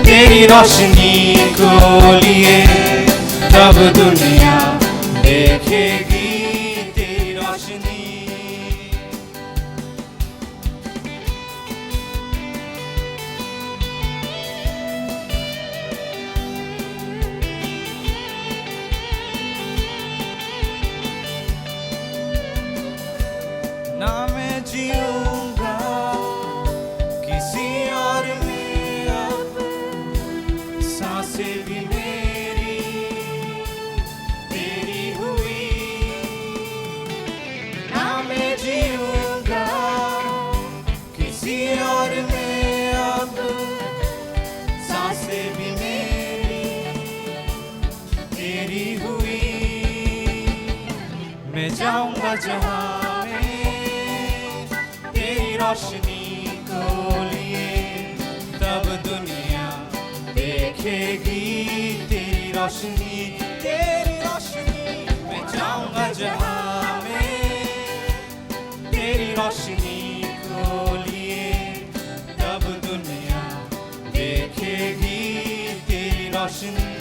तेरी रोशनी को लिए, तब दुनिया देखेगी तेरी रोशनी। ना मैं जीऊंगा किसी और में अब, सांसें भी मेरी तेरी हुई। ना मैं जीऊंगा किसी और में अब, सांसें भी मेरी तेरी हुई। मैं जाऊंगा जहां रोशनी को लिए, तब दुनिया देखेगी तेरी रोशनी, तेरी रोशनी। मैं जाऊंगा जहां में तेरी रोशनी को लिए, तब दुनिया देखेगी तेरी रोशनी।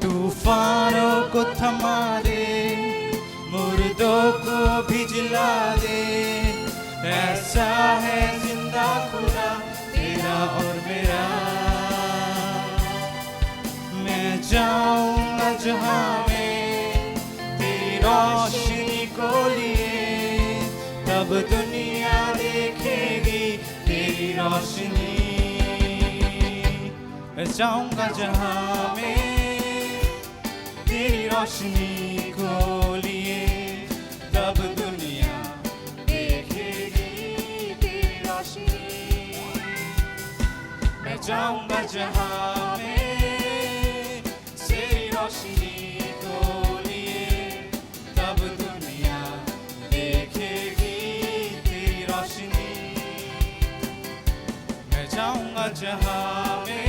तूफानों को थमा दे, मुर्दों को भी जिला दे, ऐसा है जिंदा खुदा तेरा और मेरा। मैं जाऊंगा जहां में तेरी रोशनी को लिए, तब दुनिया देखेगी तेरी रोशनी। मैं जाऊंगा जहां में तेरी रोशनी को लिए, तब दुनिया देखेगी तेरी रोशनी। मैं जाऊंगा जहां में तेरी रोशनी को लिए, तब दुनिया देखेगी तेरी रोशनी। मैं जाऊंगा जहां में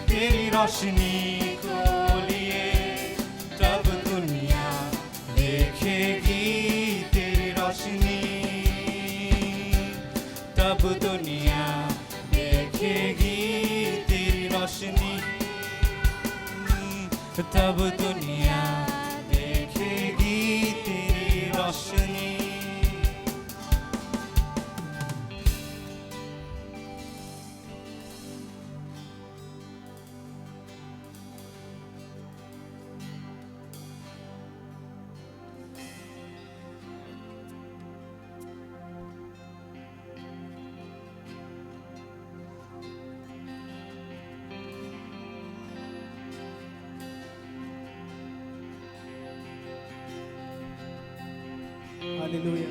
तेरी रोशनी को लिए, तब दुनिया देखेगी तेरी रोशनी, तब दुनिया देखेगी तेरी रोशनी, तब दुनिया देखेगी तेरी रोशनी। हालेलुया।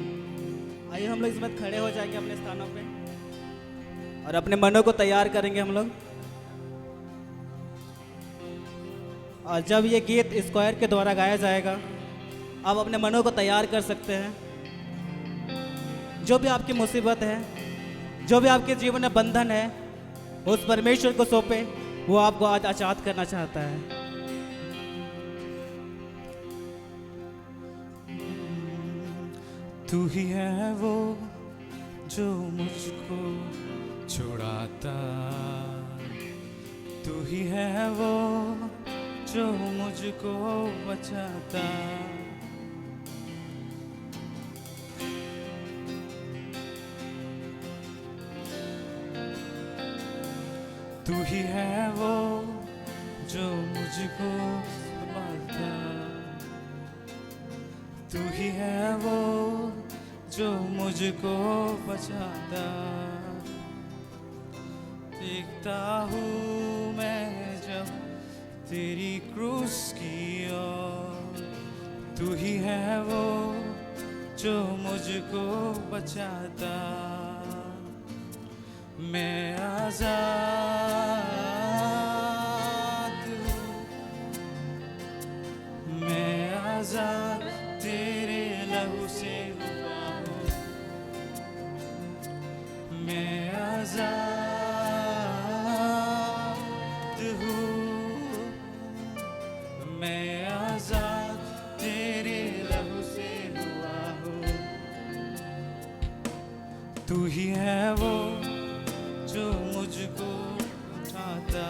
आइए हम लोग इस वक्त खड़े हो जाएंगे अपने स्थानों पे और अपने मनों को तैयार करेंगे हम लोग। और जब ये गीत स्क्वायर के द्वारा गाया जाएगा, आप अपने मनों को तैयार कर सकते हैं। जो भी आपकी मुसीबत है, जो भी आपके जीवन में बंधन है, उस परमेश्वर को सौंपे, वो आपको आज आजाद करना चाहता है। तू ही है वो जो मुझको छुड़ाता, तू ही है वो जो मुझको बचाता। तू ही है वो जो मुझको संभालता, तू ही है वो जो मुझको बचाता। देखता हूँ मैं जब तेरी क्रूस की ओर, तू ही है वो जो मुझको बचाता। मैं आजाद हूँ, मैं आजाद तेरे लहू से हुआ हूँ। मैं आजाद हूँ, मैं आजाद तेरे लहू से हुआ हूँ। तू ही है वो मुझको उठाता।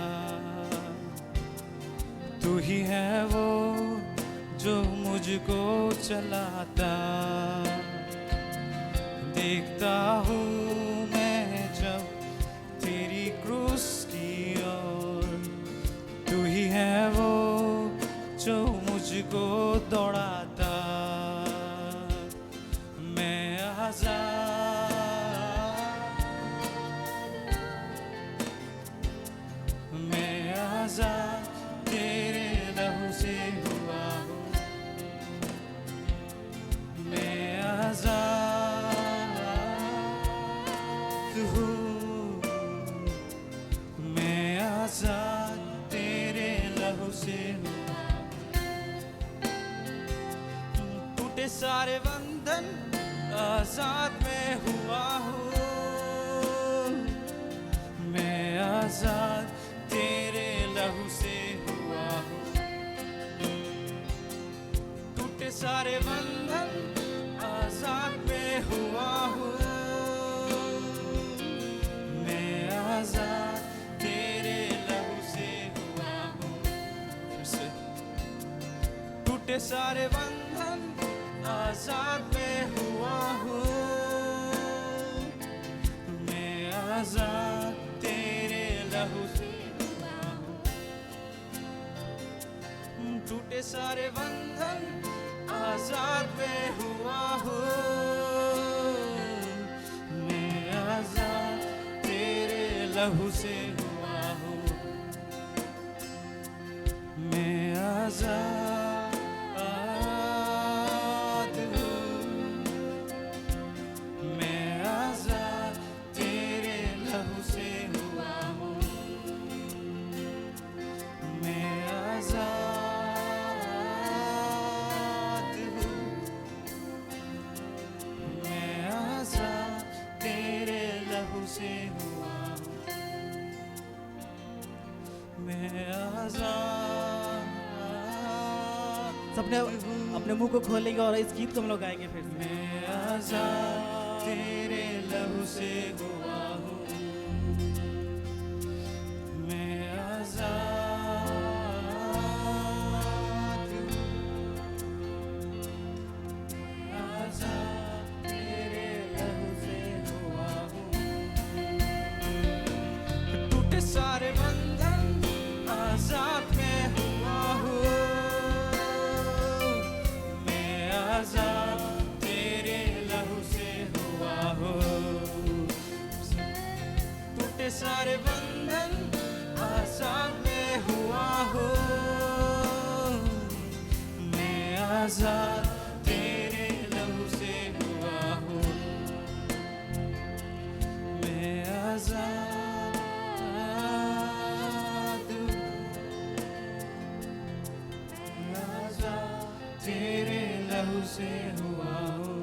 तू ही है वो जो मुझको चलाता। देखता हूँ मैं जब तेरी क्रूस की ओर, तू ही है वो जो मुझको दौड़ाता। मैं आजाद तेरे लहू से हुआ हूँ। मैं आजाद हूँ। मैं आजाद तेरे लहू से हुआ। टूटे सारे बंधन आजाद मैं हुआ हूँ। मैं आजाद तेरे लहू से हुआ हूँ। टूटे सारे बंधन आजाद मैं हुआ हूँ। मैं आजाद तेरे लहू से हुआ हूँ। फिर से टूटे सारे बंधन आजाद मैं हुआ हूँ। मैं आजाद तेरे लहू से हुआ हूँ। टूटे सारे बंधन आजाद मैं हुआ हूँ। मैं आजाद तेरे लहू से हुआ हूँ। मैं आजाद हूँ। मैं आजाद तेरे लहू से हुआ हूँ। मैं आजाद हूँ। मैं आजाद तेरे लहू से हुआ हूँ। मैं आजाद सबने अपने मुंह को खोलेंगे और इस गीत को हम लोग गाएंगे फिर से। मैं आजाद तेरे लहू से हुआ हूँ। मैं आजाद हूँ। आजाद तेरे लहू से हुआ हूँ। टूटे सारे बंधन आजाद मैं हुआ हूँ। मैं आजाद तेरे लहू से हुआ हूँ। टूटे सारे बंधन आजाद मैं हुआ हूँ। मैं आजाद तेरे लहू से हुआ हूँ। मैं आजाद हूँ। आजाद तेरे लहू से हुआ हूँ।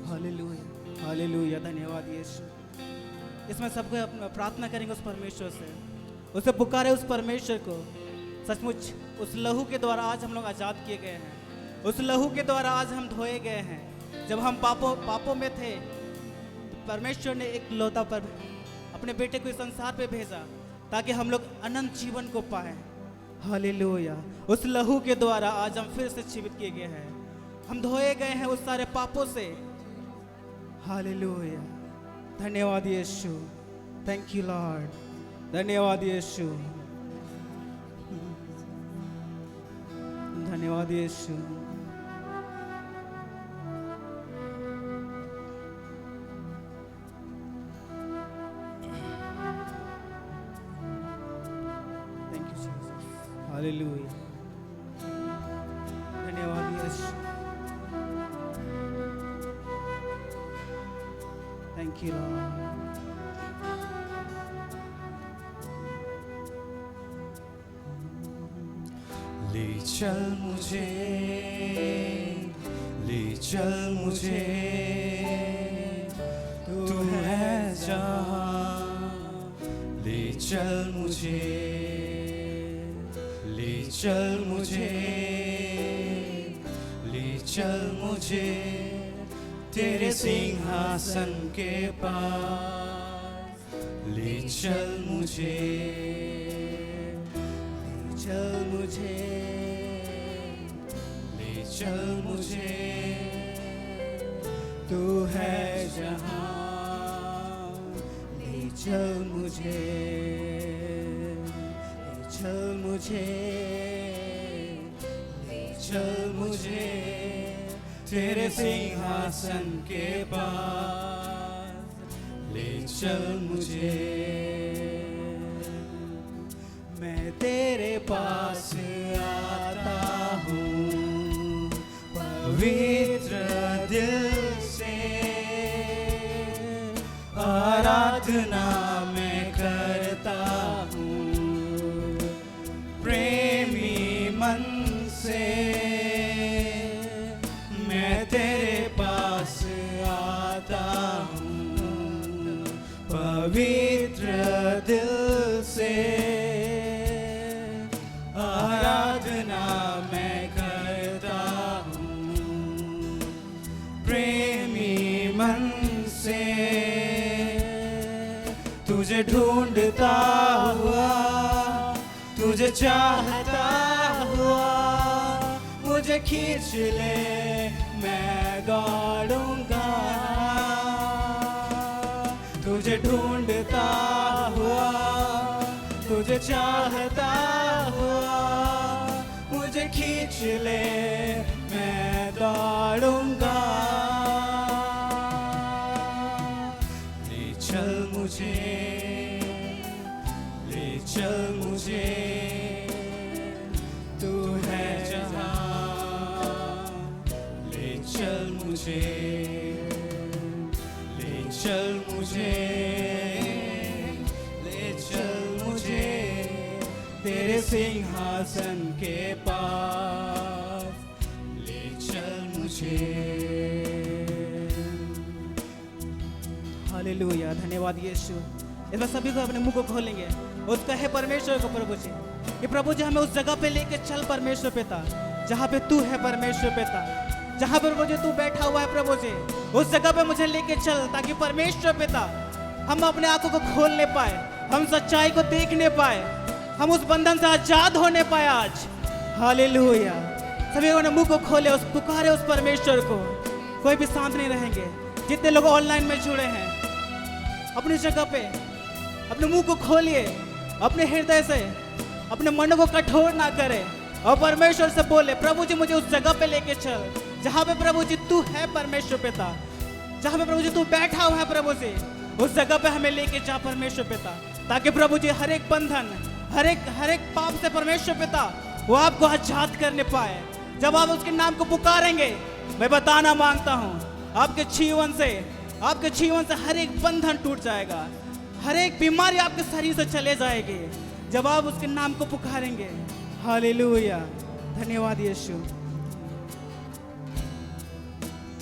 हालेलुया, हालेलुया, धन्यवाद यीशु। इसमें सबको प्रार्थना करेंगे उस परमेश्वर से, उसे पुकारे उस परमेश्वर को। सचमुच उस लहू के द्वारा आज हम लोग आज़ाद किए गए हैं। उस लहू के द्वारा आज हम धोए गए हैं। जब हम पापों में थे तो परमेश्वर ने एक लौता पर अपने बेटे को इस संसार पे भेजा ताकि हम लोग अनंत जीवन को पाएं। हालेलुया, उस लहू के द्वारा आज हम फिर से जीवित किए गए हैं। हम धोए गए हैं उस सारे पापों से। हालेलुया, धन्यवाद यीशु। थैंक यू लॉर्ड, धन्यवाद यीशु, धन्यवाद यीशु। थैंक यू जीसस, हालेलुया, धन्यवाद यीशु। Thank you Lord. ले चल मुझे, ले चल मुझे, तू है जहाँ। ले चल मुझे, ले चल मुझे, चल मुझे तेरे सिंहासन के पास, ले चल मुझे, ले चल मुझे, ले चल मुझे, तू है जहाँ, ले चल मुझे, ले चल मुझे, ले चल मुझे तेरे सिंहासन के पास, ले चल मुझे। मैं तेरे पास आता हूँ पवित्र दिल से, आराधना मैं करता हूँ प्रेमी मन से। मैं तेरे पास आता हूँ पवित्र दिल से, आराधना मैं करता हूँ प्रेमी मन से। तुझे ढूंढता हुआ, तुझे चाहता हुआ, मुझे खींच ले मैं दौड़ूंगा। तुझे ढूंढता हुआ, तुझे चाहता हुआ, मुझे खींच ले मैं दौड़ूंगा। ले चल मुझे, ले चल मुझे, तू है जहाँ, ले चल मुझे, ले चल मुझे, ले चल मुझे तेरे सिंहासन के पास, ले चल मुझे। हालेलुया, धन्यवाद यीशु। इस बार सभी को अपने मुंह को खोलेंगे, उसका है परमेश्वर को प्रभु जी, कि प्रभु जी हमें उस जगह पे लेके चल परमेश्वर पिता, जहाँ पे तू है परमेश्वर पिता, जहाँ पर प्रभु जी तू बैठा हुआ है प्रभु जी, उस जगह पे मुझे लेके चल, ताकि परमेश्वर पिता हम अपने आंखों को खोलने पाए, हम सच्चाई को देखने पाए, हम उस बंधन से आजाद होने पाए आज। हालेलुया। सभी लोगों ने मुंह को खोले, उस पुकारे उस परमेश्वर को। कोई भी शांत नहीं रहेंगे। जितने लोग ऑनलाइन में जुड़े हैं, अपनी जगह पे अपने मुंह को खोलिए, अपने हृदय से अपने मन को कठोर ना करें और परमेश्वर से बोले, प्रभु जी मुझे उस जगह पे लेके चल जहाँ पे प्रभु जी तू है परमेश्वर पिता, जहाँ पे प्रभु जी तू बैठा हुआ है प्रभु जी, उस जगह पे हमें लेके जा परमेश्वर पिता, ताकि प्रभु जी हर एक बंधन, हर एक पाप से परमेश्वर पिता वो आपको आजाद करने पाए। जब आप उसके नाम को पुकारेंगे, मैं बताना मांगता हूँ आपके जीवन से हर एक बंधन टूट जाएगा, हर एक बीमारी आपके शरीर से चले जाएगी जब आप उसके नाम को पुकारेंगे। हालेलुया, धन्यवाद यीशु।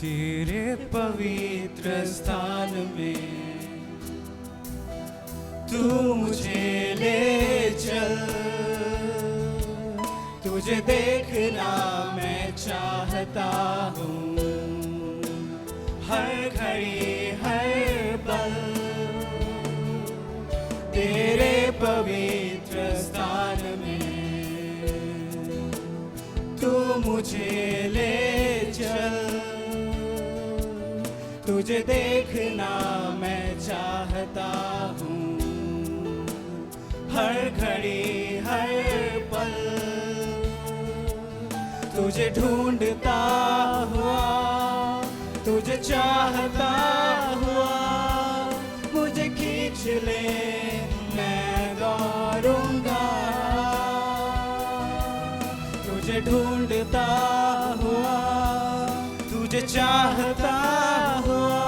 तेरे पवित्र स्थान में तू मुझे ले चल, तुझे देखना मैं चाहता हूँ हर घड़ी हर पल। तेरे पवित्र स्थान में तू मुझे ले चल, तुझे देखना मैं चाहता हूँ हर घड़ी हर पल। तुझे ढूंढता हुआ, तुझे चाहता हुआ, मुझे खींच ले मैं दौड़ूंगा। तुझे ढूंढता हुआ, तुझे चाहता हुआ,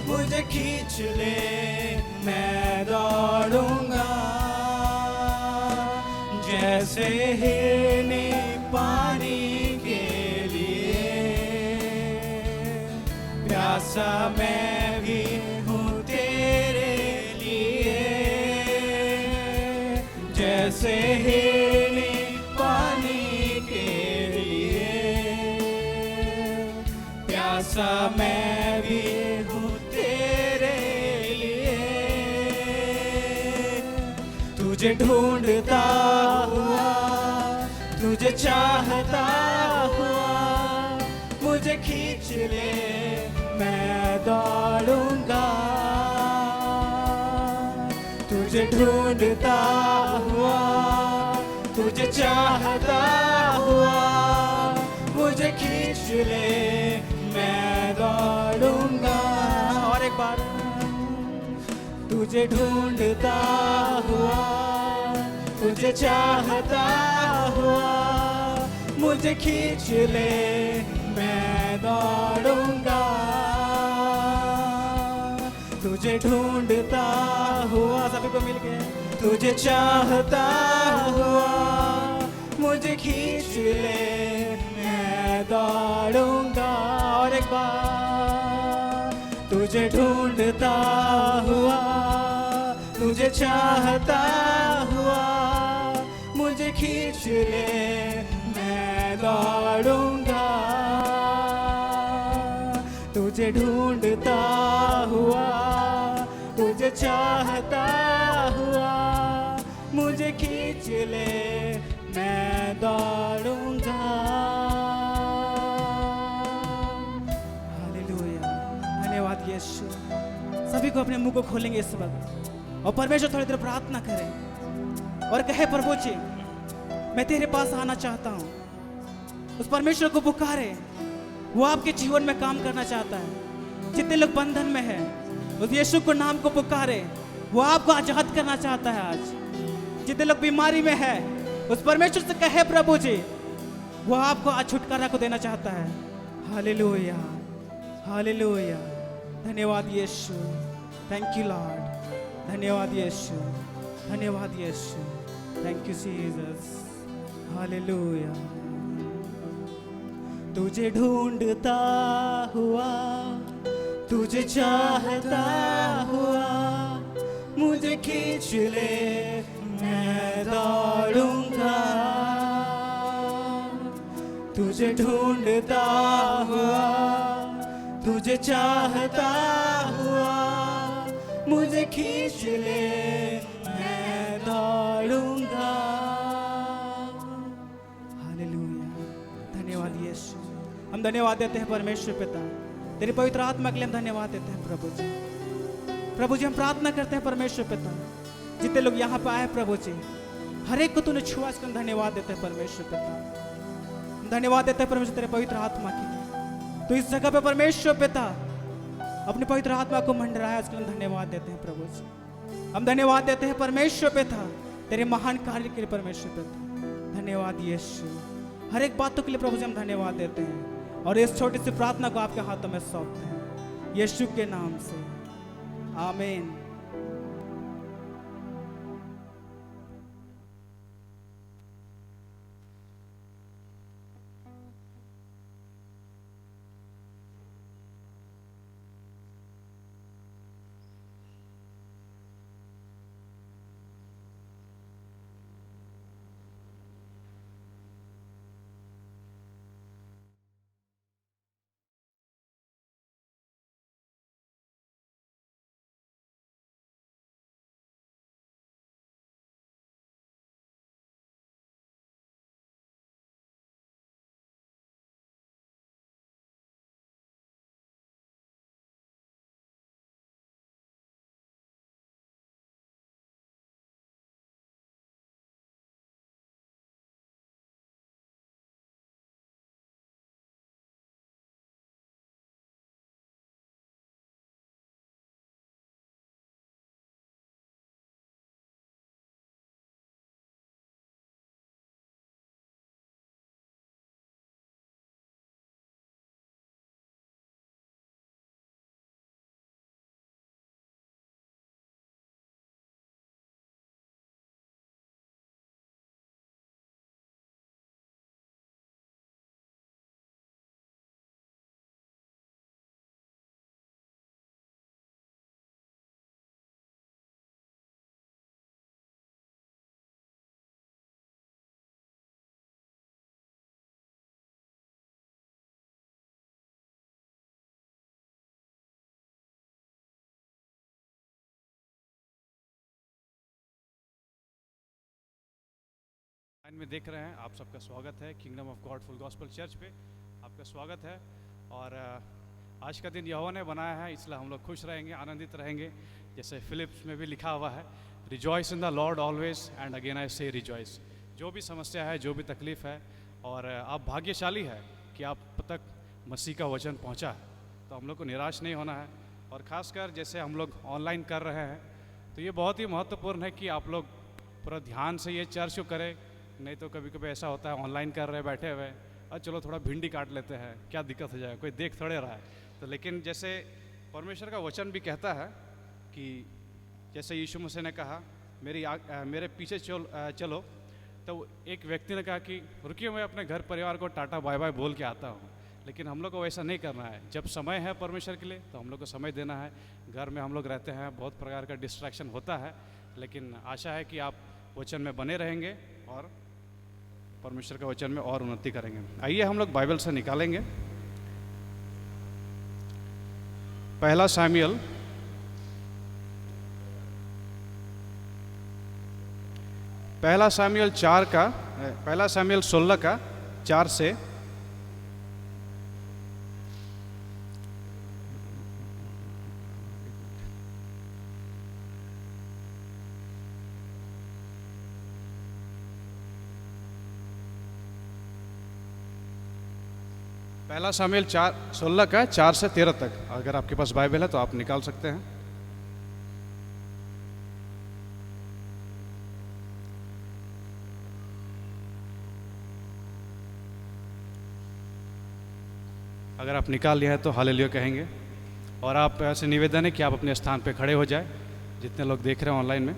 मुझे खींच ले मैं दौड़ूंगा। जैसे हिरनी पानी के लिए प्यासा मैं भी हूँ तेरे लिए। जैसे हिरनी पानी के लिए ऐसा मैं भी हूँ तेरे लिए, तुझे ढूंढता हुआ, तुझे चाहता हुआ, मुझे खींच ले, मैं दौड़ूंगा। तुझे ढूंढता हुआ, तुझे चाहता हुआ, मुझे खींच ले, मैं दौड़ूंगा। और एक बार, तुझे ढूंढता हुआ, तुझे चाहता हुआ, मुझे खींच ले, मैं दौड़ूंगा। तुझे ढूंढता हुआ, सभी को मिल के, तुझे चाहता हुआ, मुझे खींच ले, मैं दौड़ूंगा। और एक बार, तुझे ढूंढता हुआ, तुझे चाहता हुआ, मुझे खींच ले, मैं दौड़ूंगा। तुझे ढूंढता हुआ, तुझे चाहता हुआ, मुझे खींच ले, मैं दौड़ूंगा। हालेलुया, धन्यवाद यीशु। सभी को अपने मुंह को खोलेंगे इस वक्त और परमेश्वर थोड़ी देर प्रार्थना करें और कहे, प्रभु जी मैं तेरे पास आना चाहता हूँ। उस परमेश्वर को पुकारे, वो आपके जीवन में काम करना चाहता है। जितने लोग बंधन में हैं, उस यीशु को नाम को पुकारे, वो आपको आजाद करना चाहता है। आज जितने लोग बीमारी में है, उस परमेश्वर से कहे, प्रभु जी वो आपको आज छुटकारा को देना चाहता है। हालेलुया, हालेलुया, धन्यवाद यीशु, थैंक यू लॉर्ड, धन्यवाद यीशु, धन्यवाद यीशु, थैंक यू जीसस, हालेलुया। तुझे ढूंढता हुआ, तुझे चाहता हुआ, मुझे खींच ले, मैं दौड़ूंगा। तुझे ढूंढता हुआ, तुझे चाहता हुआ, मुझे खींच ले, मैं दौड़ूंगा। हालेलुया, धन्यवाद यीशु। हम धन्यवाद देते हैं परमेश्वर पिता, तेरी पवित्र आत्मा के लिए हम धन्यवाद देते हैं प्रभु जी। प्रभु जी हम प्रार्थना करते हैं परमेश्वर पिता, जितने लोग यहाँ पे आए प्रभु जी, हर एक को तूने छुआ, इसके हम धन्यवाद देते हैं परमेश्वर पिता। धन्यवाद देते हैं परमेश्वर तेरे पवित्र आत्मा के लिए। तो इस जगह पे परमेश्वर पिता अपनी पवित्र आत्मा को मंडराया, इसके लिए धन्यवाद देते हैं प्रभु जी। हम धन्यवाद देते हैं परमेश्वर पिता तेरे महान कार्य के लिए परमेश्वर पिता। धन्यवाद यीशु, हर एक बातों के लिए प्रभु जी हम धन्यवाद देते हैं और इस छोटी सी प्रार्थना को आपके हाथों में सौंपते हैं यीशु के नाम से, आमीन। लाइन में देख रहे हैं, आप सबका स्वागत है kingdom of God full gospel church पे। आपका स्वागत है। और आज का दिन यहोवा ने बनाया है, इसलिए हम लोग खुश रहेंगे, आनंदित रहेंगे। जैसे फिलिप्स में भी लिखा हुआ है, rejoice in the Lord always and again I से रिजॉइस। जो भी समस्या है, जो भी तकलीफ़ है, और आप भाग्यशाली है कि आप तक मसीह का वचन पहुंचा है, तो हम लोग को निराश नहीं होना है। और ख़ासकर जैसे हम लोग ऑनलाइन कर रहे हैं, तो ये बहुत ही महत्वपूर्ण है कि आप लोग पूरा ध्यान से ये चर्च को करें। नहीं तो कभी कभी ऐसा होता है, ऑनलाइन कर रहे बैठे हुए, और चलो थोड़ा भिंडी काट लेते हैं, क्या दिक्कत हो जाए, कोई देख थोड़े रहा है। तो लेकिन जैसे परमेश्वर का वचन भी कहता है कि जैसे यीशु मसीह ने कहा, मेरे पीछे चलो, तो एक व्यक्ति ने कहा कि रुकिए, मैं अपने घर परिवार को टाटा बाय बाय बोल के आता हूँ। लेकिन हम लोग को वैसा नहीं करना है। जब समय है परमेश्वर के लिए, तो हम लोग को समय देना है। घर में हम लोग रहते हैं, बहुत प्रकार का डिस्ट्रैक्शन होता है, लेकिन आशा है कि आप वचन में बने रहेंगे और परमेश्वर के वचन में और उन्नति करेंगे। आइए हम लोग बाइबल से निकालेंगे पहला सामुएल पहला सामुएल 16 का 4 से पहला सामुएल 16 का 4 से 13 तक। अगर आपके पास बाइबल है तो आप निकाल सकते हैं। अगर आप निकाल लिया है तो हालेलुया कहेंगे। और आप ऐसे निवेदन है कि आप अपने स्थान पे खड़े हो जाए, जितने लोग देख रहे हैं ऑनलाइन में।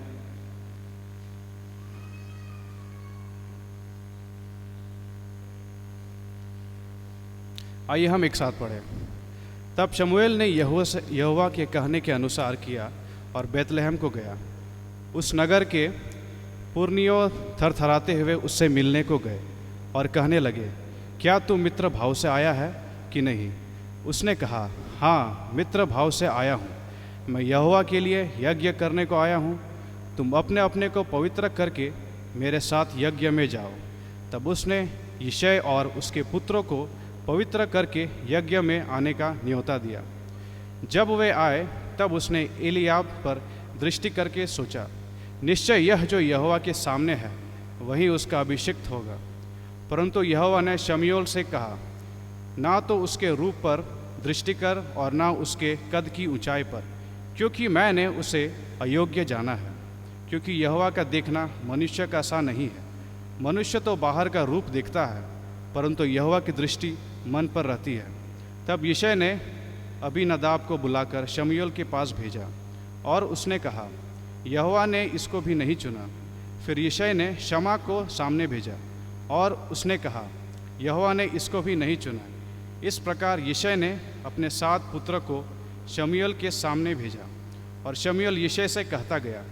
आइए हम एक साथ पढ़ें। तब शमूएल ने यहोवा के कहने के अनुसार किया और बैतलहम को गया। उस नगर के पुरनियों थरथराते हुए उससे मिलने को गए और कहने लगे, क्या तू मित्र भाव से आया है कि नहीं? उसने कहा, हाँ, मित्र भाव से आया हूँ। मैं यहोवा के लिए यज्ञ करने को आया हूँ। तुम अपने अपने को पवित्र करके मेरे साथ यज्ञ में जाओ। तब उसने यिशै और उसके पुत्रों को पवित्र करके यज्ञ में आने का न्योता दिया। जब वे आए, तब उसने एलियाब पर दृष्टि करके सोचा, निश्चय यह जो यहोवा के सामने है वही उसका अभिषिक्त होगा। परंतु यहोवा ने शमूएल से कहा, ना तो उसके रूप पर दृष्टि कर और ना उसके कद की ऊंचाई पर, क्योंकि मैंने उसे अयोग्य जाना है। क्योंकि यहोवा का देखना मनुष्य का सा नहीं है। मनुष्य तो बाहर का रूप देखता है, परंतु यहोवा की दृष्टि मन पर रहती है। तब यिशै ने अबीनादाब को बुलाकर शमूएल के पास भेजा और उसने कहा, यहोवा ने इसको भी नहीं चुना। फिर यिशै ने शमा को सामने भेजा और उसने कहा, यहोवा ने इसको भी नहीं चुना। इस प्रकार यिशै ने अपने 7 पुत्र को शमूएल के सामने भेजा और शमूएल यिशै से कहता गया,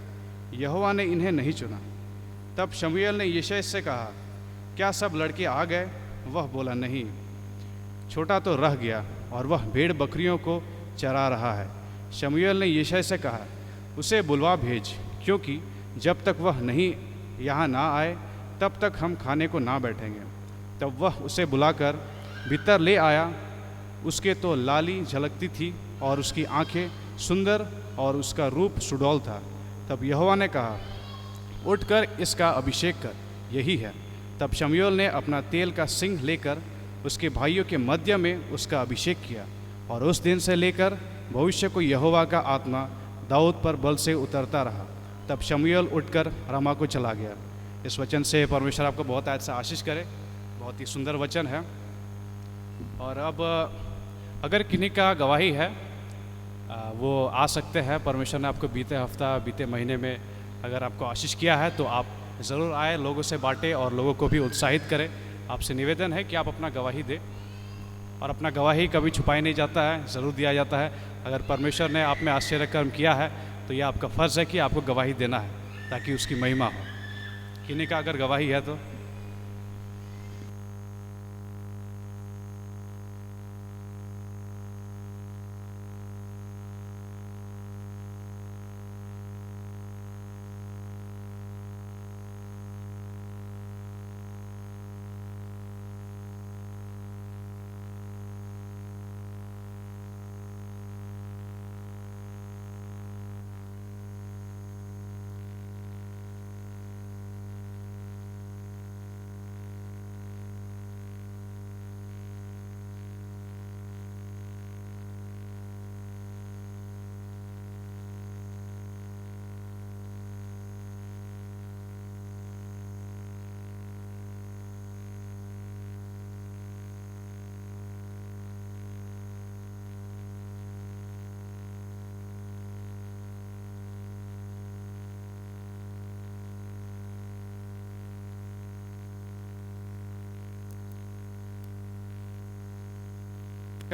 यहोवा ने इन्हें नहीं चुना। तब शमूएल ने यिशै से कहा, क्या सब लड़के आ गए? वह बोला, नहीं, छोटा तो रह गया और वह भेड़ बकरियों को चरा रहा है। शमूएल ने यिशै से कहा, उसे बुलवा भेज, क्योंकि जब तक वह नहीं यहाँ ना आए तब तक हम खाने को ना बैठेंगे। तब वह उसे बुलाकर भीतर ले आया। उसके तो लाली झलकती थी और उसकी आंखें सुंदर और उसका रूप सुडौल था। तब यहोवा ने कहा, उठकर इसका अभिषेक कर, यही है। तब शमूएल ने अपना तेल का सिंग लेकर उसके भाइयों के मध्य में उसका अभिषेक किया। और उस दिन से लेकर भविष्य को यहोवा का आत्मा दाऊद पर बल से उतरता रहा। तब शमूएल उठकर रामा को चला गया। इस वचन से परमेश्वर आपको बहुत ऐसा आशीष करे। बहुत ही सुंदर वचन है। और अब अगर किन्हीं का गवाही है, वो आ सकते हैं। परमेश्वर ने आपको बीते हफ्ता, बीते महीने में अगर आपको आशीष किया है तो आप ज़रूर आए, लोगों से बांटें और लोगों को भी उत्साहित करें। आपसे निवेदन है कि आप अपना गवाही दें, और अपना गवाही कभी छुपाया नहीं जाता है, ज़रूर दिया जाता है। अगर परमेश्वर ने आप में आश्चर्य कर्म किया है तो यह आपका फ़र्ज़ है कि आपको गवाही देना है, ताकि उसकी महिमा हो। किन्हीं का अगर गवाही है तो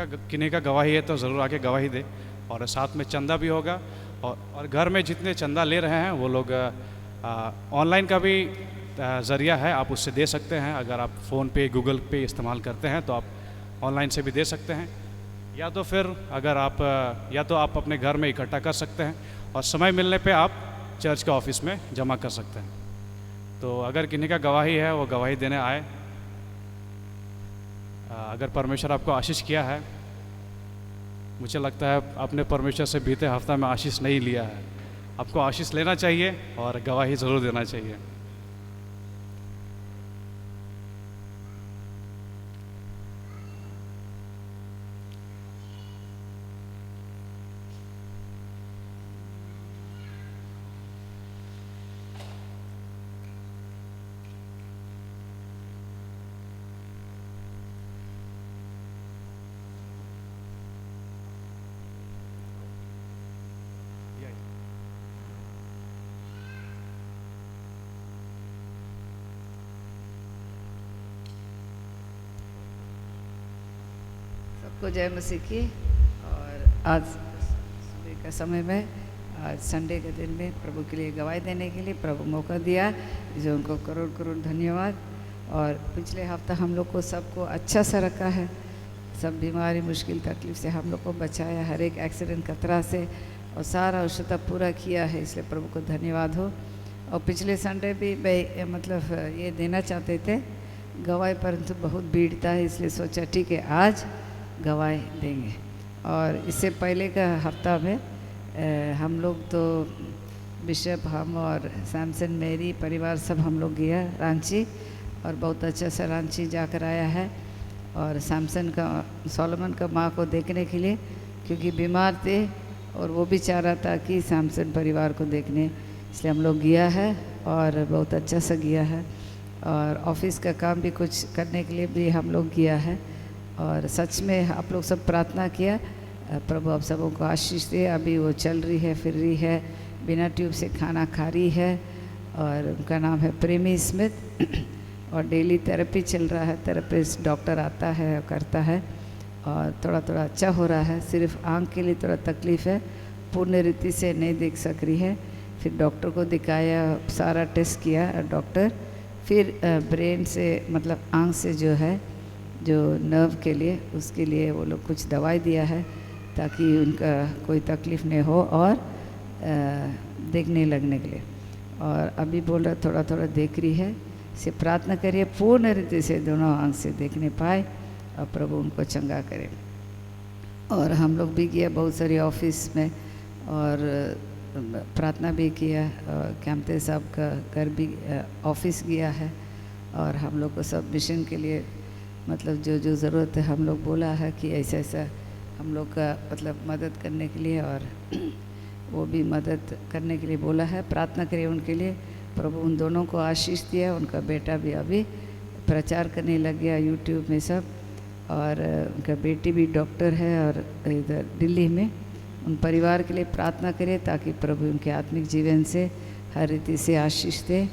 किन्हीं का गवाही है तो ज़रूर आके गवाही दे, और साथ में चंदा भी होगा। और घर में जितने चंदा ले रहे हैं वो लोग ऑनलाइन का भी ज़रिया है, आप उससे दे सकते हैं। अगर आप फ़ोन पे गूगल पे इस्तेमाल करते हैं तो आप ऑनलाइन से भी दे सकते हैं, या तो फिर अगर आप या तो आप अपने घर में इकट्ठा कर सकते हैं और समय मिलने पे आप चर्च के ऑफिस में जमा कर सकते हैं। तो अगर किन्हीं का गवाही है वो गवाही देने आए। अगर परमेश्वर आपको आशीष किया है, मुझे लगता है आपने परमेश्वर से बीते हफ्ता में आशीष नहीं लिया है, आपको आशीष लेना चाहिए और गवाही ज़रूर देना चाहिए। सबको जय मसीह की। और आज सुबह का समय में, आज संडे के दिन में प्रभु के लिए गवाही देने के लिए प्रभु मौका दिया, जो उनको करोड़ करोड़ धन्यवाद। और पिछले हफ्ता हम लोग को सबको अच्छा सा रखा है, सब बीमारी मुश्किल तकलीफ से हम लोग को बचाया, हर एक एक्सीडेंट खतरा से, और सारा औषध पूरा किया है, इसलिए प्रभु को धन्यवाद हो। और पिछले संडे भी मतलब ये देना चाहते थे गवाही, परंतु बहुत भीड़ था, इसलिए सोचा ठीक है आज गवाही देंगे। और इससे पहले का हफ्ता में हम लोग तो बिशप, हम और सैमसन, मेरी परिवार सब हम लोग गया रांची, और बहुत अच्छा सा रांची जाकर आया है। और सैमसन का, सोलोमन का माँ को देखने के लिए, क्योंकि बीमार थे और वो भी चाह रहा था कि सैमसन परिवार को देखने, इसलिए हम लोग गया है और बहुत अच्छा सा गया है। और ऑफिस का काम भी कुछ करने के लिए भी हम लोग गया है। और सच में आप लोग सब प्रार्थना किया, प्रभु आप सबों को आशीष दे। अभी वो चल रही है, फिर रही है, बिना ट्यूब से खाना खा रही है, और उनका नाम है प्रेमी स्मिथ। और डेली थेरेपी चल रहा है, थेरेपिस्ट डॉक्टर आता है करता है, और थोड़ा थोड़ा अच्छा हो रहा है। सिर्फ आँख के लिए थोड़ा तकलीफ़ है, पूर्ण रीति से नहीं देख सक रही है। फिर डॉक्टर को दिखाया, सारा टेस्ट किया डॉक्टर, फिर ब्रेन से मतलब आँख से जो है, जो नर्व के लिए, उसके लिए वो लोग कुछ दवाई दिया है ताकि उनका कोई तकलीफ़ नहीं हो और देखने लगने के लिए। और अभी बोल रहा थोड़ा थोड़ा देख रही है, से प्रार्थना करिए पूर्ण रीति से दोनों आँख से देखने पाए और प्रभु उनको चंगा करे। और हम लोग भी किया बहुत सारी ऑफिस में, और प्रार्थना भी किया। कैंपते साहब का घर भी ऑफिस गया है, और हम लोग को सब मिशन के लिए मतलब जो जो ज़रूरत है हम लोग बोला है कि ऐसा ऐसा हम लोग का मतलब मदद करने के लिए, और वो भी मदद करने के लिए बोला है। प्रार्थना करिए उनके लिए, प्रभु उन दोनों को आशीष दिया। उनका बेटा भी अभी प्रचार करने लग गया यूट्यूब में सब, और उनका बेटी भी डॉक्टर है और इधर दिल्ली में। उन परिवार के लिए प्रार्थना करिए ताकि प्रभु उनके आत्मिक जीवन से हर रीति से आशीष दे।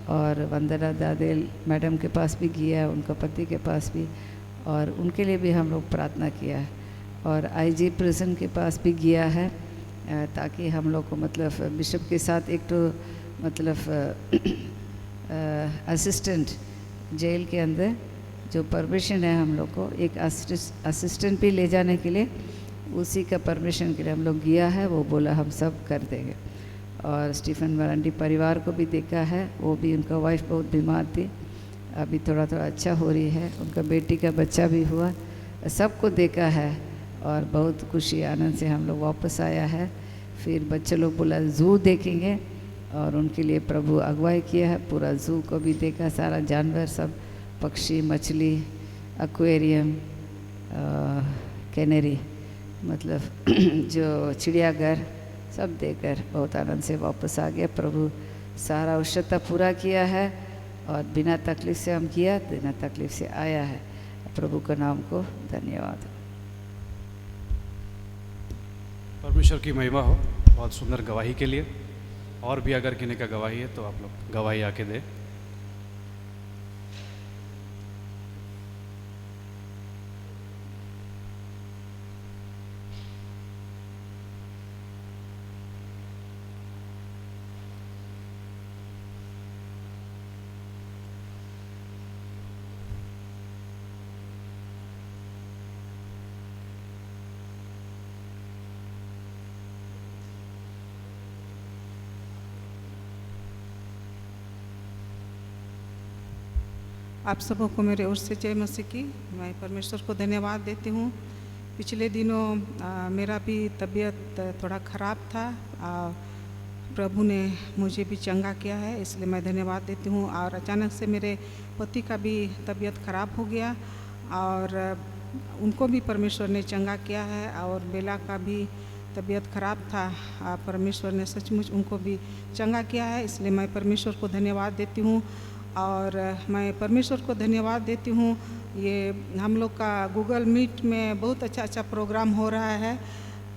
और वंदना दादेल मैडम के पास भी गया, उनका पति के पास भी, और उनके लिए भी हम लोग प्रार्थना किया है। और आईजी प्रिजन के पास भी गया है, ताकि हम लोग को मतलब बिशप के साथ एक तो मतलब असिस्टेंट जेल के अंदर जो परमिशन है हम लोग को, एक असिस्टेंट भी ले जाने के लिए, उसी का परमिशन के लिए हम लोग गया है। वो बोला हम सब कर देंगे। और स्टीफन मरांडी परिवार को भी देखा है, वो भी, उनका वाइफ बहुत बीमार थी, अभी थोड़ा थोड़ा अच्छा हो रही है। उनका बेटी का बच्चा भी हुआ, सबको देखा है, और बहुत खुशी आनंद से हम लोग वापस आया है। फिर बच्चे लोग बोला ज़ू देखेंगे, और उनके लिए प्रभु अगुवाई किया है। पूरा ज़ू को भी देखा, सारा जानवर सब, पक्षी, मछली, एक्वेरियम, कैनरी, मतलब जो चिड़ियाघर सब देखकर बहुत आनंद से वापस आ गया। प्रभु सारा आवश्यकता पूरा किया है, और बिना तकलीफ से हम किया, बिना तकलीफ से आया है। प्रभु का नाम को धन्यवाद। परमेश्वर की महिमा हो बहुत सुंदर गवाही के लिए। और भी अगर किन्हीं का गवाही है तो आप लोग गवाही आके दें। आप सबों को मेरे ओर से जय मसीह की। मैं परमेश्वर को धन्यवाद देती हूँ। पिछले दिनों मेरा भी तबीयत थोड़ा ख़राब था। प्रभु ने मुझे भी चंगा किया है, इसलिए मैं धन्यवाद देती हूँ। और अचानक से मेरे पति का भी तबीयत ख़राब हो गया और उनको भी परमेश्वर ने चंगा किया है। और बेला का भी तबीयत ख़राब था, परमेश्वर ने सचमुच उनको भी चंगा किया है, इसलिए मैं परमेश्वर को धन्यवाद देती हूँ। और मैं परमेश्वर को धन्यवाद देती हूँ। ये हम लोग का गूगल मीट में बहुत अच्छा प्रोग्राम हो रहा है,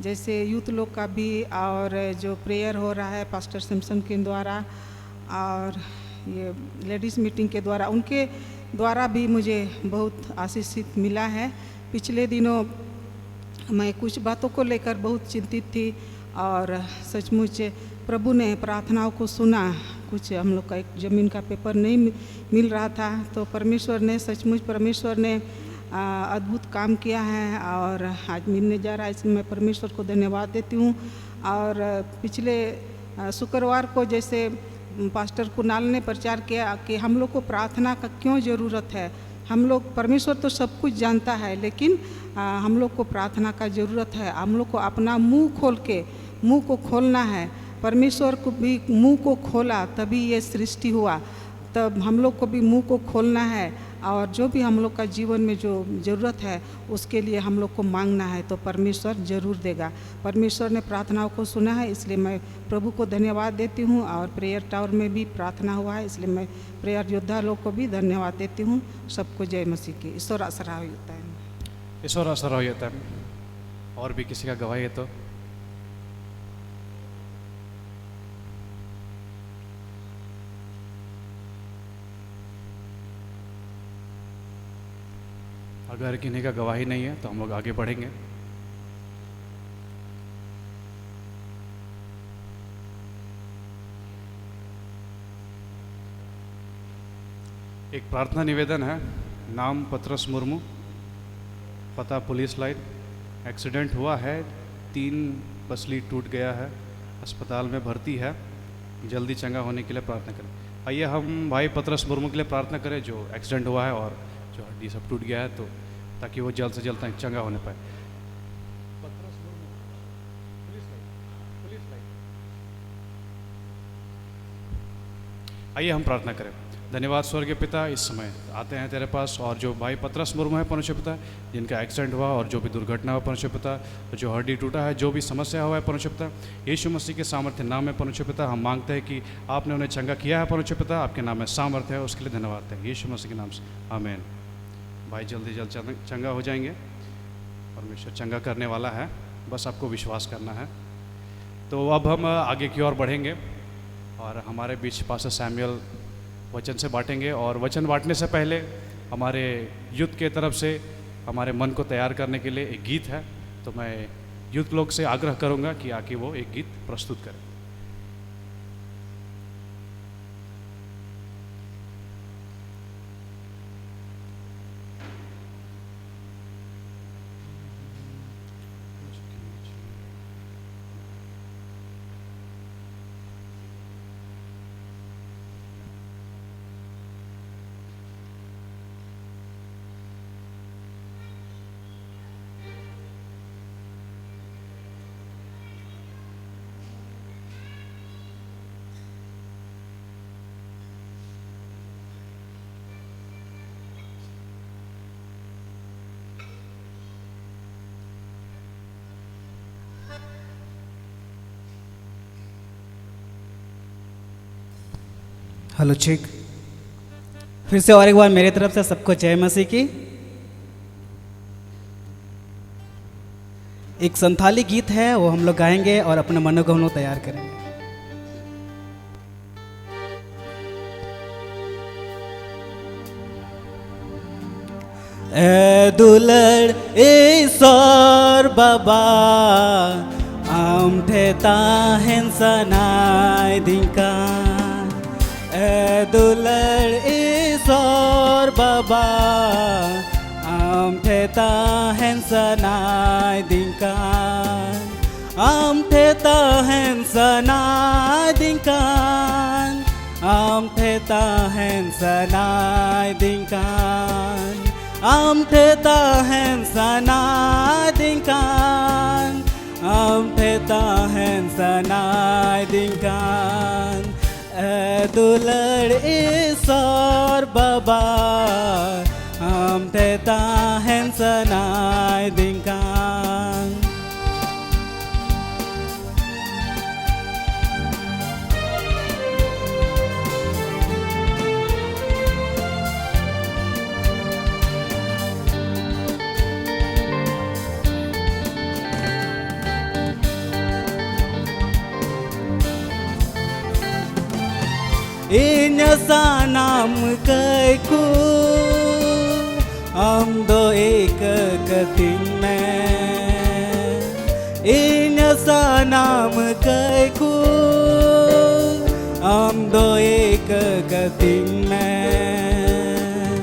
जैसे यूथ लोग का भी, और जो प्रेयर हो रहा है पास्टर सिम्पसन के द्वारा, और ये लेडीज़ मीटिंग के द्वारा, उनके द्वारा भी मुझे बहुत आशीषित मिला है। पिछले दिनों मैं कुछ बातों को लेकर बहुत चिंतित थी और सचमुच प्रभु ने प्रार्थनाओं को सुना। कुछ हम लोग का एक ज़मीन का पेपर नहीं मिल रहा था, तो परमेश्वर ने सचमुच अद्भुत काम किया है और आज मिलने जा रहा है, इसलिए मैं परमेश्वर को धन्यवाद देती हूँ। और पिछले शुक्रवार को जैसे पास्टर कुणाल ने प्रचार किया कि हम लोग को प्रार्थना का क्यों ज़रूरत है। हम लोग, परमेश्वर तो सब कुछ जानता है, लेकिन हम लोग को प्रार्थना का ज़रूरत है। हम लोग को अपना मुंह को खोलना है। परमेश्वर को भी मुंह को खोला तभी ये सृष्टि हुआ, तब हम लोग को भी मुंह को खोलना है और जो भी हम लोग का जीवन में जो ज़रूरत है उसके लिए हम लोग को मांगना है, तो परमेश्वर ज़रूर देगा। परमेश्वर ने प्रार्थनाओं को सुना है, इसलिए मैं प्रभु को धन्यवाद देती हूँ। और प्रेयर टावर में भी प्रार्थना हुआ है, इसलिए मैं प्रेयर योद्धा लोग को भी धन्यवाद देती हूँ। सबको जय मसीह की। ईश्वर आसरा होता है। ईश्वर आसरा होता है। और भी किसी का गवाही है तो अगर किन्हीं का गवाही नहीं है तो हम लोग आगे बढ़ेंगे। एक प्रार्थना निवेदन है। नाम पतरस मुर्मू, पता पुलिस लाइन। एक्सीडेंट हुआ है, 3 पसली टूट गया है, अस्पताल में भर्ती है, जल्दी चंगा होने के लिए प्रार्थना करें। आइए हम भाई पतरस मुर्मू के लिए प्रार्थना करें, जो एक्सीडेंट हुआ है और जो हड्डी सब टूट गया है, तो ताकि वो जल्द से जल्द चंगा होने पाए। पतरस मुर्मू, पुलिस लाइन। आइए हम प्रार्थना करें। धन्यवाद स्वर्गीय पिता, इस समय आते हैं तेरे पास, और जो भाई पतरस मुर्मू है परमेश्वर पिता, जिनका एक्सीडेंट हुआ और जो भी दुर्घटना हुआ परमेश्वर पिता, जो हड्डी टूटा है, जो भी समस्या हुआ है परमेश्वर पिता, यीशु मसीह के सामर्थ्य नाम में परमेश्वर पिता हम मांगते हैं कि आपने उन्हें चंगा किया है परमेश्वर पिता। आपके नाम में सामर्थ्य है, उसके लिए धन्यवाद है, यीशु मसीह के नाम से आमीन। भाई जल्दी चंगा हो जाएंगे, परमेश्वर चंगा करने वाला है, बस आपको विश्वास करना है। तो अब हम आगे की ओर बढ़ेंगे और हमारे बीच पास्टर सैमुअल वचन से बांटेंगे। और वचन बांटने से पहले हमारे यूथ के तरफ से हमारे मन को तैयार करने के लिए एक गीत है, तो मैं यूथ लोग से आग्रह करूंगा कि आके वो एक गीत प्रस्तुत करें। Hello check. फिर से और एक बार मेरी तरफ से सबको जय मसीह की। एक संथाली गीत है, वो हम लोग गाएंगे और अपने मनों को हम लोग तैयार करेंगे। ए दुलड़ ईश्वर बाबा आम ठेता हेंसनाय दिंका। दुलड़ ईश्वर बाबा आम ठेता हेंसनाय दिंकान। आम ठेता हेंसनाय दिंकान। आम Amtetahen sanai dingkan, Amtetahen sanai dingkan, Amtetahen sanai dingkan. Dular isor baba, Amtetahen sanai dingkan. Inya sanam kai ku am do ek katin mein Inya sanam kai ku am do ek katin mein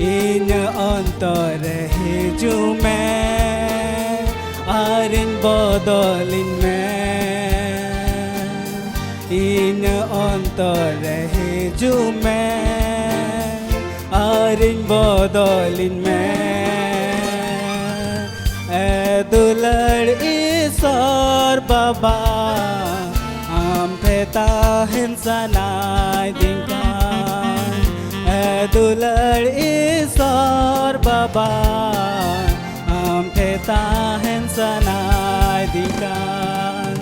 Inya antar rahe jo main arin bodolin mein इन अंतर रहे जो मैं और इन बदलिन में दुलड़ ईश्वर बाबा हम फेता हिंसनाय दिंकान दुलड़ ईश्वर बाबा हम फेता हिंसनाय दिंकान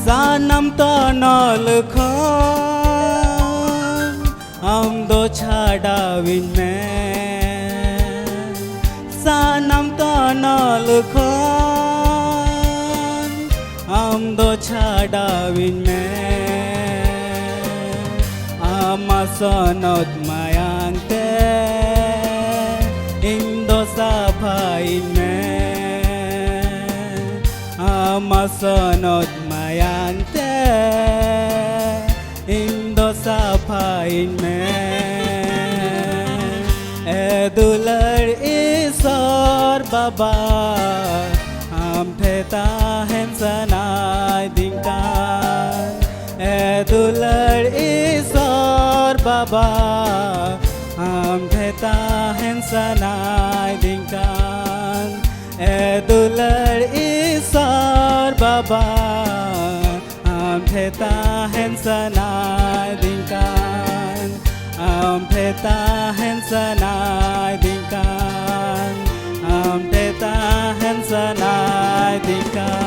Sanam tanal khan हम दो छाड़ाविन में Sanam tanal khan हम दो छाड़ाविन में Ama sonot mayante Indo sapain में Ama sonot mayante Indo sapain में दुलर ईश्वर बाबा हम फेता हिंसनाय दिंकान दुलर ईश्वर बाबा हम फेता हिंसनाय दिंकान दुलर ईश्वर बाबा हम फेता हिंसनाय दिंकान हम फेता हिंसनाय दिंकान हम फेता हिंसनाय दिंकान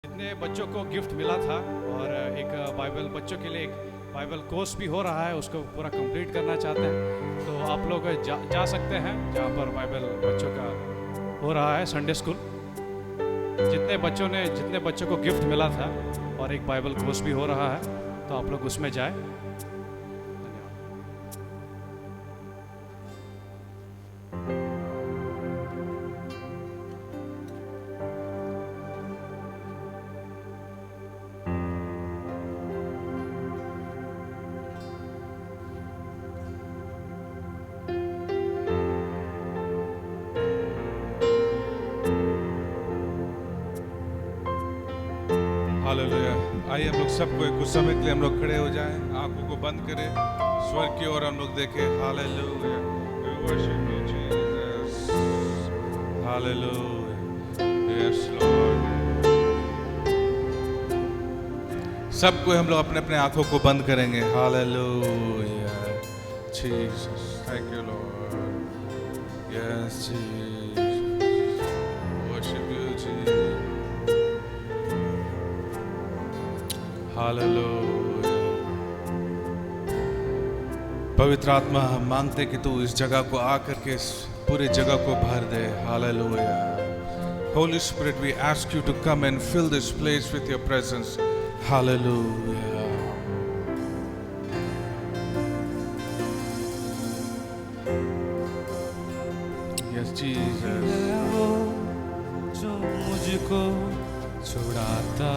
जितने बच्चों को गिफ्ट मिला था और एक बाइबल बच्चों के लिए एक बाइबल कोर्स भी हो रहा है, उसको पूरा कंप्लीट करना चाहते हैं तो आप लोग जा सकते हैं जहाँ पर बाइबल बच्चों का हो रहा है संडे स्कूल। जितने बच्चों को गिफ्ट मिला था और एक बाइबल कोर्स भी हो रहा है तो आप लोग उसमें जाएं। आइए हम लोग सबको कुछ समय के लिए हम लोग खड़े हो जाएं, आंखों को बंद करें, स्वर्ग की ओर हम लोग देखें। Hallelujah, we worship you Jesus, hallelujah, yes Lord. सबको हम लोग अपने अपने आंखों को बंद करेंगे। Hallelujah, Jesus, thank you Lord, yes Jesus, worship you Jesus, hallelujah. पवित्र आत्मा, हम मांगते कि तू इस जगह को आकर के इस पूरी जगह को भर दे। Hallelujah. Holy Spirit, we ask you to come and fill this place with your presence. Hallelujah. Yes, Jesus. है वो जो मुझको छुड़ाता,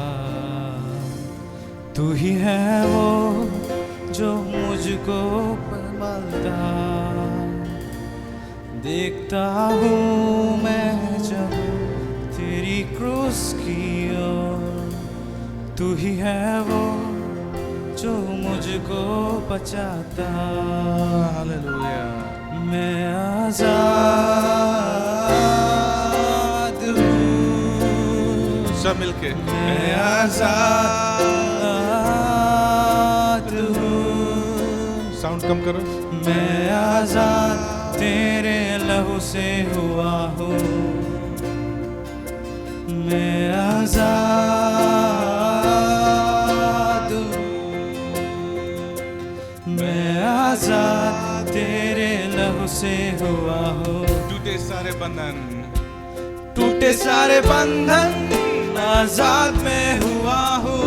तू ही है वो जो मुझको संभालता। देखता हूँ मैं जब तेरी क्रूस की ओर, तू ही है वो जो मुझको बचाता। Hallelujah. मैं आजाद हूँ, सब मिलके मैं आजाद हूँ, साउंड कम करो। मैं आजाद तेरे लहू से हुआ हूँ, मैं आजाद हूँ, मैं आजाद तेरे लहू से हुआ हूँ। टूटे सारे बंधन, टूटे सारे बंधन आजाद में हुआ हूँ,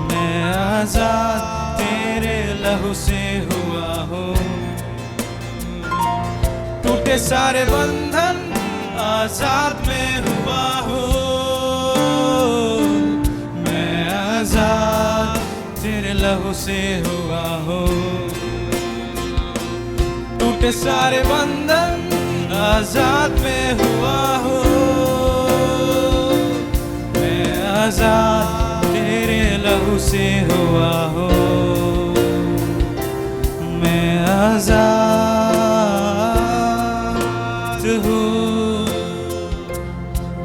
मैं आजाद तेरे लहू से हुआ हूँ। टूटे सारे बंधन आजाद में हुआ हूँ, मैं आजाद तेरे लहू से हुआ हूँ। टूटे सारे बंधन आजाद में हुआ हूँ, मैं आजाद तेरे लहू से हुआ हूँ, मैं आजाद हूँ,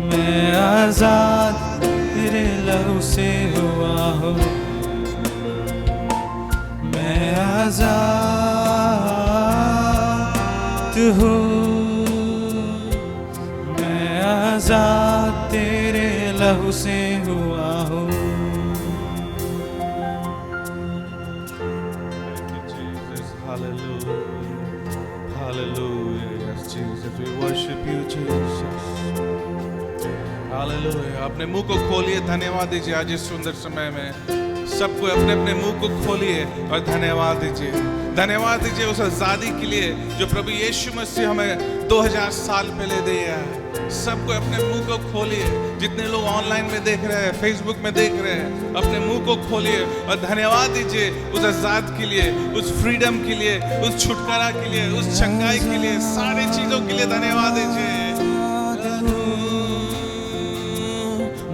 मैं आजाद तेरे लहू से हुआ हूँ, मैं आजाद हूँ, मैं आजाद तेरे लहू से हुआ हूँ। Jesus, hallelujah, hallelujah, yes Jesus, we worship you Jesus, hallelujah। अपने मुंह को खोलिए, धन्यवाद दीजिए आज इस सुंदर समय में। सबको अपने अपने मुंह को खोलिए और धन्यवाद दीजिए। धन्यवाद दीजिए उस आज़ादी के लिए जो प्रभु यीशु मसीह हमें 2000 साल पहले दिया है। सबको अपने मुंह को खोलिए। जितने लोग ऑनलाइन में देख रहे हैं, फेसबुक में देख रहे हैं, अपने मुंह को खोलिए और धन्यवाद दीजिए उस आज़ाद के लिए, उस फ्रीडम के लिए, उस छुटकारा के लिए, उस चंगाई के लिए, सारी चीजों के लिए धन्यवाद दीजिए।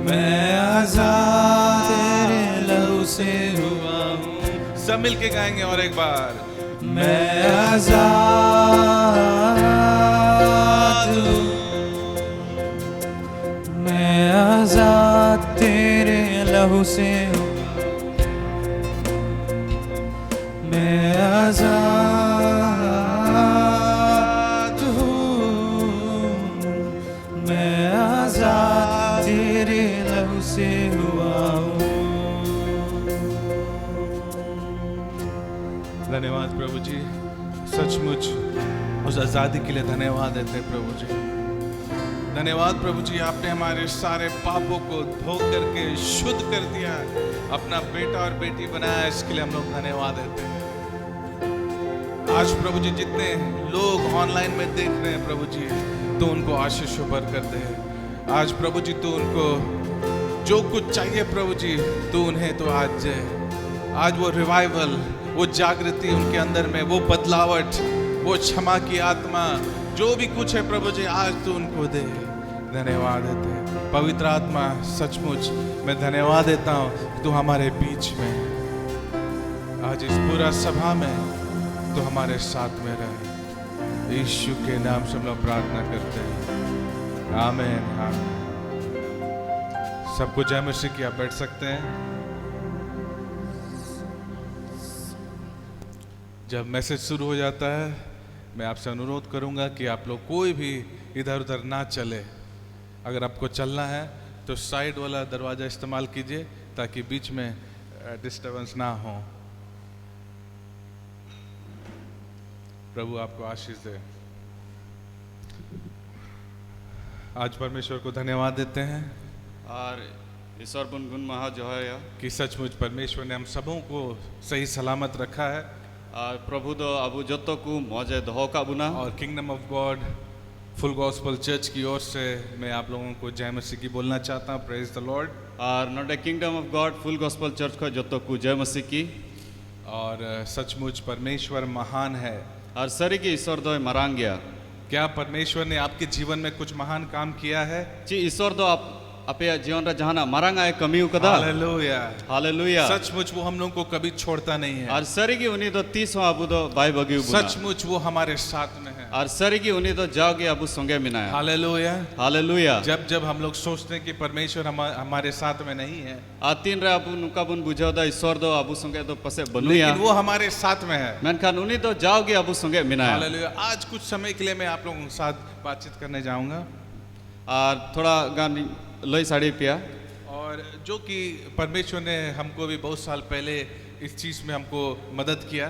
मैं आजाद तेरे लहू से हुआ हूँ। सब मिलके गाएंगे और एक बार। मैं आजाद हूँ, मैं आजाद तेरे लहू से हूँ, मैं आजाद हूँ, मैं आजाद तेरे लहू से हुआ हूँ। धन्यवाद प्रभु जी, सचमुच उस आज़ादी के लिए धन्यवाद देते हैं प्रभु जी। धन्यवाद प्रभु जी, आपने हमारे सारे पापों को धो करके शुद्ध कर दिया, अपना बेटा और बेटी बनाया, इसके लिए हम लोग धन्यवाद देते हैं। आज प्रभु जी जितने लोग ऑनलाइन में देख रहे हैं प्रभु जी, तो उनको आशीष भर करते हैं। आज प्रभु जी तो उनको जो कुछ चाहिए प्रभु जी, तो उन्हें तो आज वो रिवाइवल, वो जागृति उनके अंदर में, वो बदलावट, वो क्षमा की आत्मा, जो भी कुछ है प्रभु जी आज तो उनको दे। धन्यवाद देते हैं। पवित्र आत्मा सचमुच मैं धन्यवाद देता हूँ कि तू हमारे बीच में आज इस पूरा सभा में तू हमारे साथ में रहे। यीशु के नाम से हम लोग प्रार्थना करते हैं, आमीन आमीन। सबको जय मसीह की। आप बैठ सकते हैं। जब मैसेज शुरू हो जाता है मैं आपसे अनुरोध करूंगा कि आप लोग कोई भी इधर उधर ना चले। अगर आपको चलना है तो साइड वाला दरवाज़ा इस्तेमाल कीजिए ताकि बीच में डिस्टर्बेंस ना हो। प्रभु आपको आशीष दे। आज परमेश्वर को धन्यवाद देते हैं और ईश्वर बुन गुण महा जो है कि सचमुच परमेश्वर ने हम सबों को सही सलामत रखा है और प्रभु दो अबु जतो को मौजे दहो का बुना। और kingdom of God full gospel church की ओर से मैं आप लोगों को जय मसीह की बोलना चाहता हूँ। Praise the lord. और नोडे kingdom of God full gospel church को जतो को जय मसीह की। और सचमुच परमेश्वर महान है। और सरी की ईश्वर दो मरांग गया। क्या परमेश्वर ने आपके जीवन में कुछ महान काम किया है? ची ईश्वर दो आप अपे जीवन रे जहाना मरांग आए कमी कदा। Hallelujah hallelujah. सचमुच वो हम लोगों को कभी छोड़ता नहीं है। और सरी की उन्हीं तो 30 अबु दो बाई बगी बुना। सचमुच वो हमारे साथ में है। और सरी की उन्हीं तो जाओगे अबु संगे मिनाया। Hallelujah hallelujah. जब जब हम लोग सोचते हैं कि परमेश्वर हमारे साथ में नहीं है, आतीन रे अबु नुका बुन बुझाओ दा ईश्वर दो अबु संगे तो पसे बनुया। लेकिन वो हमारे साथ में है। मेनखान उन्हीं तो जाओगे अबु संगे मिनाया। हालेलुया। आज कुछ समय के लिए मैं आप लोगों के साथ बातचीत करने जाऊंगा और थोड़ा गान लई साड़ी पिया। और जो कि परमेश्वर ने हमको भी बहुत साल पहले इस चीज़ में हमको मदद किया।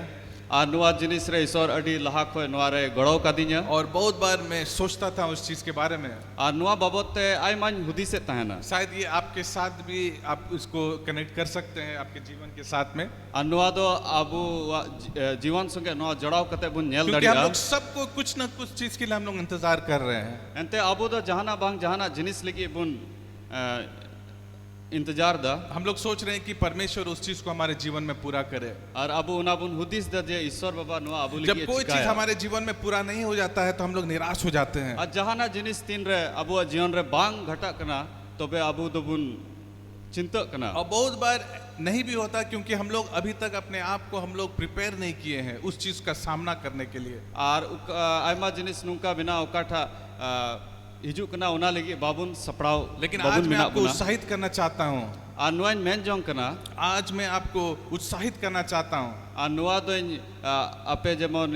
और नुआ जिनिस रे ईश्वर अडी लहा खो नुआ रे गड़ो का दिया। और बहुत बार मैं सोचता था उस चीज़ के बारे में। और नुआ बाबत ते आई मान हुदी से तहना। शायद ये आपके साथ भी आप इसको कनेक्ट कर सकते हैं आपके जीवन के साथ में। और नुआ दो अबु जीवन संगे नुआ जड़ाव कते बुन नेल क्योंकि हम दड़िया। लोग सबको कुछ ना कुछ चीज़ के लिए हम लोग इंतजार कर रहे हैं। एंते अबु दो जहाना बांग जहाना जिनिस लगी बुन इंतजार दा। हम लोग सोच रहे हैं कि परमेश्वर उस चीज को हमारे जीवन में पूरा करे। और अबु उना बुन हुदिस दा जे ईश्वर बाबा नुआ अबु जब लगी कोई चीज हमारे जीवन में पूरा नहीं हो जाता है तो हम लोग निराश हो जाते हैं। और जहाना जिनिस तीन रे अबु जीवन रे बांग घटा कना तो बे अबु दो बुन चिंता कना। और बहुत बार नहीं भी होता क्योंकि हम लोग अभी तक अपने आप को हम लोग प्रिपेयर नहीं किए हैं उस चीज का सामना करने के लिए। और आयमा जिनिस नुका बिना ओकाठा हिजू कना उना लगी बाबुन सपड़ाव। लेकिन आज मैं आपको उत्साहित करना चाहता हूँ। और नुआइन मेन जोंग कना आज मैं आपको उत्साहित करना चाहता हूँ। और नुआ दो अपे जेमन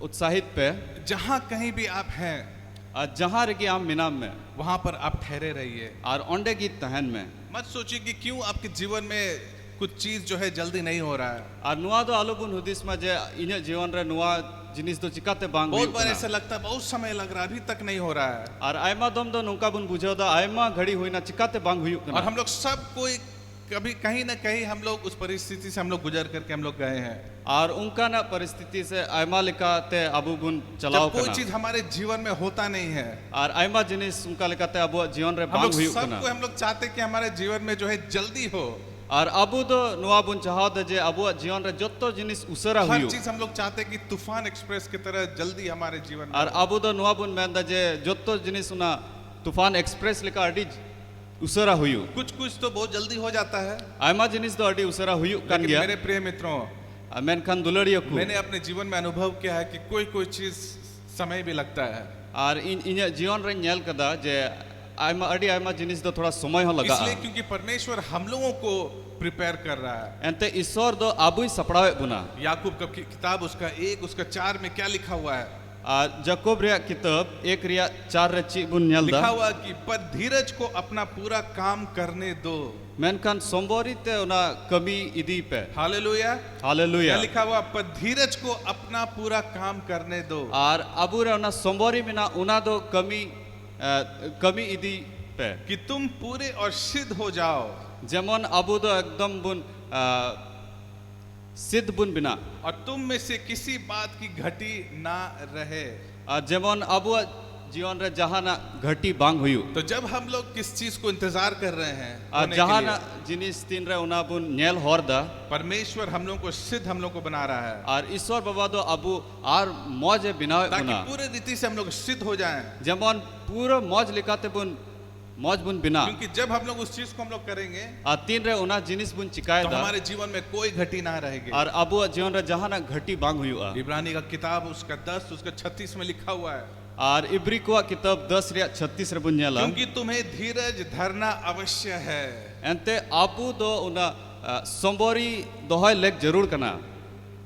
उत्साहित पे जहाँ कहीं भी आप हैं जहाँ रही आम मिनाम में वहाँ पर आप ठहरे रहिए। और ओंडे की तहन में मत सोचिए कि क्यों आपके जीवन में कुछ चीज जो है जल्दी नहीं हो रहा है। और नुआ दो आलुबुन हुदिस में जे इने जीवन रे नुआ जिनिस दो चिकाते बांग बहुत बार ऐसा लगता है बहुत समय लग रहा है अभी तक नहीं हो रहा है। और आयमा दम दो नुका बुन बुझाओ दा आयमा घड़ी हुई ना चिकाते बांग हुई। और हम लोग सब कोई कभी कहीं ना कहीं हम लोग उस परिस्थिति से हम लोग गुजर करके हम लोग गए हैं। और उनका ना परिस्थिति से आयमा लिखाते अबु बुन चलाओ जब कोई चीज हमारे जीवन में होता नहीं है और आयमा जिनिस उनका लिखाते अबु जीवन रे हम बांग लोग हुई सबको हम लोग चाहते कि हमारे जीवन में जो है जल्दी हो। और अबु दो नुआ बुन चाहो दे जे अबु जीवन रे जत्तो जिनिस उसरा हर हुई। चीज हम लोग चाहते कि तूफान एक्सप्रेस की तरह जल्दी हमारे जीवन में। और अबु दो नुआ बुन मेन दे जे जत्तो जिनिस उना तूफान एक्सप्रेस लिखा अडी उसरा हुई। कुछ कुछ तो बहुत जल्दी हो जाता है। आयमा जिनिस दो अडी उसरा हुई कान लेकिन गया। मेरे प्रिय मित्रों मेन खान दुलड़ियो को मैंने अपने जीवन में अनुभव किया है कि कोई कोई चीज समय भी लगता है। और इन जीवन रे नेल कदा जे आयमा अडी आयमा जिनिस दो थोड़ा समय हो लगा। इसलिए क्योंकि परमेश्वर हम लोगों को प्रिपेयर कर रहा है। एंते ईश्वर दो आबुई सपड़ावे बुना। याकूब का किताब उसका 1 उसका 4 में क्या लिखा हुआ है? जकोब रिया किताब 1 रिया 4 रे ची बुन नेल दा लिखा हुआ कि पर धीरज को अपना पूरा काम करने दो। मेनखान सोमवारी ते उना कमी इदी पे। Hallelujah hallelujah. क्या लिखा हुआ? पर धीरज को अपना पूरा काम करने दो। और अबू रे उना सोमवारी में ना उना दो कमी इदी पे कि तुम पूरे और सिद्ध हो जाओ। जेमन अबू दो एकदम बुन सिद्ध बुन बिना और तुम में से किसी बात की घटी ना रहे। जेमन अबू जीवन रे जहाँ ना घटी बांग हुई। तो जब हम लोग किस चीज को इंतजार कर रहे हैं जहाँ ना जिनिस तीन रे उना बुन नेल होर दा परमेश्वर हम लोग को सिद्ध हम लोग को बना रहा है। और ईश्वर बाबा दो अबू और मौज बिना ताकि पूरे रीति से हम लोग सिद्ध हो जाएं। जेमन पूरा मौज लिखाते बुन मौज बुन बिना क्योंकि जब हम लोग उस चीज को हम लोग करेंगे आ तीन रे उना जिनिस बुन चिकाय तो दा हमारे जीवन में कोई घटी ना रहेगी। और अबुआ जीवन रे जहाना घटी बांग हुआ इब्रानी का किताब उसका 10 उसका 36 में लिखा हुआ है, और इब्री को किताब 10 रे 36 रे बुन नेला क्योंकि तुम्हें धीरज धरना अवश्य है। एंते आबू दो उना संबोरी दोहय लेक जरूर कना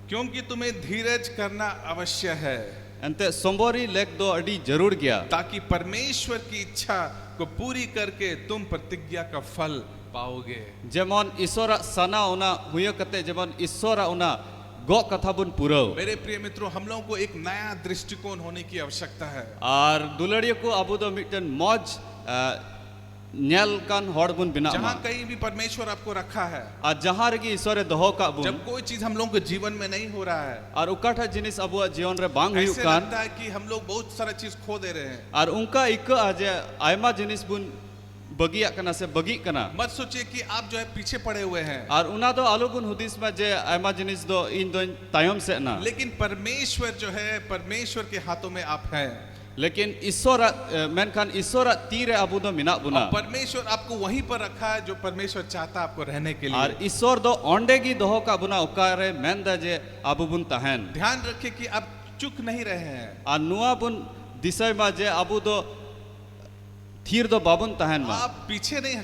क्योंकि तुम्हें धीरज करना अवश्य है एंते संबोरी लेक दो अडी जरूर गया ताकि परमेश्वर की इच्छा को पूरी करके तुम प्रतिज्ञा का फल पाओगे। जेमन ईश्वर सना उना हुयो कते जेमन ईश्वर उना गो कथा बुन पुरव मेरे प्रिय मित्रों, हम लोगों को एक नया दृष्टिकोण होने की आवश्यकता है। और दुलड़िया को अबू दो मिटन मौज नेल कान हॉड बुन बिना जहां कहीं भी परमेश्वर आपको रखा है, और जहां रगी ईश्वर दोहो का बुन जब कोई चीज हम लोगों के जीवन में नहीं हो रहा है, और उकाठा जिनिस अबुआ जीवन रे बांग हुई ऐसे कान लगता है कि हम लोग बहुत सारा चीज खो दे रहे हैं। और उनका इक आजे आयमा जिनिस बुन बगिया कना से बगी कना मत सोचिए कि आप जो है पीछे पड़े हुए हैं, और उना दो आलू बुन हुदिस में जे आयमा जिनिस दो इन दो तायम से ना लेकिन परमेश्वर जो है, परमेश्वर के हाथों में आप हैं। लेकिन ईश्वर मेनखान ईश्वर तीर अबू दो मिना बुना और परमेश्वर आपको वहीं पर रखा है जो परमेश्वर चाहता है आपको रहने के लिए। और ईश्वर दो ओंडेगी दोहो का बुना उकारे मेंदा जे अबू बुन तहन ध्यान रखिए कि आप चुक नहीं रहे हैं, और नुआ बुन दिसय मा जे अबू दो थीर दो बाबुन तहन मा आप पीछे नहीं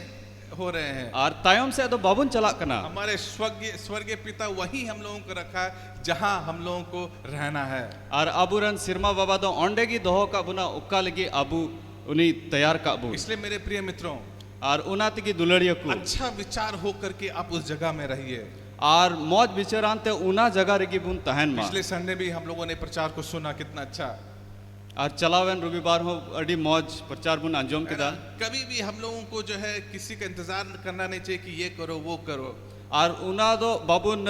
हो रहे हैं। और तायम से दो बाबुन चला कना हमारे स्वर्गीय पिता वही हम लोगों को रखा है जहां हम लोगों को रहना है। और अबू रन सिरमा बाबा दो ओंडेगी दोहो का बुना उक्का लगी अबू उनी तैयार का अबू इसलिए मेरे प्रिय मित्रों, और उनात की दुलड़िया को अच्छा विचार हो करके आप उस जगह में रहिए। और मौज विचारांते उना जगह रगी बुन तहन मा पिछले संडे भी हम लोगों ने प्रचार को सुना, कितना अच्छा। और चलावेन रविवार हो अडी मौज प्रचार बुन अंजुम के दा कभी भी हम लोगों को जो है किसी का इंतजार करना नहीं चाहिए कि ये करो वो करो। और उना दो बाबुन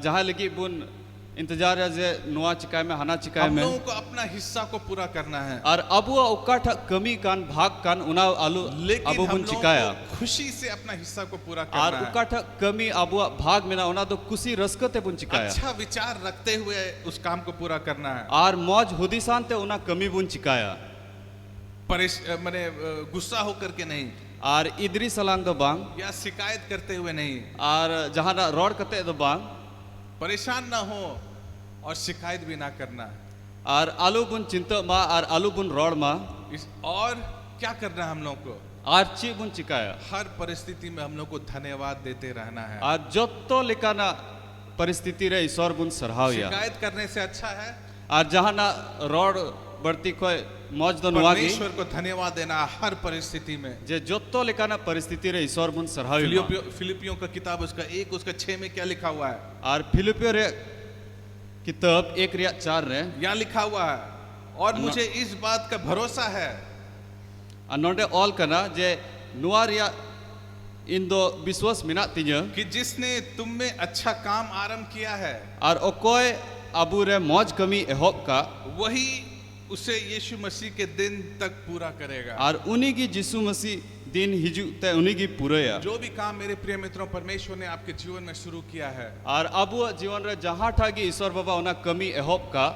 जहाँ लगी बुन इंतजार है जे नुआ चिकाय में हना चिकाय हम में लोगों को अपना हिस्सा को पूरा करना है, और अबुआ उकाठा कमी कान भाग कान उना आलू लेकिन अबू हम बुन लोगों चिकाया को खुशी से अपना हिस्सा को पूरा और करना है। उकाठा कमी अबुआ भाग में ना उना दो कुसी रसकते बुन चिकाया अच्छा विचार रखते हुए उस काम को पूरा करना है। और मौज हुदिसांते उना कमी बुन चिकाया मैंने गुस्सा होकर के नहीं, और इदरी सलांग दो बांग या शिकायत करते हुए नहीं, और जहाँ ना रोड कते दो बांग परेशान ना हो और शिकायत भी ना करना। और आलू बुन चिंता मा और आलू बुन रोड मा और क्या करना है हम लोग को, और ची बुन चिकाया हर परिस्थिति में हम लोग को धन्यवाद देते रहना है। और जोतो लिकाना परिस्थिति रे ईश्वर बुन सराहाया शिकायत करने से अच्छा है और जहाँ ना रोड बढ़ती कोई मौज दो नुआगी परमेश्वर को धन्यवाद देना हर परिस्थिति में। जे जोतो लिकाना परिस्थिति रे ईश्वर बुन सराहाया फिलिपियों का किताब उसका 1 उसका 6 में क्या लिखा हुआ है? और फिलिपियो रे किताब 1:4 रे यहाँ लिखा हुआ है, और मुझे इस बात का भरोसा है नोडे ऑल कना जे नुआरिया इन दो विश्वास मिना तिज कि जिसने तुम में अच्छा काम आरंभ किया है और ओकोय अबू रे मौज कमी एहोब का वही उसे यीशु मसीह के दिन तक पूरा करेगा। और उन्हीं की यीशु मसीह दिन हिजू ते उन्हीं की पूरा जो भी काम मेरे प्रिय मित्रों परमेश्वर ने आपके जीवन में शुरू किया है, और अबू जीवन रे जहाँ ठागी ईश्वर बाबा उना कमी एहोब का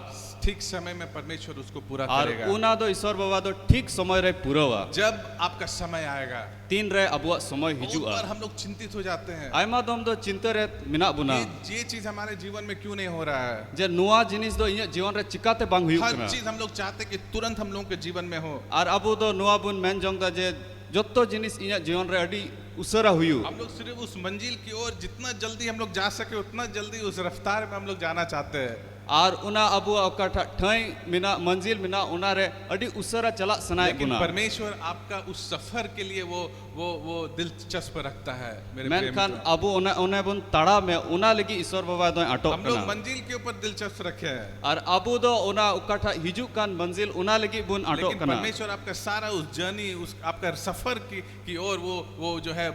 ठीक समय में परमेश्वर उसको पूरा और करेगा। उना दो ईश्वर बाबा दो ठीक समय रे पूरा जब आपका समय आएगा। तीन रे अबुआ समय बहुत हिजुआ बार हम लोग चिंतित हो जाते हैं, आयमा दम दो चिंता रे मिना बुना ये चीज हमारे जीवन में क्यों नहीं हो रहा है। जे नुआ जिनिस दो इन जीवन रे चिकाते बांग हुई हर चीज हम लोग चाहते हैं कि तुरंत हम लोगों के जीवन में हो। और अबू दो नुआ बुन मेन जोंग दा जे जोतो जिनिस इन जीवन रे अडी उसरा हुई हम लोग सिर्फ उस मंजिल की ओर जितना जल्दी हम लोग जा सके उतना जल्दी उस रफ्तार में हम लोग जाना चाहते हैं। और उना अबू अकाठा ठई मिना मंजिल मिना उना रे अडी उसरा चला सनाय लेकिन बुना परमेश्वर आपका उस सफर के लिए वो दिलचस्प रखता है मेरे मेन प्रिय खान मित्रों। अबू उना उना बुन तड़ा में उना लगी ईश्वर बाबा दो अटो हम लोग कना मंजिल के ऊपर दिलचस्प रखे हैं, और अबू दो उना उकाठा हिजू कान मंजिल उना लगी बुन अटो लेकिन कना परमेश्वर आपका सारा उस जर्नी उस आपका सफर की ओर वो जो है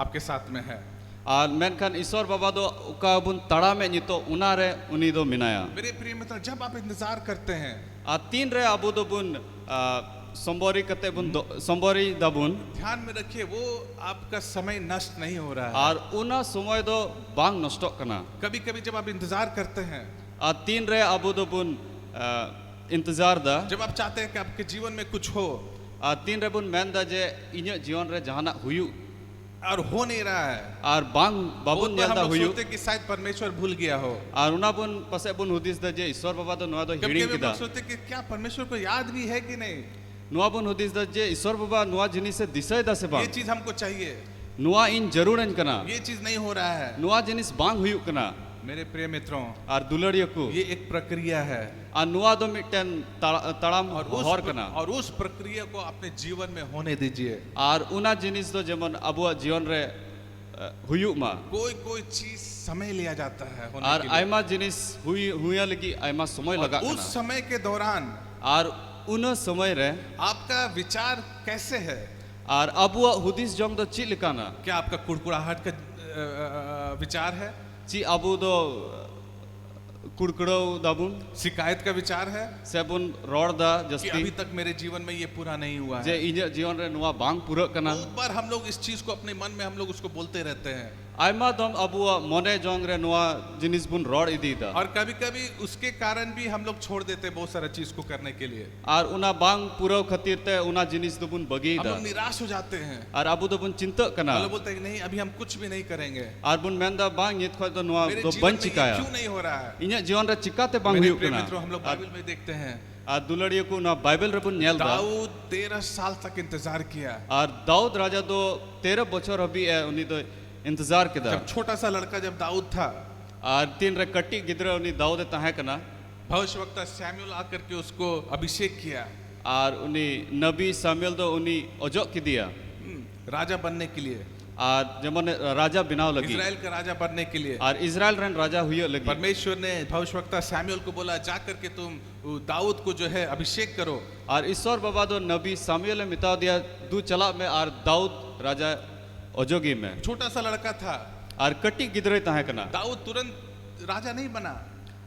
आपके साथ में है। और मेनखान ईश्वर बाबा दो उका बुन तड़ा में नितो उना रे उनी दो मिनाया मेरे प्रिय मित्र, जब आप इंतजार करते हैं आ तीन रे अबू दो बुन संबोरी कते बुन संबोरी दबुन ध्यान में रखिए वो आपका समय नष्ट नहीं हो रहा है। और उना समय दो बांग नष्टो कना कभी कभी जब आप इंतजार करते हैं, आ तीन रे अबू दो बुन इंतजार दा जब आप चाहते हैं कि आपके जीवन में कुछ हो, ᱟᱨ ᱛᱤᱱ ᱨᱮᱵᱚᱱ ᱢᱮᱱᱫᱟ ᱡᱮ ᱤᱧᱟᱹᱜ ᱡᱤᱭᱚᱱ ᱨᱮ ᱡᱟᱦᱟᱱᱟᱜ ᱦᱩᱭᱩᱜ और हो नहीं रहा है। ᱟᱨ ᱵᱟᱝ ᱵᱟᱵᱚᱱ बहुत बार हम ᱧᱮᱞᱫᱟ लोग ᱦᱩᱭᱩᱜ सोचते हैं कि शायद परमेश्वर भूल गया हो। ᱟᱨ ᱚᱱᱟ ᱵᱚᱱ ᱯᱟᱥᱮᱡ ᱵᱚᱱ ᱦᱩᱫᱤᱥ ᱫᱟ ᱡᱮ ᱤᱥᱥᱚᱨ ᱵᱟᱵᱟ ᱫᱚ ᱱᱚᱣᱟ ᱫᱚ कभी ᱦᱤᱲᱤᱧ कभी हम ᱠᱮᱫᱟ। लोग सोचते हैं कि क्या परमेश्वर को याद भी है कि नहीं, ᱱᱚᱣᱟ ᱵᱚᱱ ᱦᱩᱫᱤᱥ ᱫᱟ ᱡᱮ ᱤᱥᱥᱚᱨ ᱵᱟᱵᱟ ᱱᱚᱣᱟ ᱡᱤᱱᱤᱥᱮ ᱫᱤᱥᱟᱹᱭᱫᱟ ᱥᱮ ये ᱵᱟᱝ, चीज हमको चाहिए, ᱱᱚᱣᱟ ᱤᱧ ᱡᱟᱹᱨᱩᱲᱟᱹᱧ ᱠᱟᱱᱟ, ये चीज नहीं हो रहा है। ᱱᱚᱣᱟ ᱡᱤᱱᱤᱥ ᱵᱟᱝ ᱦᱩᱭᱩᱜ ᱠᱟᱱᱟ। मेरे प्रिय मित्रों, ᱟᱨ ᱫᱩᱞᱟᱹᱲᱤᱭᱟᱹ ᱠᱚ ये एक प्रक्रिया है ᱟᱨ ᱱᱚᱣᱟ ᱫᱚ ᱢᱤᱫᱴᱮᱱ ᱛᱟᱲᱟᱢ ᱦᱚᱨ ᱠᱟᱱᱟ। और उस प्रक्रिया को अपने जीवन में होने दीजिए। ᱟᱨ ᱚᱱᱟ ᱡᱤᱱᱤᱥ ᱫᱚ ᱡᱮᱢᱚन ᱟᱵᱚᱣᱟᱜ ᱡᱤᱭᱚᱱ ᱨᱮ ᱦᱩᱭᱩᱜ ᱢᱟ। कोई कोई चीज समय लिया जाता है होने ᱟᱨ के लिए। ᱟᱭᱢᱟ ᱡᱤᱱᱤᱥ हुया लगी आयमा समय और लगा उस समय के दौरान आर उन समय रे आपका विचार कैसे है? आर अबुआ हुदिस जंग दो ची लिकाना क्या आपका कुड़कुड़ाहट का विचार है? ची अबु दो कुड़कुड़ो दाबुन शिकायत का विचार है सेबुन रोड दा कि जस्ती अभी तक मेरे जीवन में ये पूरा नहीं हुआ जे है? इन्हें जीवन रे नुआ बांग पूरा कना बहुत बार हम लोग इस चीज को अपने मन में हम लोग उसको बोलते रहते हैं, आयमा दम अबुआ मोने जंग रे नुआ जिनिस बुन रोड इदी दा और कभी कभी उसके कारण भी हम लोग छोड़ देते हैं बहुत सारा चीज को करने के लिए। आर उना बांग पूरा खातिर ते उना जिनिस दो बुन बगी हम दा लोग निराश हो जाते हैं, आर अबु दो बुन चिंता कना हम लोग बोलते हैं कि नहीं अभी हम कुछ भी नहीं करेंगे, आर बुन मेंदा बांग ये खो दो नुआ मेरे दो जीवन बन में ये चिकाया क्यों नहीं हो रहा है? इन्हें जीवन रे चिकाते बांग मेरे हुई प्रिय कना मित्रों, हम लोग बाइबल में देखते हैं आर दुलड़ियो को ना बाइबल रे बुन नेल दा दाऊद 13 साल तक इंतजार किया। और दाऊद राजा दो 13 बछर अभी है उन्हीं तो इंतजार किया जब छोटा सा लड़का जब दाऊद था, और तीन रे कट्टी गिदरा उन्हीं दाऊद तहाँ कना भविष्यवक्ता सैमुअल आकर के उसको अभिषेक किया और उन्हीं नबी सामुएल दो उन्हीं ओजो की दिया राजा बनने के लिए, और जमन राजा बिनाव लगी इजराइल का राजा बनने के लिए। और इजराइल रन राजा हुई लगी परमेश्वर ने भविष्यवक्ता सैमुअल को बोला जा करके तुम दाऊद को जो है अभिषेक करो। और ईश्वर बाबा दो नबी सामुएल ने मिटा दिया दू चला में और दाऊद राजा ओजोगी में छोटा सा लड़का था, और कट्टी गिदरे तहाँ कना दाऊद तुरंत राजा नहीं बना,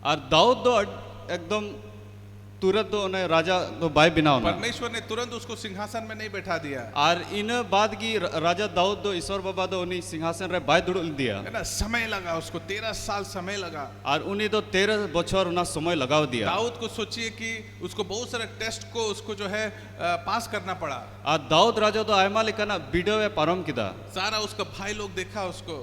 और दाऊद दो एकदम तुरंत दो उन्हें राजा दो बाय बिनाव ना परमेश्वर ने तुरंत उसको सिंहासन में नहीं बैठा दिया, और इन बाद की राजा दाऊद दो ईश्वर बाबा दो उन्हीं सिंहासन रे बाय दुड़ दिया है ना। समय लगा उसको, 13 साल समय लगा। और उन्हीं तो 13 बछर उन्हें समय लगाव दिया दाऊद को सोचिए कि उसको बहुत सारे टेस्ट को उसको जो है पास करना पड़ा। और दाऊद राजा तो आयमा लिखना वीडियो में पारम किदा सारा उसका भाई लोग देखा उसको,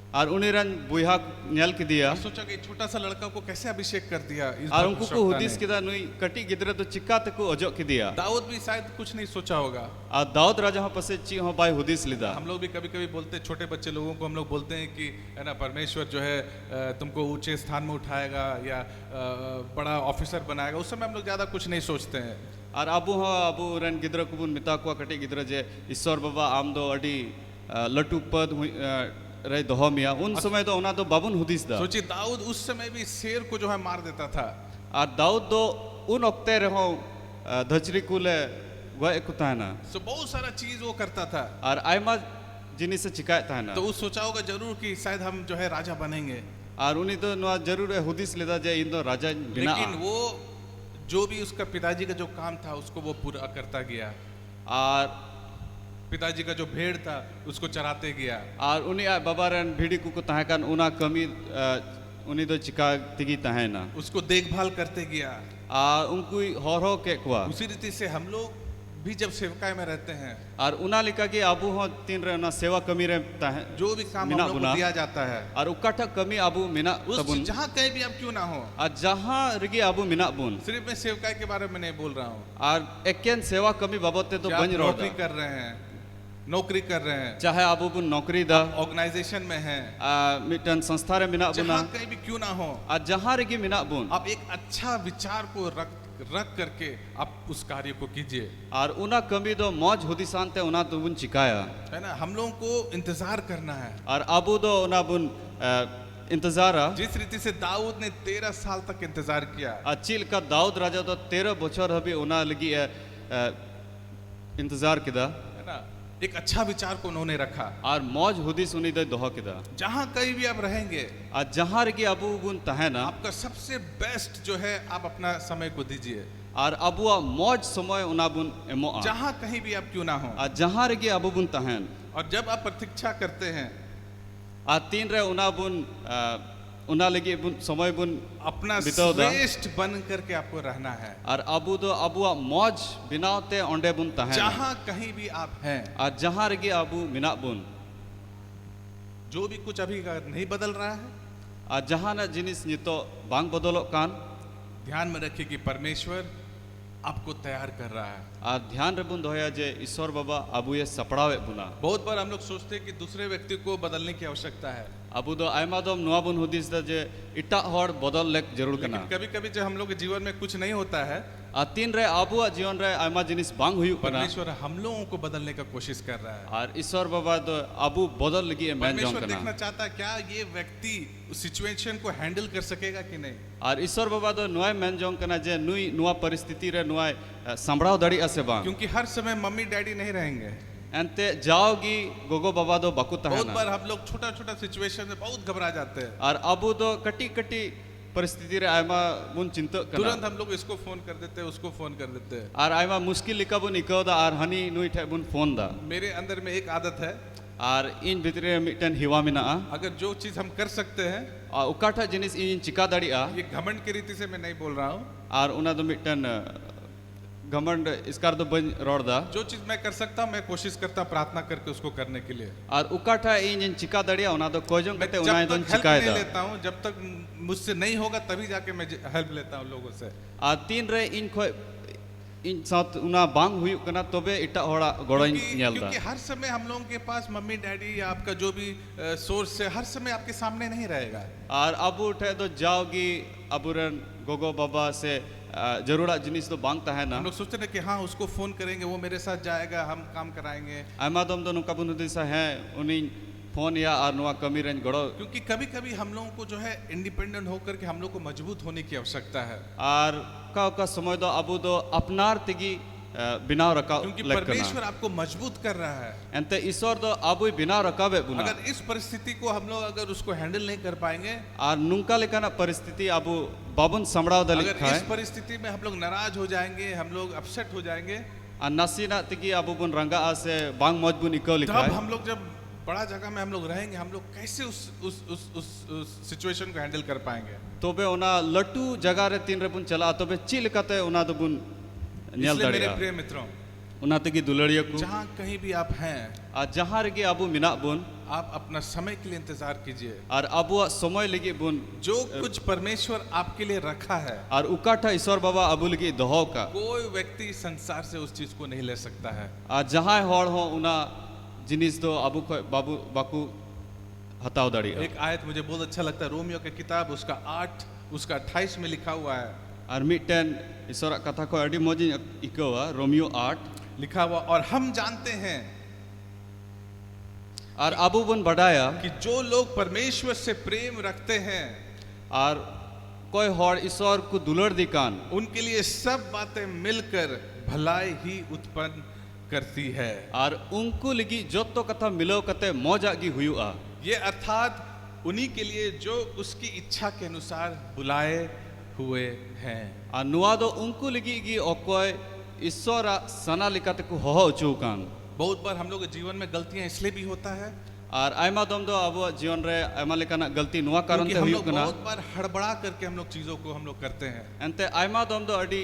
और उन्हीं रन बुहा नेल की दिया सोचा कि छोटा सा लड़का को कैसे अभिषेक कर दिया इस और उनको को भविष्यवक्ता हुदिस ने। किदा नुई कटी गिदरे तो चिक्का तक को ओजो की दिया दाऊद भी शायद कुछ नहीं सोचा होगा। और दाऊद राजा हाँ पसे ची हाँ बाय हुदिस लिदा हम लोग भी कभी कभी बोलते हैं, छोटे बच्चे लोगों को हम लोग बोलते हैं कि है ना परमेश्वर जो है तुमको ऊंचे स्थान में उठाएगा या बड़ा ऑफिसर बनाएगा, उस समय हम लोग ज़्यादा कुछ नहीं सोचते हैं। और अबू हाँ अबू रन गिदरे को बुन मिता को कटी गिदरे जे ईश्वर बाबा आम दो अडी लटू पद रे दोहो मिया उन समय तो उन्हें तो बाबुन हुदिस दा सोचिए दाऊद उस समय भी शेर को जो है मार देता था, और दाऊद दो उन वक्ते रहो धचरी कुले वह एक कुता है ना तो बहुत सारा चीज वो करता था। और आयमा जिनिस से शिकायत है ना तो वो सोचा होगा जरूर कि शायद हम जो है राजा बनेंगे, और उन्हीं तो नुआ जरूर है हुदिस लेदा जे इन दो राजा बिना लेकिन वो जो भी उसका पिताजी का जो काम था उसको वो पूरा करता गया। और पिताजी का जो भेड़ था उसको चराते गया, और उन्हीं बाबा रन भीड़ी को तहाँ कान उना कमी उन्हीं तो चिका तिगी तहाँ ना उसको देखभाल करते गया। और उनको हो के कुआ उसी रीति से हम लोग भी जब सेवकाई में रहते हैं, और उना लिखा कि आबू हो तीन रे ना सेवा कमी रे तहाँ जो भी काम हम मिना लोग को बुना दिया जाता है और उकाठा कमी आबू मिना तबुन उस जहाँ कहीं भी आप क्यों ना हो, और जहाँ रिगी आबू मिना बुन सिर्फ मैं सेवकाई के बारे में नहीं बोल रहा हूँ, और एक सेवा कमी बाबते तो कि आप बन रहा नौकरी कर रहे हैं, नौकरी कर रहे हैं, चाहे आबू बुन नौकरी दा ऑर्गेनाइजेशन में हैं, मिटन संस्था रे मिना बुना जहाँ कहीं भी क्यों ना हो, और जहाँ रिगी मिना बुन आप एक अच्छा विचार को रख करके आप उस कार्य को कीजिए। और उना कमी दो मौज हुदिसान ते उना तो बुन चिकाया है ना, हम लोगों को इंतजार करना है। और आबू दो उना बुन इंतजारा जिस रीति से दाऊद ने 13 साल तक इंतजार किया, अचिल का दाऊद राजा तो 13 बछर अभी उना लगी इंतजार किदा है ना, एक अच्छा विचार को उन्होंने रखा। और मौज हुदिस उन्हीं दे दोहा किदा जहाँ कहीं भी आप रहेंगे और जहाँ रगी अबू बुन तहे ना आपका सबसे बेस्ट जो है आप अपना समय को दीजिए। और अबुआ मौज समय उना बुन एमो जहाँ कहीं भी आप क्यों ना हो, और जहाँ रगी अबू बुन तहन और जब आप प्रतीक्षा करते हैं और तीन रे उना बुन उना लगी बुन समय बुन अपना बिताओ दा। श्रेष्ठ बन करके आपको रहना है। और अबू दो अबुआ मौज बिनावते ओंडे बुन तहना जहां कहीं भी आप हैं, और जहां रगे अबू मिना बुन जो भी कुछ अभी का नहीं बदल रहा है, और जहां ना जिनिस नितो बांग बदलो कान ध्यान में रखिए कि परमेश्वर आपको तैयार कर रहा है। और ध्यान रे बुन दोया जे ईश्वर बाबा अबू ये सपड़ावे बुना बहुत बार हम लोग सोचते हैं कि दूसरे व्यक्ति को बदलने की आवश्यकता है, अबू दो आयमा दो नुआ बुन हुदिस दा जे इटा हॉर बदल लेक जरूर लेकिन कना कभी कभी जब हम लोग के जीवन में कुछ नहीं होता है, और तीन रे अबुआ जीवन रे आयमा जिनिस बांग हुयु कना परमेश्वर हम लोगों को बदलने का कोशिश कर रहा है। और ईश्वर बाबा तो अबू बदल लगी मैन जोंग परमेश्वर देखना कना चाहता है क्या ये व्यक्ति उस सिचुएशन को हैंडल कर सकेगा कि नहीं। और ईश्वर बाबा तो नुआ मैन जोंग कना जे नुई नुआ परिस्थिति रे नुआ संभड़ाव दड़ी असे बांग क्योंकि हर समय मम्मी डैडी नहीं रहेंगे। एंते जाओगी गोगो बाबा दो बकु बहुत तहना बार हम लोग छोटा छोटा सिचुएशन में बहुत घबरा जाते हैं, और अबू तो कटी कटी परिस्थिति रे आयमा बुन चिंता तुरंत कना हम लोग इसको फोन कर देते हैं, उसको फोन कर देते हैं। और आयमा मुश्किल लिखा बुन इको दा और हनी नुई ठे बुन फोन दा मेरे अंदर में एक आदत है, और इन भितरे मिटन हिवा मिना अगर जो चीज हम कर सकते हैं, और उकाठा जिनिस इन चिका दड़ी ये घमंड की रीति से मैं नहीं बोल रहा हूँ, और उना दो मिटन घमंड इसकार दो बन रोड दा जो चीज मैं कर सकता हूँ मैं कोशिश करता हूँ प्रार्थना करके उसको करने के लिए। और उकाठा इन चिका दड़िया उना दो कोजों मैं कते जब उना तक दोन हेल्प चिकाय नहीं दा लेता हूँ, जब तक मुझसे नहीं होगा तभी जाके मैं हेल्प लेता हूँ लोगों से। और तीन रे इन खो इन साथ उना बांग हुई कना तबे इटा होड़ा गोड़ों नेल दा क्योंकि हर समय हम लोगों के पास मम्मी डैडी या आपका जो भी सोर्स है हर समय आपके सामने नहीं रहेगा। और अब उठे तो जाओगी अबुरन गोगो बाबा से जरूरा जिनिस तो बांग ता है ना हम लोग सोचते हैं कि हाँ उसको फोन करेंगे, वो मेरे साथ जाएगा, हम काम कराएंगे। आयमा दम तो नुका बुन दिसा है उनी फोन या और नुआ कमी रेंज गड़ो क्योंकि कभी कभी हम लोगों को जो है इंडिपेंडेंट होकर के हम लोग को मजबूत होने की आवश्यकता है, और का समय दो अबू दो अपनार तिगी बिनाव रखा क्योंकि लेक परमेश्वर कना आपको मजबूत कर रहा है। एंते ईश्वर दो अबू बिनाव रकावे बुना अगर इस परिस्थिति को हम लोग अगर उसको हैंडल नहीं कर पाएंगे, और नुंका लेकाना परिस्थिति अबू बाबुन समड़ाव दली अगर खाए इस परिस्थिति में हम लोग नाराज हो जाएंगे, हम लोग अपसेट हो जाएंगे, और नसीना तिगी अबू बुन रंगा आसे बांग मजबून इको तब लिखा हम लोग जब बड़ा जगह में हम लोग रहेंगे, हम लोग कैसे उस सिचुएशन को हैंडल कर पाएंगे। तोबे उना लट्टू जगह रे तीन रे बुन चला तोबे ची लिखाते उना दो बुन नेल इसलिए मेरे दड़िया प्रिय मित्रों, उना तिगी दुलड़िया को जहाँ कहीं भी आप हैं, और जहां रगे अबू मिना बुन आप अपना समय के लिए इंतजार कीजिए। और अबुआ समय लगी बुन जो कुछ परमेश्वर आपके लिए रखा है, और उकाठा ईश्वर बाबा अबू लगी दहो का कोई व्यक्ति संसार से उस चीज को नहीं ले सकता है। और जहां हॉड़ हो उना जिनिस दो अबू को बाबू बाकू हताव दड़िया एक आयत मुझे बहुत अच्छा लगता है, रोमियो की किताब उसका 8 उसका 28 में लिखा हुआ है, और मिटन ईश्वर कथा को अड़ी मोजी इकोवा रोमियो 8 लिखा हुआ, और हम जानते हैं और अबू बुन बढ़ाया कि जो लोग परमेश्वर से प्रेम रखते हैं और कोई हॉड़ ईश्वर को दुलड़ दिकान उनके लिए सब बातें मिलकर भलाई ही उत्पन्न करती है। और उनको लगी जो तो कथा मिलो कते मौजा की हुआ ये अर्थात उन्हीं के लिए जो उसकी इच्छा के अनुसार बुलाए हुए हैं। और नुआ दो उनको लगी कि ओकोय ईश्वर सना लिकाते को हो चुकान। बहुत बार हम लोग के जीवन में गलतियां इसलिए भी होता है और आयमा दम दो अब जीवन रे आयमा लेकाना गलती नुआ कारण क्योंकि ते हम हुई लोग कना बहुत बार हड़बड़ा करके हम लोग चीजों को हम लोग करते हैं। एंते आयमा दम दो अड़ी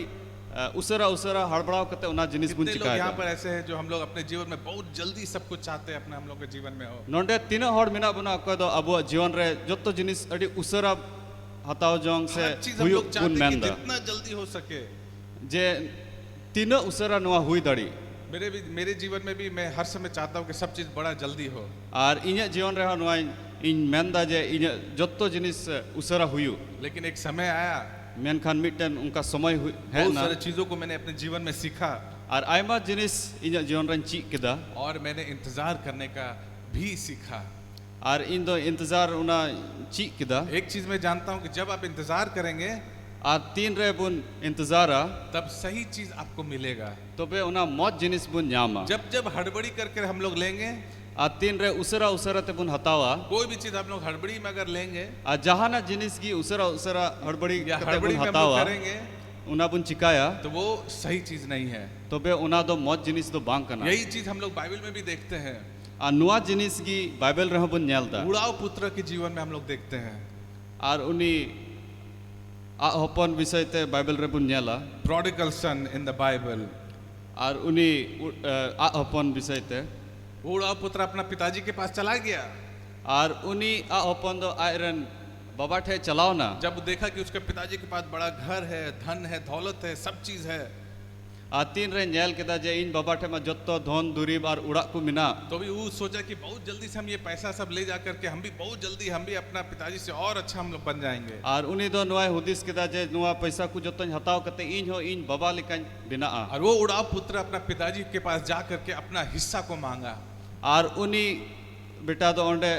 उसरा उसरा हड़बड़ाव कते उना जिनिस बुन कितने लोग यहाँ चिकाय पर ऐसे हैं जो हम लोग अपने जीवन में बहुत जल्दी सब कुछ चाहते हैं अपने हम लोग के जीवन में हो। नोंडे तीनों हॉड़ मिना बुना को दो अब जीवन रे जो तो जिनिस अड़ी उसरा हताव जोंग से हर चीज हम हुई लोग चाहते बुन हैं कि मेंदा जितना जल्दी हो सके। जे तीनों उसरा नुआ हुई दड़ी मेरे जीवन में भी मैं हर समय चाहता हूँ कि सब चीज बड़ा जल्दी हो। और इन्हें जीवन रे नुआ इन मेंदा जे इन्हें जो तो जिनिस उसरा हुई लेकिन एक समय आया, मेनखान मिटन उनका समय है बहुत ना सारे चीजों को मैंने अपने जीवन में सीखा और आयमा जिनिस इन्हें जीवन रे ची किदा और मैंने इंतजार करने का भी सीखा। और इन दो इंतजार उना ची किदा एक चीज मैं जानता हूँ कि जब आप इंतजार करेंगे और तीन रे बुन इंतजारा तब सही चीज आपको मिलेगा। तो बे उना मौत जिनिस बुन न्यामा जब जब हड़बड़ी करके हम लोग लेंगे, और तीन रे उसरा उसरा ते बुन हतावा कोई भी चीज हम लोग हड़बड़ी में अगर लेंगे और जहाँ ना जिनिस की उसरा उसरा हड़बड़ी या कते हड़बड़ी बुन में हम लोग हतावा करेंगे उना बुन चिकाया तो वो सही चीज नहीं है। तो बे उना दो मौत जिनिस दो बांग कना यही चीज हम लोग बाइबल में भी देखते हैं। और नुआ जिनिस की बाइबल रह बुन न्यालता उड़ाव पुत्र के जीवन में हम लोग देखते हैं। ᱟᱨ ᱩᱱᱤ ᱟᱜ ᱦᱚᱯᱚᱱ ᱵᱤᱥᱚᱭ ᱛᱮ ᱵᱟᱭᱵᱮᱞ ᱨᱮᱵᱚᱱ ᱧᱮᱞᱟ prodigal son in the Bible. ᱟᱨ ᱩᱱᱤ ᱟᱜ ᱦᱚᱯᱚन विषय ते बूढ़ा पुत्र अपना पिताजी के पास चला गया। आर उनी आ हपन दो आयरन बाबा ठे चलावना जब देखा कि उसके पिताजी के पास बड़ा घर है, धन है, दौलत है, सब चीज है, आ तीन रे नेल केदा जे इन बाबा ठे मा जत्तो धन दुरीब आर उड़ा को मिना तो भी वो सोचा कि बहुत जल्दी से हम ये पैसा सब ले जा करके हम भी बहुत जल्दी हम भी अपना पिताजी से और अच्छा हम लोग बन जाएंगे। आर उनी दो नोय हुदिस केदा जे नुआ पैसा को जत्तो हताव कते इन हो इन बाबा लिकन बिना और वो उड़ाव पुत्र अपना पिताजी के पास जा करके अपना हिस्सा को मांगा। आर उनी बेटा दो ओंडे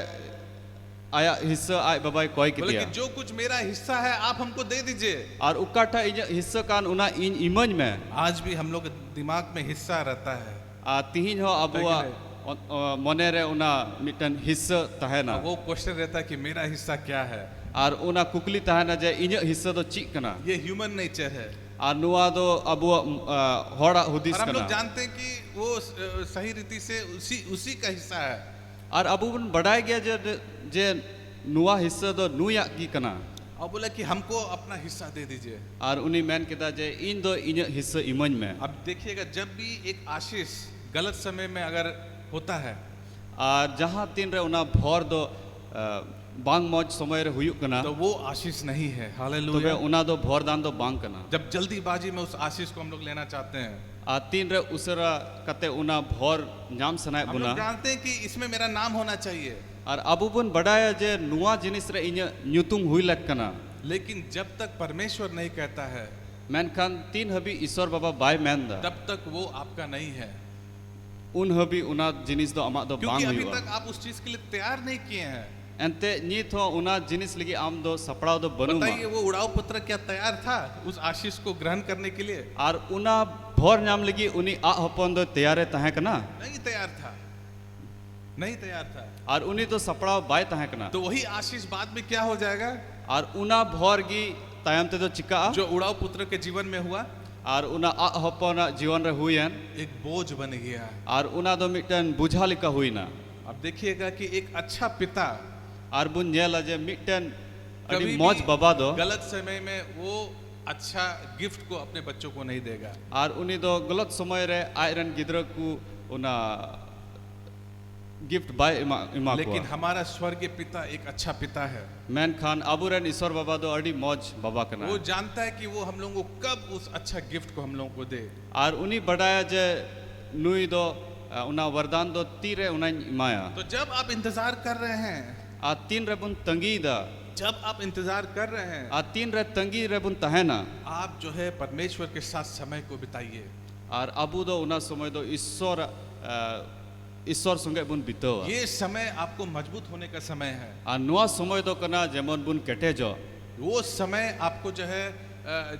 आया हिस्सा आय बाबाई कोई बोले कितिया कि जो कुछ मेरा हिस्सा है आप हमको दे दीजिए। आर उकाठा इज हिस्सा कान उना इन इमज में आज भी हम लोग के दिमाग में हिस्सा रहता है, आ तिहिन हो अबुआ मने रे उना मिटन हिस्सा तहेना वो क्वेश्चन रहता है कि मेरा हिस्सा क्या है। आर उना कुकली तहेना जे इन हिस्सा दो ची कना ये ह्यूमन नेचर है आर नुआ दो अबुआ होड़ा हुदिस और हम लोग कना जानते हैं कि वो सही रीति से उसी का हिस्सा है। और अबु बन बढ़ाई गया जे नुआ हिस्सा दो नुया की कना और बोला कि हमको अपना हिस्सा दे दीजिए। और उन्हीं मैन केदा जे इन दो इन हिस्सा इमन में अब देखिएगा जब भी एक आशीष गलत समय में अगर होता है और जहाँ तीन रे उना भोर दो बांग मौज समय रे हुयुक कना तो वो आशीष नहीं है। तबे हालेलुया। उना दो भोर दान दो बांग कना जब जल्दीबाजी में उस आशीष को हम लोग लेना चाहते हैं, आ तीन रे उसरा कते उना भोर नाम सनाय हम बुना लोग जानते हैं कि इसमें मेरा नाम होना चाहिए, और अबु बन बढ़ाया जे नुआ जिनिस रे इन न्यूतुम हुई लग कना लेकिन जब तक परमेश्वर नहीं कहता है मैन खान तीन हबी ईश्वर बाबा बाय मैन दा तब तक वो आपका नहीं है, उन हबी उना जिनिस दो अमा दो क्योंकि बांग अभी हुआ तक आप उस चीज के लिए तैयार नहीं किए हैं। एंते नीत हो उना जिनिस लगी आम दो सपड़ाव दो बनुमा बताइए वो उड़ाव पुत्र क्या तैयार था उस आशीष को ग्रहण करने के लिए? और उना भोर नाम लगी उनी आ हपन दो तैयारे तहे कना नहीं तैयार था, नहीं तैयार था। और उनी तो सपड़ाव बाय तहे कना तो वही आशीष बाद में क्या हो जाएगा और उना भोर गी तायम ते दो चिका जो उड़ाव पुत्र के जीवन में हुआ, और उना आ हपन जीवन रे हुयन एक बोझ बन गया। और उना दो मिटन बुझा लिका हुईना अब देखिएगा कि एक अच्छा पिता और बुन नेला जे मिटन कभी अडी भी मौज बाबा दो गलत समय में वो अच्छा गिफ्ट को अपने बच्चों को नहीं देगा। और उनी दो गलत समय रे आयरन गिद्र को उना गिफ्ट बाय इमा लेकिन हमारा स्वर्गीय पिता एक अच्छा पिता है। मैन खान अबुरन ईश्वर बाबा दो अडी मौज बाबा कना वो जानता है कि वो हम लोगों को कब उस अच्छा गिफ्ट को हम लोगों को दे। और उनी बढ़ाया जे नुई दो उना वरदान दो तीरे उना इमाया तो जब आप इंतजार कर रहे हैं, आ तीन रे बुन तंगी दा जब आप इंतजार कर रहे हैं, आ तीन रे तंगी रे बुन तहेना आप जो है परमेश्वर के साथ समय को बिताइए। और अबु दो उना समय दो ईश्वर ईश्वर संगे बुन बितो ये समय आपको मजबूत होने का समय है। आ नुआ समय दो कना जेमन बुन केटे जो वो समय आपको जो है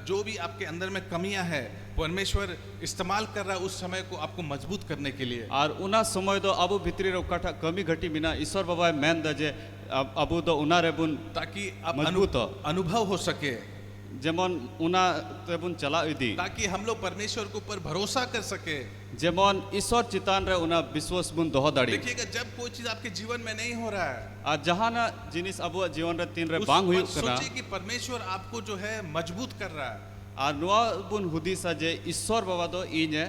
जो भी आपके अंदर में कमियां है परमेश्वर इस्तेमाल कर रहा है उस समय को आपको मजबूत करने के लिए। और उना समय दो अबु भितरी रे उकाठा कमी घटी बिना ईश्वर बाबा मैन दा जे अबु दो उना रे बुन ताकि आप मजबूत हो। अनुभव हो सके, जेमन उना ते बुन चला इदी ताकि हम लोग परमेश्वर के ऊपर भरोसा कर सके। जेमन ईश्वर चितान रे उना विश्वास बुन दोह दाड़ी देखिएगा जब कोई चीज आपके जीवन में नहीं हो रहा है, आ जहां ना जिनिस अबु जीवन रे तीन रे बांग हुई कना सोचिए कि परमेश्वर आपको जो है मजबूत कर रहा है। आ नुआ बुन हुदिसा जे ईश्वर बाबा दो इने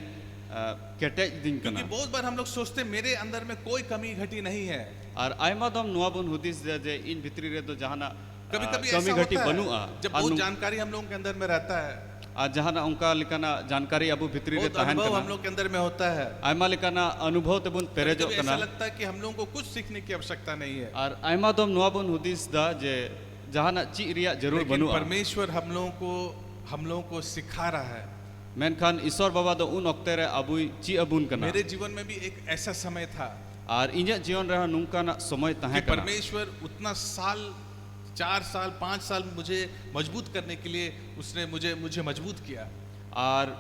केटे दिन क्योंकि कना बहुत बार हम लोग सोचते हैं मेरे अंदर में कोई कमी घटी नहीं है। और आयमा दम नुआ बुन हुदिस जे इन भितरी रे दो जहां कभी कभी कमी ऐसा घटी होता बनुआ है जब बहुत जानकारी हम लोगों के अंदर में रहता है, आ जहां ना उनका लिकाना जानकारी अबु भितरी रे बहुत तहन अनुभव हम कना लोग के अंदर में होता है। आयमा लिकाना अनुभव ते बुन तेरे जो कभी ऐसा कना लगता है कि हम लोगों को कुछ सीखने की आवश्यकता नहीं है, और आयमा दम नुआ बुन हुदिस दा जे जहां ना ची रिया जरूर लेकिन बनुआ परमेश्वर हम लोगों को सिखा रहा है। मेनखान ईश्वर बाबा दो उन वक्ते रे अबु ची अबुन कना मेरे जीवन में भी एक ऐसा समय था और इन्या जीवन रहा नुका ना समय कि तहे कना परमेश्वर उतना साल 4 साल 5 साल मुझे मजबूत करने के लिए उसने मुझे मजबूत किया। और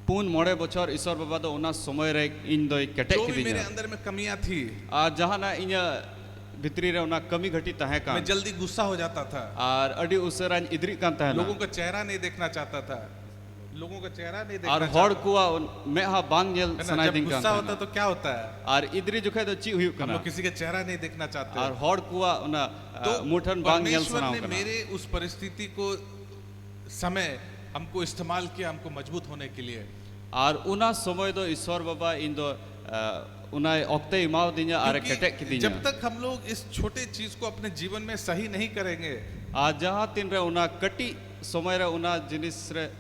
पुन मोड़े बछर ईश्वर बाबा दो उना समय रे इन दो केटे जो भी मेरे किदिया अंदर में कमियां थी, और जहां ना इन्या भितरी रे उना कमी घटी तहे का मैं जल्दी गुस्सा हो जाता था, और अडी उसरा इद्री कान तहे लोगों का चेहरा नहीं देखना चाहता था, लोगों का चेहरा नहीं और देखना हॉड़ चाहता कुआ मेहा बांग नेल है ना? सनाय जब दिन गुस्सा होता है तो क्या होता है और इद्री जुखे तो ची हुई हम कना लोग किसी के चेहरा नहीं देखना चाहते और हॉड़ कुआ उना तो मुठन बांग नेल परमेश्वर सनाव ने कना मेरे उस परिस्थिति को समय हमको इस्तेमाल किया हमको मजबूत होने के लिए और उना समय दो ईश्वर बाबा इन दो उना ऑक्टे इमाव दिन्या आरे क्योंकि कटेक की दिन्या जब तक हम लोग इस छोटे चीज को अपने जीवन में सही नहीं करेंगे आज जहाँ तीन रे उना कटी समय रे उना जिनिस रे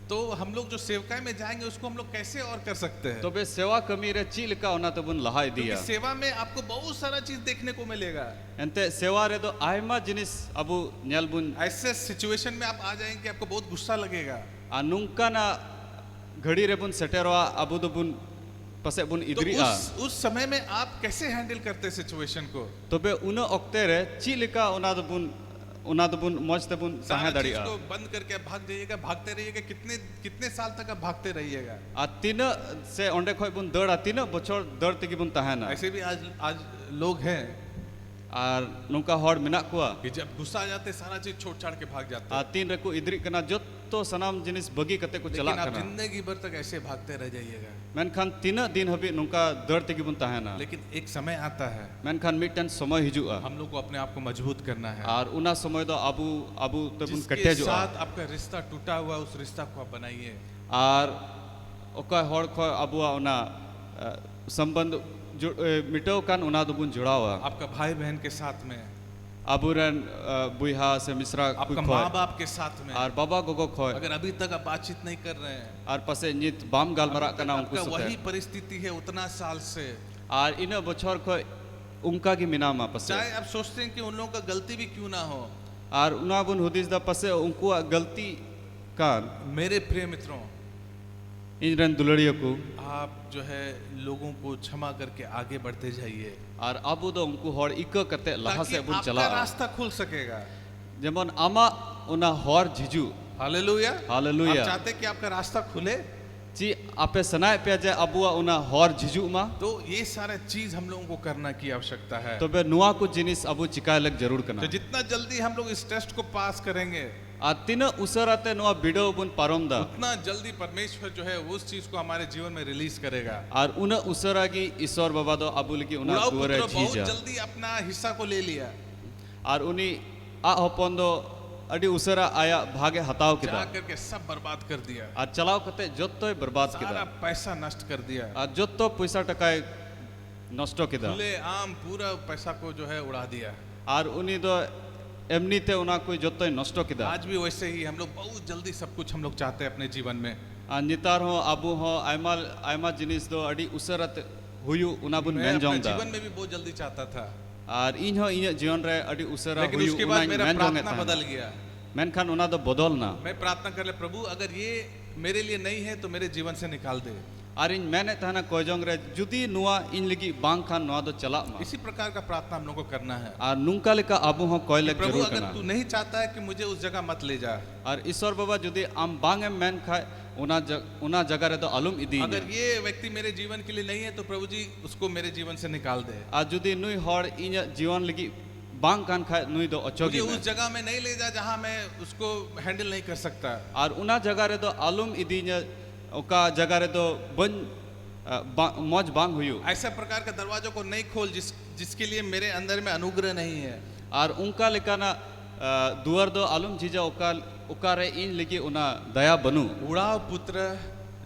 तो हम लोग जो सेवकाई में जाएंगे उसको हम लोग कैसे और कर सकते हैं तो बे सेवा कमी रे ची लिका उना तो बुन लहाई क्योंकि दिया सेवा में आपको बहुत सारा चीज देखने को मिलेगा एंते सेवा रे तो आयमा जिनिस अबु नेल बुन ऐसे सिचुएशन में आप आ जाएंगे आपको बहुत गुस्सा लगेगा नुंका ना घड़ी रे बुन सेटेरवा अबु दो बुन पसे बुन तो इद्री आ उस समय में आप कैसे हैंडल करते सिचुएशन को तो बे उन ऑक्टे रे ची लिका उना तो बुन मौज ते बुन सारा ताहे चीज दड़िया को बंद करके आप भाग जाइएगा भागते रहिएगा कितने कितने साल तक आप भागते रहिएगा आ तीन से ओंडे खोय बुन दड़ आ तीन बछर दड़ तकी बुन ताहे ना ऐसे भी आज आज लोग हैं और नुंका हॉड़ मिना कुआ कि जब गुस्सा आ जाते सारा चीज छोड़ छाड़ के भाग जाते आ तीन रे को इद्री कना जत्तो सनाम जिनिस बगी कते को चला लेकिन आप कना जिंदगी भर तक ऐसे भागते रह जाइएगा मेनखान तीन दिन हबी नुंका दड़ तकी बुन ताहे ना लेकिन एक समय आता है मेनखान मिटन समय हिजुआ हम लोग को अपने आप को मजबूत करना है और उना समय दो अबु अबु तो बुन जिसके कटे जो साथ आपका रिश्ता टूटा हुआ है, उस रिश्ता को आप बनाइए और ओका हॉड़ खो अबुआ उना संबंध मिटो कान उना दो बुन जुड़ावा आपका भाई बहन के साथ में अबुरन बुइहा से मिश्रा आपका माँ बाप के साथ में और बाबा गोगो खोय अगर अभी तक आप बातचीत नहीं कर रहे हैं और पसे नित बाम गालमरा कना उनको आपका वही सुते परिस्थिति है उतना साल से और इन बछर खोय उनका की मिनामा पसे चाहे आप सोचते हैं कि उन लोगों का गलती भी क्यों ना हो और उना बुन हुदिस दा पसे उनको गलती कान मेरे प्रिय मित्रों इंजरन दुलड़ियों को आप जो है लोगों को क्षमा करके आगे बढ़ते जाइए और अबु दो उनको हॉड़ इक कते लहा ताकि से बुन आपका चला रास्ता खुल सकेगा जेमन आमा उना हॉर झिजु हालेलुया हालेलुया। आप चाहते हैं कि आपका रास्ता खुले ची आपे सनाय पे जे अबुआ उना हॉर झिजु मा तो ये सारा चीज हम लोगों को करना की आवश्यकता है तो बे नुआ को जिनिस अबु चिकाय लग जरूर तो कना जितना जल्दी हम लोग इस टेस्ट को पास करेंगे आ तीन उसराते नुआ बिडो बुन पारोम दा उतना जल्दी परमेश्वर जो है उस चीज को हमारे जीवन में रिलीज करेगा और उन उसरा की ईश्वर बाबा दो अबुल की उना उड़ाऊ दुआरे पुत्र बहुत झीजा जल्दी अपना हिस्सा को ले लिया और उनी आ होपन दो अडी उसरा आया भागे हताव जा किदा करके सब बर्बाद कर दिया और चलाव कते जत्तो बर्बाद सारा किदा पैसा नष्ट कर दिया और जत्तो पैसा टकाय नष्टो किदा खुले आम पूरा पैसा को जो है उड़ा दिया और उनी दो एमनी ते उना कोई जत्तो नष्टो किदा आज भी वैसे ही हम लोग बहुत जल्दी सब कुछ हम लोग चाहते हैं अपने जीवन में आ नितार हो अबु हो आयमा आयमा जिनिस दो अडी उसरत हुयु उना बुन मैं मेन अपने जोंग दा जीवन में भी बहुत जल्दी चाहता था और इन हो इन जीवन रे अडी उसरा लेकिन हुयु उसके उना बाद मेरा मेन जोंग प्रार्थना बदल गया मेनखान उना दो बदल ना मैं प्रार्थना कर ले प्रभु अगर ये मेरे लिए नहीं है तो मेरे जीवन से निकाल दे और इन मैंने तहना कोजोंग रे जुदी नुआ इन लगी बांग खान नुआ दो चला मा इसी प्रकार का प्रार्थना हम लोग को करना है और नुंका लेका अबु हो कोयले प्रभु जरूर अगर करना तू नहीं चाहता है कि मुझे उस जगह मत ले जा और ईश्वर बाबा जुदी आम बांग एम मैन खाए उना जगह रे तो अलुम इदी अगर ये व्यक्ति मेरे जीवन के लिए नहीं है तो प्रभु जी उसको मेरे जीवन से निकाल दे और जुदी नुई हॉड़ इन जीवन लगी बांग कान खाए नुई दो मुझे अचोगी उस जगह में नहीं ले जा जहां मैं उसको हैंडल नहीं कर सकता और उना जगह रे तो अलुम इदी ओका जगह रे तो बन मौज बांग हुयु ऐसा प्रकार का दरवाजों को नहीं खोल जिसके लिए मेरे अंदर में अनुग्रह नहीं है और उनका लेकाना दुआर दो अलुम जीजा ओका रे इन लगी उना दया बनू उड़ाव पुत्र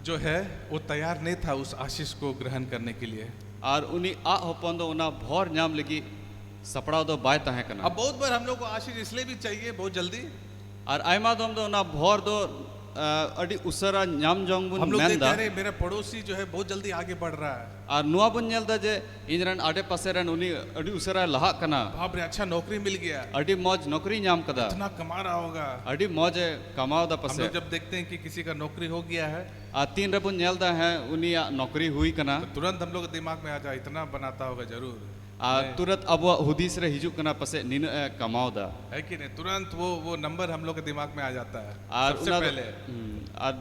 जो है वो तैयार नहीं था उस आशीष को ग्रहण करने के लिए और उनी आ होपन दो उना भोर न्याम लगी सपड़ा दो बाय तहे कना अब बहुत बार हम लोग को आशीष इसलिए भी चाहिए बहुत जल्दी और आयमा दोम दो उना भोर दो अडी उसरा न्याम जोंग बुन हम लोग देखते मेंदा हैं अरे मेरा पड़ोसी जो है बहुत जल्दी आगे बढ़ रहा है और नुआ बुन नेल दा जे इनरन आडे पासे रन उनी अडी उसरा लहा कना बाप रे अच्छा नौकरी मिल गया अडी मौज नौकरी न्याम कदा इतना कमा रहा होगा अडी मौज कमाओ दा हम पसे लोग जब देखते हैं कि किसी का नौकरी हो गया है आ तीन रबुन नेल दा है उनी नौकरी हुई कना तो तुरंत हम लोग के दिमाग में आ जाए इतना बनाता होगा जरूर तुरंत अब हुदीस रे हिजुक कना पसे निन कमाओ दा है कि नहीं, तुरंत वो नंबर हम लोग के दिमाग में आ जाता है और सबसे उना पहले। और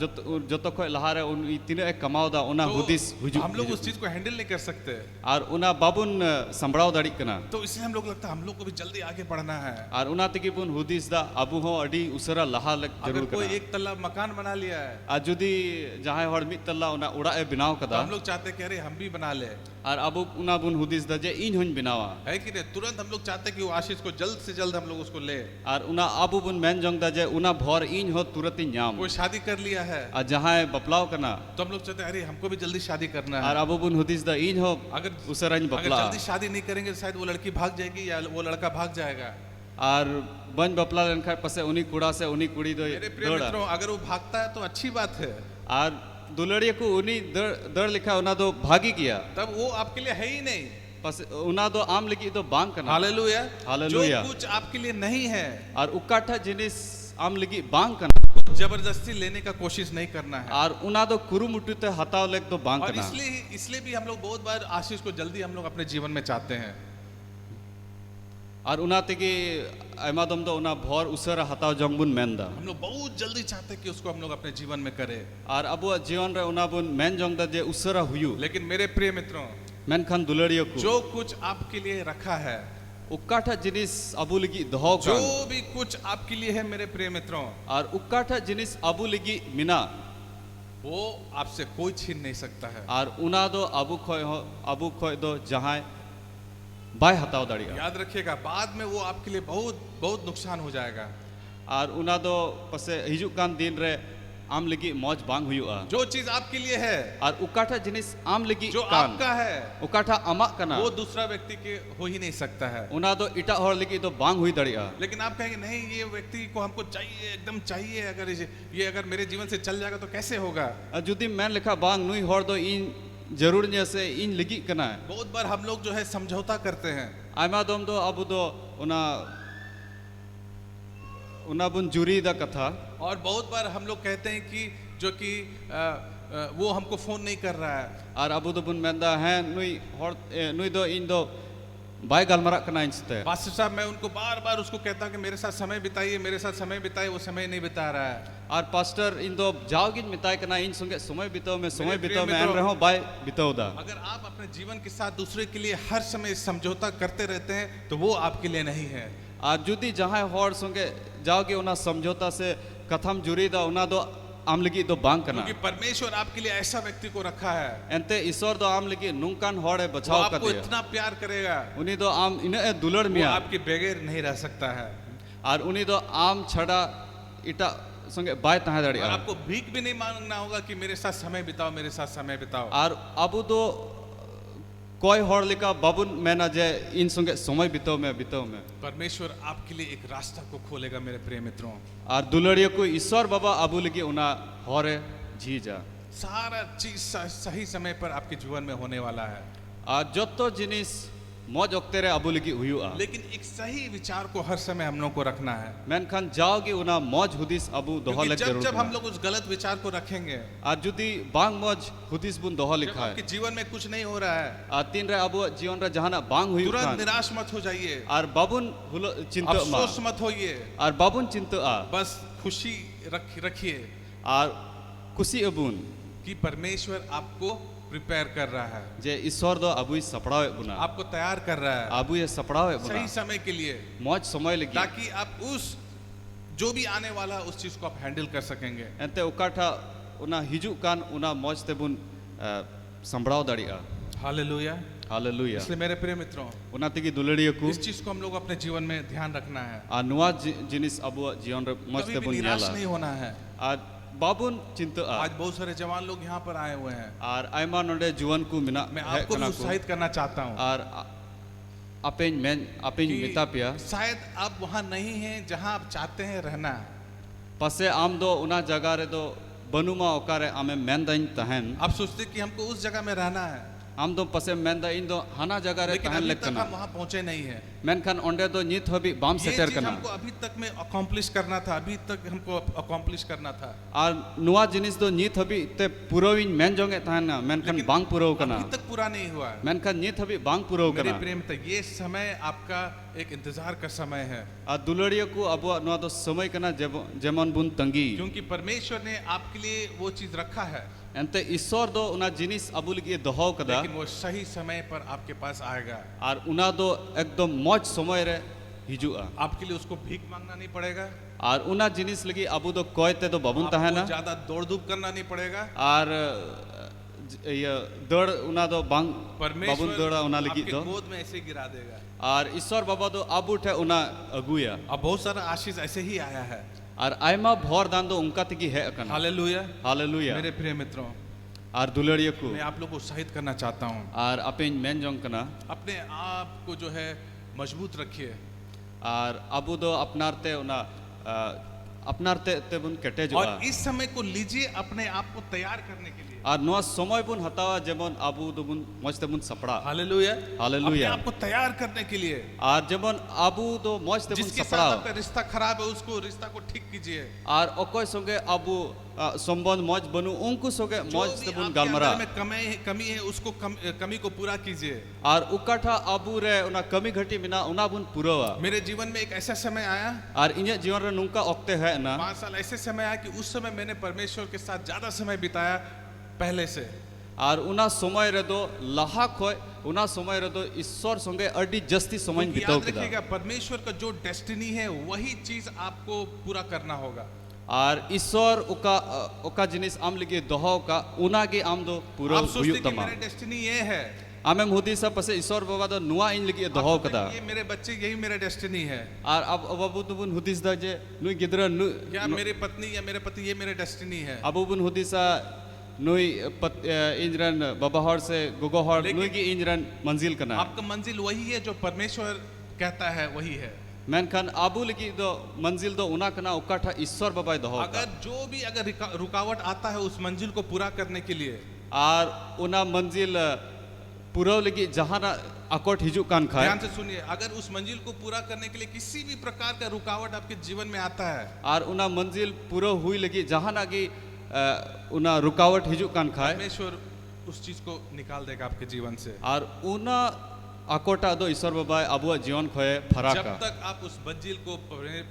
जत खय लहा रे उन तीन कमाओ दा उना तो हुदीस हिजुक हम लोग उस चीज को हैंडल नहीं कर सकते, और उना बाबुन संभड़ाव दाड़ी कना तो इसलिए हम लोग लगता है हम लोग को भी जल्दी आगे बढ़ना है। और उना तकी बुन हुदीस दा अबु हो अडी उसरा लहा लग अगर जरूर कोई कना एक तल्ला मकान बना लिया है और जुदी जहां हड़ मित तल्ला उना उड़ा ए बनाव तो कदा हम लोग चाहते हैं कि अरे हम भी बना ले, और अबु उना बुन हुदीस दा जे इन हुन बनावा है कि नहीं। तुरंत हम लोग चाहते हैं कि वो आशीष को जल्द से जल्द हम लोग उसको ले। और उना अबु बुन मेन जोंग दा जे उना भर इन हो तुरंत ही न्याम कोई शादी कर लिया है और जहां बपलाव कना तो हम लोग चाहते हैं अरे हमको भी जल्दी शादी करना और है। अबु बुन हुदीस दा इन हो अगर उसरा इन अगर बपला जल्दी शादी नहीं करेंगे तो शायद वो लड़की भाग जाएगी या वो लड़का भाग जाएगा। और बन बपला लेनखा पसे उनी कुड़ा से उनी कुड़ी दो मेरे प्रिय दौड़ा मित्रों, अगर वो भागता है तो अच्छी बात है, और दुलड़िया को उनी दड़ लिखा उना दो भागी किया तब वो आपके लिए है ही नहीं। पस उना दो आम लिखी तो बांग कना हालेलुया। हालेलुया। जो कुछ आपके लिए नहीं है और उकाठा जिनिस आम लिखी बांग कना जबरदस्ती लेने का कोशिश नहीं करना है। और उना दो कुरुमुटु ते हताव लेक तो बांग और कना इसलिए भी हम लोग बहुत बार आशीष को जल्दी हम लोग अपने जीवन में चाहते हैं। और उना तेगी आयमा दम दो उना भर उसरा हताव जंगबुन मेंदा हम लोग बहुत जल्दी चाहते हैं कि उसको हम लोग अपने जीवन में करें। और अबु जीवन रे उना बुन मेन जोंग दा जे उसरा हुयु लेकिन मेरे प्रिय मित्रों, मेन खान दुलड़िया को जो कुछ आपके लिए रखा है, उकाठा जिनिस अबु लगी दहो जो कान भी कुछ आपके लिए है मेरे प्रिय मित्रों, और उकाठा जिनिस अबु लगी मिना वो आपसे कोई छीन नहीं सकता है। और उना दो अबु खोय दो जहां बाय हताव दाड़िया याद रखिएगा, बाद में वो आपके लिए बहुत बहुत नुकसान हो जाएगा। और उना दो पसे हिजुक कान दिन रे आम लगी मौज बांग हुयुआ जो चीज आपके लिए है, और उकाठा जिनिस आम लगी जो कान आपका है, उकाठा अमाक कना वो दूसरा व्यक्ति के हो ही नहीं सकता है। उना दो इटा हर लगी तो बांग हुई दाड़िया लेकिन आप कहेंगे नहीं, ये व्यक्ति को हमको चाहिए, एकदम चाहिए, अगर ये अगर मेरे जीवन से चल जाएगा तो कैसे होगा। और जुदी मैन लिखा बांग नुई हर दो इन जरूर जैसे इन लगी कना है बहुत बार हम लोग जो है समझौता करते हैं। आयमा दम दो अबु दो उना बुन जुरी दा कथा और बहुत बार हम लोग कहते हैं कि जो कि वो हमको फोन नहीं कर रहा है, और अबु दो बुन मेंदा है नुई दो इन दो बाय गलमरा कना इंसते पास्टर साहब मैं उनको बार बार उसको कहता हूं कि मेरे साथ समय बिताइए, मेरे साथ समय बिताइए, वो समय नहीं बिता रहा है। और पास्टर इन दो जाओगी मिताय कना इन संगे समय बिताओ में समय मेरे बिताओ प्रिय में आन मित्रों, रहो बाय बिताओ दा अगर आप अपने जीवन के साथ दूसरे के लिए हर समय समझौता करते रहते हैं तो वो आपके लिए नहीं है। और जुदी जहां हर संगे जाओगे उना समझौता से कथम जुरी दा उना दो आम लगी दो बांग कना क्योंकि परमेश्वर आपके लिए ऐसा व्यक्ति को रखा है, एंते ईश्वर दो आम लगी नुकान हड़े वो बचाव कर आपको दिया इतना प्यार करेगा, उनी दो आम इने दुलड़ वो मिया आपके बगैर नहीं रह सकता है। और उनी दो आम छड़ा इटा संगे बाय तहा और दाड़िया आपको भीख भी नहीं मांगना होगा कि मेरे साथ समय बिताओ, मेरे साथ समय बिताओ। और अबु दो कोई हड़ लिका बाबुन मेना जे इन संगे समय बिताओ में परमेश्वर आपके लिए एक रास्ता को खोलेगा मेरे प्रिय मित्रों। और दुलड़िया को ईश्वर बाबा अबु लगी उना हरे जी जा सारा चीज सही समय पर आपके जीवन में होने वाला है। और जतो जिनिस मौज ओक्ते रे अबु लगी हुयुआ लेकिन एक सही विचार को हर समय हम लोग को रखना है, मेनखान जाओगी उना मौज हुदिस अबु दोहा क्योंकि लग जब जरूर जब हम कना। लोग उस गलत विचार को रखेंगे, और जुदी बांग मौज हुदिस बुन दोहा जब लिखा आपके है जीवन में कुछ नहीं हो रहा है, और तीन रे अबु जीवन रे जहाना बांग हुई तुरंत निराश मत हो जाइए, और बाबुन हुलो चिंता मा अफसोस मत होइए, और बाबुन चिंता आ बस खुशी रखिए और खुशी अबुन कि परमेश्वर आपको प्रिपेयर कर रहा है, जे ईश्वर दो अबु सपड़ावे बुना आपको तैयार कर रहा है अबु ये सपड़ावे बुना सही समय के लिए, मौज समय लगी ताकि आप उस जो भी आने वाला है, उस चीज को आप हैंडल कर सकेंगे। एंते उकाठा उना हिजु कान उना मौज ते बुन संभड़ाव दाड़िया हालेलुया। हालेलुया इसलिए मेरे प्रिय मित्रों, उना तिगी दुलड़िया को इस चीज को हम लोग अपने जीवन में ध्यान रखना है, आ नुआ जिनिस अबु जीवन रे मौज कभी ते भी बुन निराश याला नहीं होना है। आ बाबुन चिंता आ आज बहुत सारे जवान लोग यहाँ पर आए हुए हैं, और आयमा नोडे जुवन को मिना मैं है आपको भी कना को। उत्साहित करना चाहता हूँ और अपेन कि मिता पिया शायद आप वहाँ नहीं हैं जहाँ आप चाहते हैं रहना। पसे आम दो उना जगह रे दो बनुमा ओकारे आमे मेन दाइन तहन आप सोचते कि हमको उस जगह में रहना है, आम दो पसे मेंदा इन दो हाना जगह रे लेकिन तहन अभी लेक तक कना हम वहाँ पहुँचे नहीं है। मेनखान ओंडे दो नित हबी बाम ये सेटेर चीज कना हमको अभी तक में अकॉम्प्लिश करना था, अभी तक हमको अकॉम्प्लिश करना था। और नुआ जिनिस दो नित हबी ते पुरोविन मेन जोंगे तहना मेनखान लेकिन बांग पुरो कना अभी तक पूरा नहीं हुआ है। मेनखान नित हबी बांग पुरो मेरे कना प्रेम तक ये समय आपका एक इंतजार का समय है, और दुलड़िया को अब नुआ दो समय कना जेमन बुन तंगी क्योंकि परमेश्वर ने आपके लिए वो चीज रखा है, एंते ईश्वर दो उना जिनिस अबु लगी दोहो कदा लेकिन वो सही समय पर आपके पास आएगा। और उना दो एकदम मौज समय रे हिजुआ आपके लिए उसको भीख मांगना नहीं पड़ेगा, और उना जिनिस लगी अबु दो कोयते दो बबुन तहना आपको ज्यादा दौड़ धूप करना नहीं पड़ेगा। और ये दौड़ उना दो बांग बबुन परमेश्वर दौड़ा उना लगी आपके दो गोद में ऐसे गिरा देगा। और ईश्वर बाबा दो अब उठे उना अगुया अब बहुत सारा आशीष ऐसे ही आया है। और आयमा भोर दान दो उनका तकी है अकन हालेलुया। हालेलुया मेरे प्रिय मित्रों, और दुलड़िया को मैं आप लोग को उत्साहित करना चाहता हूँ, और अपेन मेन जोंग कना अपने आप को जो है मजबूत रखिए। और अबु दो अपनारते उना अपनारते ते बुन कटे जो और इस समय को लीजिए अपने आप को तैयार करने के लिए। और नुआ समय बुन हतावा जेमन अबु दो बुन मौजते बुन सपड़ा हालेलुया। हालेलुया। अपने आप को तैयार करने के लिए। और जेमन अबु दो मौजते बुन जिसके सपड़ा साथ आपका रिश्ता खराब है उसको रिश्ता को ठीक कीजिए। और अकोय संगे अबु संबंध मौज बनु उनको संगे जो मौज भी ते बुन आपके गालमरा अंदर में कमी है उसको कमी को पूरा कीजिए। और उकाठा अबु रे उना कमी घटी मिना उना बुन पुरवा मेरे जीवन में एक ऐसा समय आया, और इन्हें जीवन रे नुका ओक्ते है ना 5 साल ऐसे समय आया कि उस समय मैंने परमेश्वर के साथ ज्यादा समय बिताया पहले से। और उना समय रे दो लहा खोय उना समय रे दो ईश्वर संगे अडी जस्ती समय क्योंकि बिताओ याद रखिएगा परमेश्वर का जो डेस्टिनी है वही चीज आपको पूरा करना होगा। और ईश्वर उका जिनिस आम लगे दोहो का उना के आम दो पूरा आप सोचते हुयुक कि तमा मेरा डेस्टिनी ये है, आमे मुदी सब पसे ईश्वर बाबा दो नुआ इन लगे आप दोहो सोचते कदा कि ये मेरे बच्चे यही मेरा डेस्टिनी है, और अब अबु दुबुन हुदिस दा जे नुई गिदरा नु या मेरी पत्नी या मेरे पति ये मेरा डेस्टिनी है। अबु बुन हुदिसा नुई इंजरन बाबा हर से गोगो हर लेकिन- नुई की इंजरन मंजिल कना आपका मंजिल वही है जो परमेश्वर कहता है वही है। मेनखान अबु लगी दो मंजिल दो उना कना उकाठा ईश्वर बाबा दोहो अगर जो भी अगर रुकावट आता है उस मंजिल को पूरा करने के लिए, और उना मंजिल पूरा लगी जहाँ ना अकोट हिजू कान खाए ध्यान से सुनिए, अगर उस मंजिल को पूरा करने के लिए किसी भी प्रकार का रुकावट आपके जीवन में आता है, और उना मंजिल पूरा हुई लगी जहाँ ना की उना रुकावट हिजू कान खाए परमेश्वर उस चीज को निकाल देगा आपके जीवन से। और उना अकोटा दो ईश्वर बाबा अबुआ जीवन खोए फरा जब का तक आप उस मंजिल को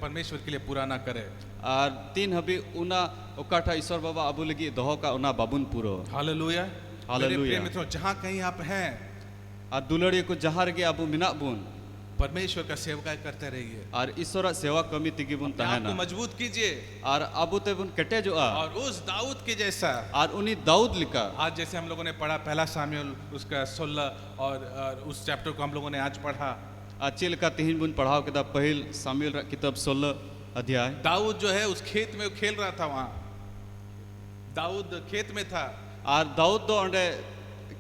परमेश्वर के लिए पूरा ना करें। और तीन हबी उना उकाठा ईश्वर बाबा अबु लगी दोहो का उना बाबुन पूरो हालेलुया। हालेलुया। मेरे प्रिय मित्रों, जहाँ कहीं आप हैं और दुलड़ी को जहाँ के अबु मिना बुन परमेश्वर का सेवकाई करते रहिए, और ईश्वर सेवा कमी तिगी बुन अपने आप को तहना मजबूत कीजिए और अबु ते बुन कटे जो और उस दाऊद के जैसा। और उन्हीं दाऊद लिखा आज जैसे हम लोगों ने पढ़ा पहला सामुएल उसका 16 और उस चैप्टर को हम लोगों ने आज पढ़ा। चिल का तीन बुन पढ़ाओ किताब पहिल सामुएल किताब 16 अध्याय। दाऊद जो है उस खेत में खेल रहा था, वहाँ दाऊद खेत में था और दाऊद दो अंडे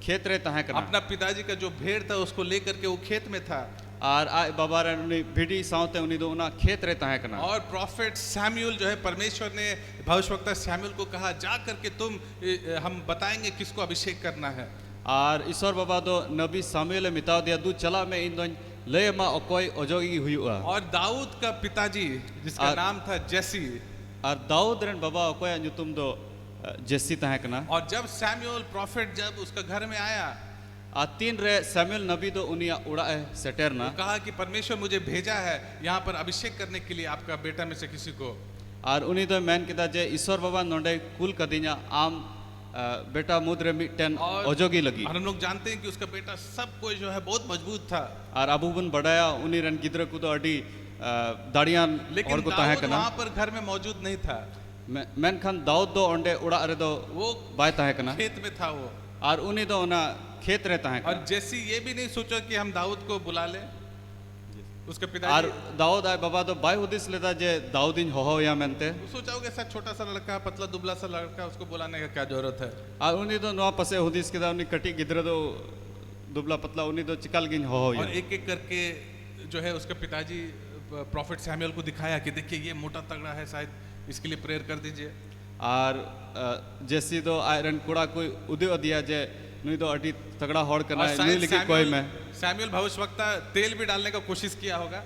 खेत रे तहाँ करना अपना पिताजी का जो भेड़ था उसको लेकर के वो खेत में था। और आ बाबा रे उन्हीं भिडी साउते उन्हीं दो उना खेत रे तहाँ करना और प्रॉफिट सैमुअल जो है परमेश्वर ने भविष्यवक्ता सैमुअल को कहा जा करके तुम हम बताएंगे किसको अभिषेक करना है। और ईश्वर बाबा दो नबी सामुएल मिताव दिया दू चला में इन दोन ले मा अकोय अजोगी हुआ। और दाऊद का पिताजी जिसका और- नाम था जेसी, और दाऊद रेन बाबा अकोय तुम दो जेसी तहाँ करना और जब सैमुअल प्रॉफिट जब उसका घर में आया आ तीन रे सैमुएल नबी दो उनिया उड़ा सेटेरना वो कहा कि परमेश्वर मुझे भेजा है यहाँ पर अभिषेक करने के लिए आपका बेटा में से किसी को। और उन्हीं दो मैन किता जे ईश्वर बाबा नोंडे कुल कदिना आम बेटा मुद्रे मिटन और- अजोगी लगी। और हम लोग जानते हैं कि उसका बेटा सब कोई जो है बहुत मजबूत था, और अबू बुन बढ़ाया उन्हीं रन गिद्र को तो अडी दाड़ियान लेकिन और को तहाँ दाऊद करना वहाँ पर घर में मौजूद नहीं था, मैन खान दाऊद दो अंडे उड़ा रे दो वो बाय तहाँ करना खेत में था वो। और उन्हीं दो ना खेत रे तहाँ और करना जेसी ये भी नहीं सोचा कि हम दाऊद को बुला लें, उसके और पिताजी दाऊद आए बाबा तो बाय उदिस लेता जे दाऊदिन हो या मेनते वो सोचा होगा ऐसा छोटा सा लड़का पतला दुबला सा लड़का उसको बुलाने का क्या जरूरत है। और उन्हीं दो नवा पसे उदिस के दा उन्हीं कटी गिद्र दो दुबला पतला उन्हीं दो चिकल गिन हो या और एक एक करके जो है उसके पिताजी प्रॉफिट सैमुएल को दिखाया कि देखिए ये मोटा तगड़ा है, शायद इसके लिए प्रेयर कर दीजिए। और जैसी दो आयरन कुड़ा कोई उदय दिया जे नुई दो अडी तगड़ा हॉड़ करना और है शायद नुई लिखी कोई में सैमुअल भविष्यवक्ता तेल भी डालने का कोशिश किया होगा।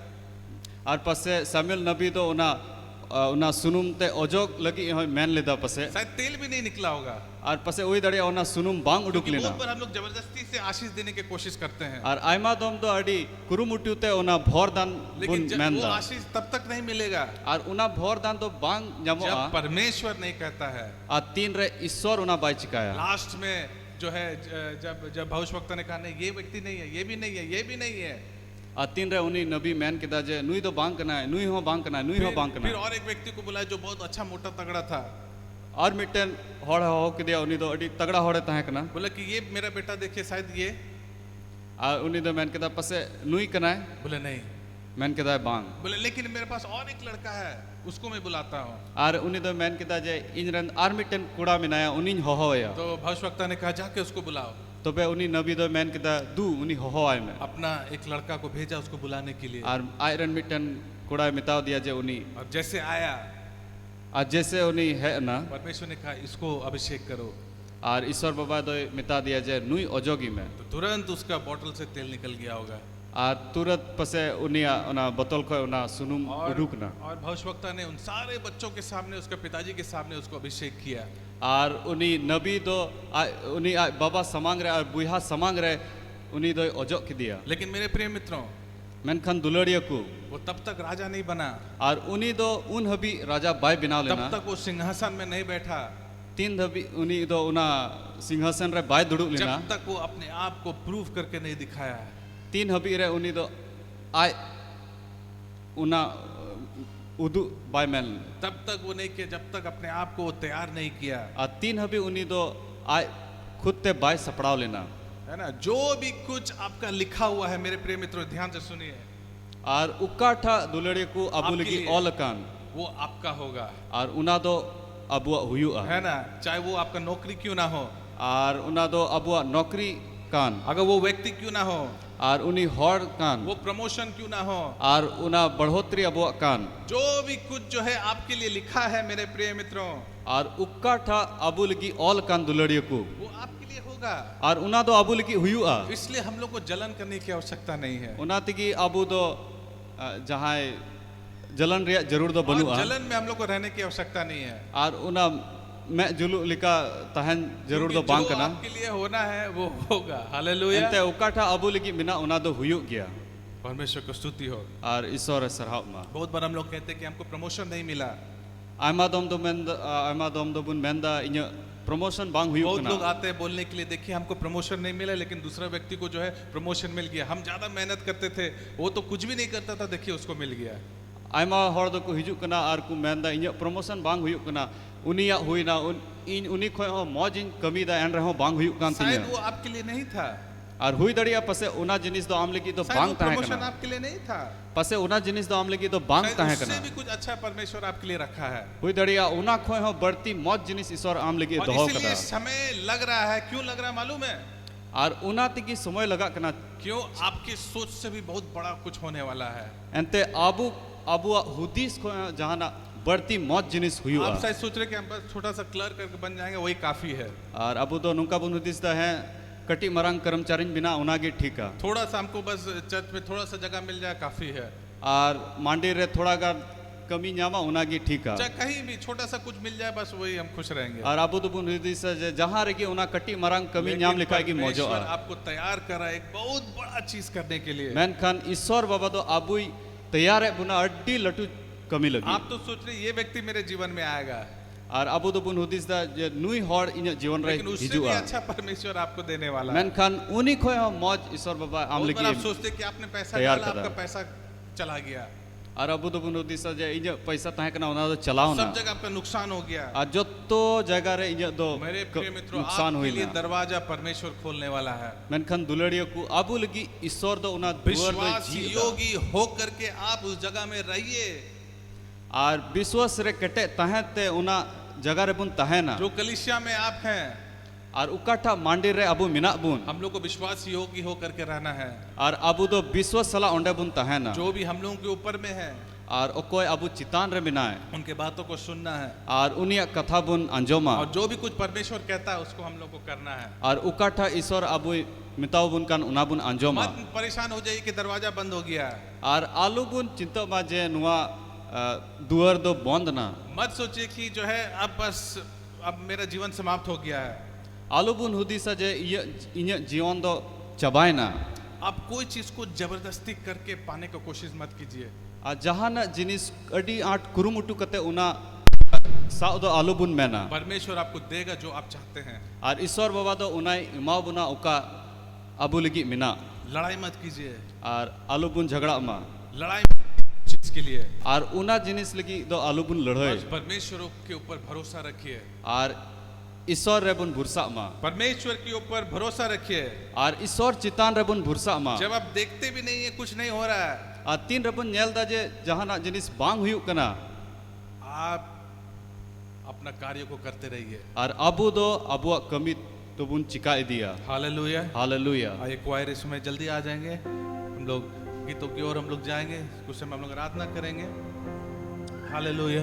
और पसे सैमुअल नबी तो उना सुनुम ते ओजोग लगी हो मैन लेदा पसे शायद तेल भी नहीं निकला होगा, और पसे वही दड़े उना सुनुम बांग उडुक क्योंकि लेना बहुत बार हम लोग जबरदस्ती से आशीष देने की कोशिश करते हैं, और आयमा दोम तो अडी कुरुमुट्युते उना भोरदान बुन लेकिन जब वो मैनदा आशीष तब तक नहीं मिलेगा और उना भोरदान तो बांग जमो जब परमेश्वर नहीं कहता है। आ तीन रे ईश्वर उना बाई चिकाया लास्ट में जो है जब भविष्यवक्ता ने कहा नहीं ये व्यक्ति नहीं है, ये भी नहीं है, ये भी नहीं है, आ तीन रे उनी नबी मैन किदा जे नुई तो बांग करना है, नुई हो बांग करना है, नुई हो बांग करना फिर है और एक व्यक्ति को बुलाया जो बहुत अच्छा मोटा तगड़ा था, और मिटन हॉड़ हो के दिया उनी तो अडी तगड़ा हॉड़े तहे कना बोला कि ये मेरा बेटा देखिए शायद ये, आ उनी तो मैन किदा पसे नुई कना है बोले नहीं, मैन किदा बांग बोले लेकिन मेरे पास और एक लड़का है उसको मैं बुलाता हूँ। और उनी तो मैन किदा जे इनरन और मिटन कुड़ा मिनाया उनी होया तो भविष्यवक्ता ने कहा जाके उसको बुलाओ, तो बे उनी नबी तो मैन किदा दू उनी हो आए में अपना एक लड़का को भेजा उसको बुलाने के लिए, और आयरन मिटन कुड़ा मिटाव दिया जे उनी और जैसे आया आज जैसे उनी है ना परमेश्वर ने कहा इसको अभिषेक करो, और ईश्वर बाबा तो मिटा दिया जे नुई ओजोगी में तो तुरंत उसका बोतल से तेल निकल गया होगा। और तुरंत पसे उनिया उना बोतल को उना सुनुम उडुक ना और भविष्यवक्ता ने उन सारे बच्चों के सामने उसके पिताजी के सामने उसको अभिषेक किया। और उनी नबी तो उनी बाबा समांग रहे और बुहा समांग रहे उनी तो ओजो की दिया, लेकिन मेरे प्रिय मित्रों मेनखान दुलड़िया को वो तब तक राजा नहीं बना, और उनी तो उन हबी राजा बाय बिना तब लेना तक वो सिंहासन में नहीं बैठा तीन हबी उनी तो उना सिंहासन रे बाय दुड़ुक लेना जब तक वो अपने आप को प्रूव करके नहीं दिखाया। तीन हबी रे उनी तो आय उना उदु बाय मैन तब तक वो नहीं किया जब तक अपने आप को वो तैयार नहीं किया, और तीन हबी उनी तो आय खुद ते बाय सपड़ाव लेना, है ना। जो भी कुछ आपका लिखा हुआ है मेरे प्रिय मित्रों ध्यान से सुनिए, और उकाठा दुलड़े को अबू आपके लगी लिए। ओलकान वो आपका होगा, और उना तो अबुआ हुयुआ है ना, चाहे वो आपका नौकरी क्यों ना हो, और उना तो अबुआ नौकरी कान अगर वो व्यक्ति क्यों ना हो, और उनी हॉर कान वो प्रमोशन क्यों ना हो, और उना बढ़ोतरी अबुआ कान जो भी कुछ जो है आपके लिए लिखा है मेरे प्रिय मित्रों और उकाठा अबू लगी ओल कान दुलड़िया को वो आपके लिए होगा। और उना तो अबू लगी हुयुआ इसलिए हम लोग को जलन करने की आवश्यकता नहीं है, उना तिगी अबू तो जहाँ जलन रिया जरूर तो और बनुआ जलन में हम लोग को रहने की आवश्यकता नहीं है, और उना मैं जुलू लिका तहन जरूर तो क्योंकि बांग जो करना आपके लिए होना है वो होगा। हालेलुया, एंते उकाठा अबू लगी बिना उना तो हुयु गया परमेश्वर को स्तुति हो। और ईश्वर सरहाव मा बहुत बार हम लोग कहते हैं कि हमको प्रमोशन नहीं मिला, आयमा दोम तो मेंदा आयमा दोम तो बुन मेंदा इन्य प्रमोशन बांग हुयु बहुत लोग कना आते हैं बोलने के लिए देखिए हमको प्रमोशन नहीं मिला लेकिन दूसरा व्यक्ति को जो है प्रमोशन मिल गया, हम ज्यादा मेहनत करते थे वो तो कुछ भी नहीं करता था, देखिए उसको मिल गया। आयमा हॉर दो को हिजु कना और को मेंदा इन्य प्रमोशन बांग हुयु कना उनिया हुईना उनी खोय मौज इन कमी दा एन रहो बांग हुयु कान शायद तिन्या वो आपके लिए नहीं था, और हुई दड़िया पसे उना जिनिस दो आमले की तो शायद बांग वो ताहे प्रमोशन कना आपके लिए नहीं था, पसे उना जिनिस दो आमले की तो बांग शायद ताहे उससे कना भी कुछ अच्छा परमेश्वर आपके लिए रखा है। हुई दड़िया उना खोय हो बढ़ती मौज जिनिस ईश्वर आमले की और दोहो इसीलिए कदा समय लग रहा है, क्यों लग रहा है मालूम है? और उना तिगी समय लगा कना क्यों? आपकी सोच से भी बहुत बड़ा कुछ होने वाला है। एंते आबू अबुआ हुदीस को जहाना बढ़ती मौज जिनिस हुई आप शायद सोच रहे कि हम बस छोटा सा क्लर्क करके बन जाएंगे वही काफी है, और अबू तो नुका बुन हुदीस दा है कटी मरंग कर्मचारी बिना उनागे ठीक है थोड़ा सा हमको बस चर्च में थोड़ा सा जगह मिल जाए काफी है, और मांडी रे थोड़ा गा कमी न्यामा उनागे ठीक है चाहे कहीं भी छोटा सा कुछ मिल जाए बस वही हम खुश रहेंगे। और अबू तो बुन हुदीस जहां रे की उना कटी मरंग कमी लेकिन न्याम लिखा है कि मौजो परमेश्वर आपको तैयार करा एक बहुत बड़ा चीज करने के लिए। मैन खान ईश्वर बाबा तो अबू तैयार है बुना अड्डी लटू कमी लगी आप तो सोच रहे ये व्यक्ति मेरे जीवन में आएगा, और अबू तो बुन हुदीस दा जे नुई हॉर इन जीवन रे लेकिन उससे भी हिजुआ अच्छा परमेश्वर आपको देने वाला है। मैन खान उनी खोय हो मौज ईश्वर बाबा आमले बहुत बार आप की सोचते कि आपने पैसा तैयार डाला, करा। आपका पैसा चला गया, और अबू तो बुन हुदीस जे इन पैसा ताहे कना उना तो चलाओ ना सब जगह आपका नुकसान हो गया। और जो तो जगह रे इन दो मेरे प्रिय मित्रों नुकसान आपके हुई लिए ना दरवाजा परमेश्वर खोलने वाला है। मेनखन दुलड़ियों को अबू लगी ईश्वर दो उना दुआर दो विश्वास जी योगी हो करके आप उस जगह में रहिए। और विश्वास रे कटे ताहे ते उना जगह रे बुन ताहे ना जो कलीसिया में आप हैं और उकाठा मांडी रे अबू मिना बुन हम लोग को विश्वास योगी हो करके रहना है। और अबू दो विश्वास सला ओंडे बुन ताहे ना जो भी हम लोगों के ऊपर में है और ओकोय अबु चितान रे मिनाय उनके बातों को सुनना है और उनिया कथा बुन अंजोमा और जो भी कुछ परमेश्वर कहता है उसको हम लोग को करना है। और उकाठा ईश्वर अबु मिताओ बुन कान उना बुन अंजोमा मत परेशान हो जाइए कि दरवाजा बंद हो गया है। और आलू बुन चिंता मा जे नुआ दुआर दो बंद ना मत सोचिए कि जो है अब बस अब मेरा जीवन समाप्त हो गया है। आलू बुन हुदीसा जे इन्या जीवन दो चबाय ना आप कोई चीज को जबरदस्ती करके पाने की कोशिश मत कीजिए। और जहाना जिनिस अडी आठ कुरुमुटु कते उना साउ दो आलू बुन मेना परमेश्वर आपको देगा जो आप चाहते हैं। और ईश्वर बाबा दो उनाई इमाव बुना उका अबु लगी मिना लड़ाई मत कीजिए, और आलू बुन झगड़ा मा लड़ाई मत कीजिए चीज के लिए। और उना जिनिस लगी दो आलू बुन लड़ाई बस परमेश्वर के ऊपर भरोसा रखिए, और ईश्वर रे बुन भुरसा मा परमेश्वर के ऊपर भरोसा रखिए। और ईश्वर चितान रे बुन भुरसा मा जब आप देखते भी नहीं है कुछ नहीं हो रहा है, और तीन रे बुन नेल दा जे जहाना जिनिस बांग हुयु कना आप अपना कार्य को करते रहिए। और अबु दो अबुआ कमी तो बुन चिका दिया। हालेलुया। हालेलुया। आइए क्वायर इसमें जल्दी आ जाएंगे, हम लोग गीतों की ओर हम लोग जाएंगे, कुछ समय हम लोग आराधना करेंगे। हालेलुया।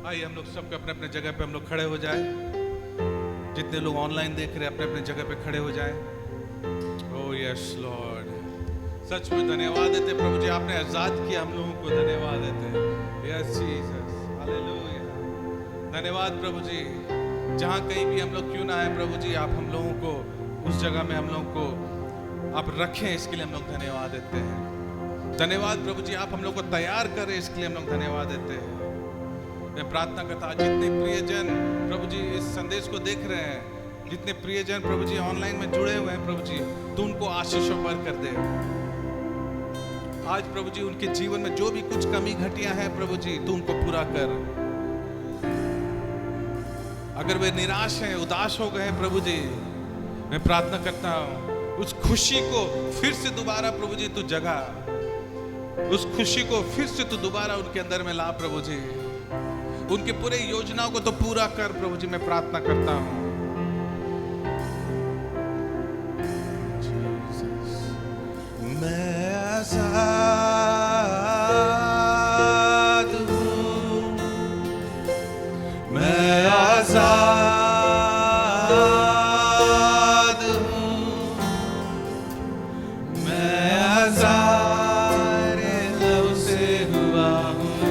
आइए हम लोग सबके अपने अपने जगह पे हम लोग खड़े हो जाए। जितने लोग ऑनलाइन देख रहे हैं अपने अपने जगह पे खड़े हो जाए। ओह यस लॉर्ड, सच में धन्यवाद देते प्रभु जी, आपने आजाद किया हम लोगों को, धन्यवाद देते। Yes Jesus, hallelujah. धन्यवाद प्रभु जी, जहाँ कहीं भी हम लोग क्यों ना आए प्रभु जी, आप हम लोगों को उस जगह में हम लोगों को आप रखें, इसके लिए हम लोग धन्यवाद देते हैं। धन्यवाद प्रभु जी, आप हम लोग को तैयार करें, इसके लिए हम लोग धन्यवाद देते हैं। मैं प्रार्थना करता हूँ जितने प्रियजन प्रभु जी इस संदेश को देख रहे हैं, जितने प्रियजन प्रभु जी ऑनलाइन में जुड़े हुए हैं प्रभु जी, तो उनको आशीषों भर कर दे। आज प्रभु जी उनके जीवन में जो भी कुछ कमी घटियां हैं प्रभु जी, तू उनको पूरा कर। अगर वे निराश हैं, उदास हो गए हैं प्रभु जी, मैं प्रार्थना करता हूँ उस खुशी को फिर से दोबारा प्रभु जी तू जगा, उस खुशी को फिर से तू दोबारा उनके अंदर में ला प्रभु जी। उनके पूरे योजनाओं को तो पूरा कर प्रभु जी, मैं प्रार्थना करता हूँ। मैं आजाद हूँ, मैं आजाद हूँ, मैं आजाद लव से हुआ हूँ,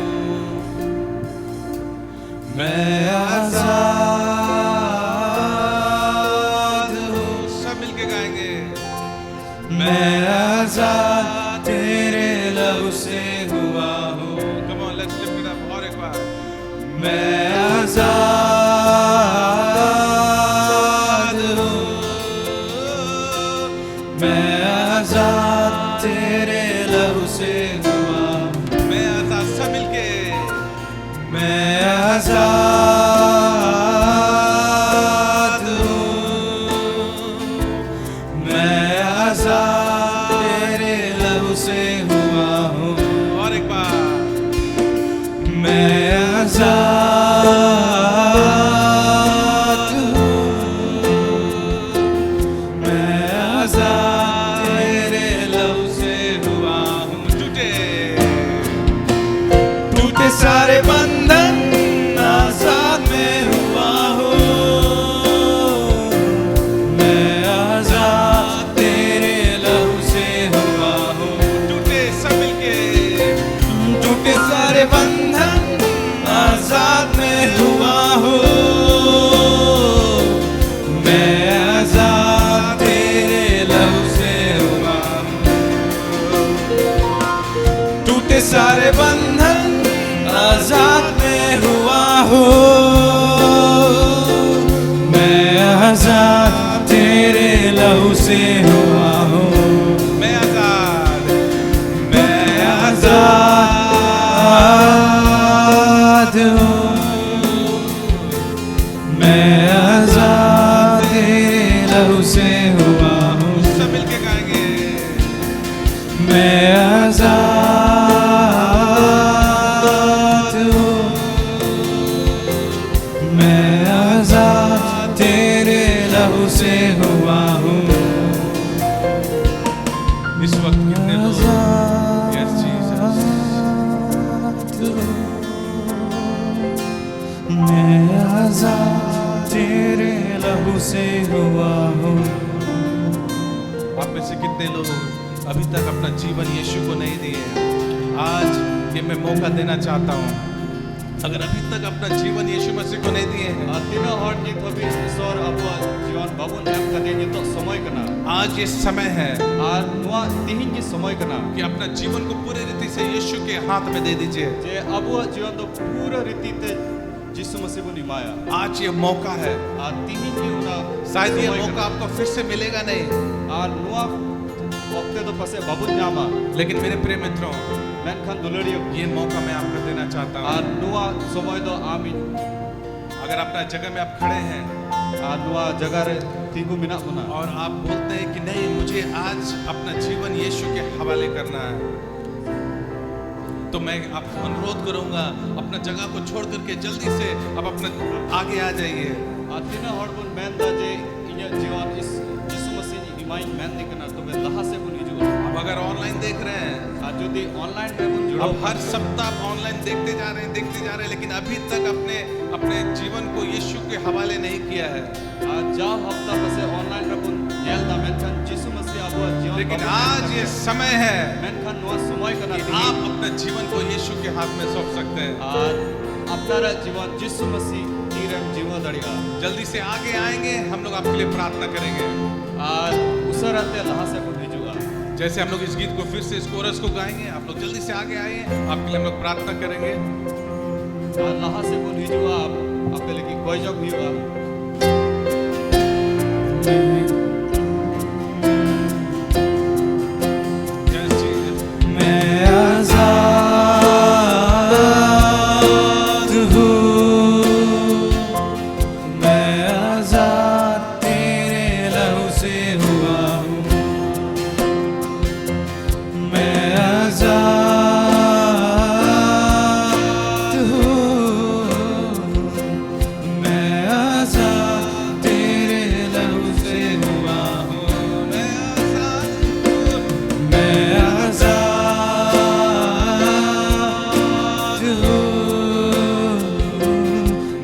मैं आजाद हूँ। सब मिलके गाएंगे। मैं आजाद तेरे लव से हुआ हूँ। Come on, let's lift it up और एक बार। मैं आजाद हूँ, मैं आजाद तेरे लव से हुआ हूँ। मैं आजाद, सब मिलके। मैं आजाद हूँ, मैं आजाद तेरे लव से हुआ हूँ। और एक बार। मैं आजाद हूँ, मैं आजाद तेरे लव से हुआ हूँ। टूटे सारे बंधन आजाद में हुआ हूँ, मैं आजाद तेरे लव से हुआ हूँ। टूटे सब मिलके। टूटे सारे बंधन आजाद में हुआ हूँ, मैं आजाद तेरे लव से हुआ हूँ। टूटे सारे बंधन आजाद में हुआ हूँ, मैं आजाद तेरे लहू से हुआ हूँ। मैं आजाद, मैं आजाद हूँ, मैं आजाद तेरे लहू से हुआ हूँ। सब मिलके गाएंगे। मैं आजाद हूँ, मैं आजाद तेरे लहू से हुआ हूँ। इस वक्त कितने लोग, यस जीसस, आजाद तेरे लहू से हुआ हूँ। आप में से कितने लोग अभी तक अपना जीवन यीशु को नहीं दिए? आज ये मैं मौका देना चाहता हूँ। अगर अभी तक अपना जीवन यीशु मसीह को नहीं दिए हैं, तीनों हॉट की थोड़ी ईश्वर अब जीवन बाबुन एम कदे ये तो समय कना आज ये समय है और नुआ तिहिन की समय कना कि अपना जीवन को पूरे रीति से यीशु के हाथ में दे दीजिए। जे अब जीवन तो पूरा रीति ते यीशु मसीह को निमाया आज ये मौका है। तिहिन की उना शायद ये समय मौका कना। आपको फिर से मिलेगा नहीं, और नुआ वक्ते तो पसे बाबुन न्यामा लेकिन मेरे प्रिय मित्रों, मेनखान दुलड़ियो ये मौका मैं आपको देना चाहता और हूँ। नुआ समय तो आमी अगर अपना जगह में आप खड़े हैं और नुआ जगह रे तीगु मिना बुना और आप बोलते हैं कि नहीं, मुझे आज अपना जीवन यीशु के हवाले करना है, तो मैं आपको अनुरोध करूंगा अपना जगह को छोड़ करके जल्दी से अब अपना आगे आ जाइए। तीनों हॉट बुन मैन दा जे इन्हें जीवन इस यीशु मसीह की इमाइन मैन निकना तो मैं लहा से बुन हिजू अब अगर ऑनलाइन देख रहे हैं, आज जो दी ऑनलाइन में बुन जुड़ो अब हर सप्ताह आप ऑनलाइन देखते जा रहे हैं, लेकिन अभी तक अपने जीवन को यीशु के हवाले नहीं किया है। आज जाओ हफ्ता पसे ऑनलाइन रखुन जेल दा मेनखान यीशु मसीह अब जीवन लेकिन आज ये समय है मेनखान नुआ समय कना कि आप अपने जीवन को यीशु के हाथ में सौंप सकते हैं। और अपना जीवन यीशु मसीह तीरम जीवन दड़िया जल्दी से आगे आएंगे, हम लोग आपके लिए प्रार्थना करेंगे। और उसरते लहा से बुन हिजूगा जैसे हम लोग इस गीत को फिर से इस कोरस को गाएंगे, आप लोग जल्दी से आगे आइए, आपके लिए हम लोग प्रार्थना करेंगे। और लहा से बुन हिजूगा आप आपके लिए कोई जग हुआ मैं आजाद हूँ, मैं आजाद तेरे लहू से हुआ हूँ। मैं आजाद हूँ, मैं आजाद तेरे लहू से हुआ हूँ। मैं आजाद हूँ, मैं आजाद हूँ,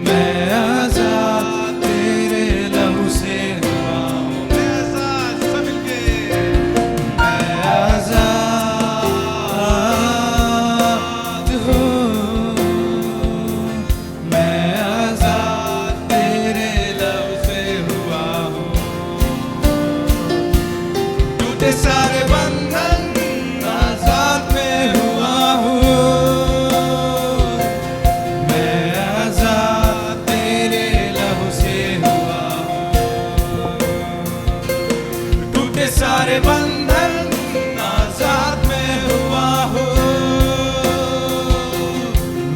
मैं आजाद तेरे लहू से हुआ हूँ। मैं आजाद, सब मिलके मैं आजाद हूँ, मैं आजाद तेरे लहू से हुआ हूँ। टूटे सारे बंधन आजाद में हुआ हूँ। मैं आजाद तेरे लहू से हुआ हूँ। टूटे सारे बंधन आजाद में हुआ हूँ।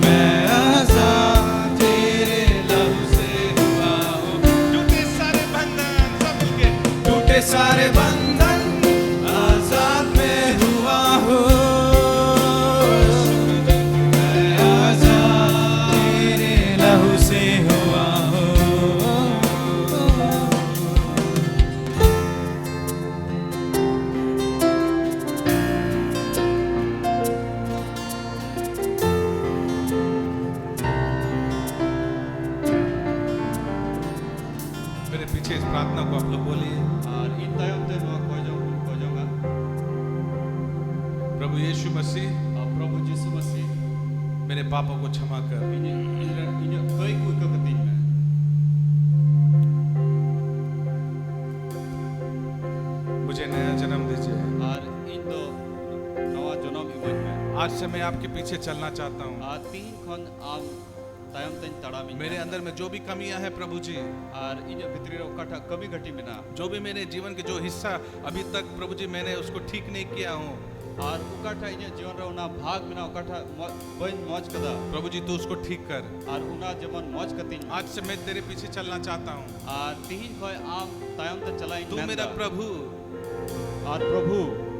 मैं आजाद तेरे लहू से हुआ हूँ। टूटे सारे बंधन, सब मिलके टूटे सारे बंधन आजाद में हुआ हूँ। मैं आजाद तेरे लहू से हुआ हूँ। मेरे पीछे इस प्रार्थना को आप लोग बोलिए। और इन तयम ते नुआ कोई जाऊंगा प्रभु यीशु मसीह, और प्रभु यीशु मसीह मेरे पापों को क्षमा कर। इन्हें कई कोई ककती में मुझे नया जन्म दीजिए। और इन दो नवा जन्म इमन में आज से मैं आपके पीछे चलना चाहता हूँ। और तीन खन आम तयम तन तड़ामी मेरे अंदर में जो भी कमियां हैं प्रभु जी, और इन भीतरी रो कटा कमी घटी में ना जो भी मेरे जीवन के जो हिस्सा अभी तक प्रभु जी मैंने उसको ठीक नहीं किया हूँ, और उकाठा इन जीवन रो ना भाग में ना उकाठा बन मौज कदा प्रभु जी तू उसको ठीक कर। और उना जमन मौज कती आज से मैं तेरे पीछे चलना चाहता हूँ। और तीन खय आम तयम तन चलाई तू मेरा प्रभु, और प्रभु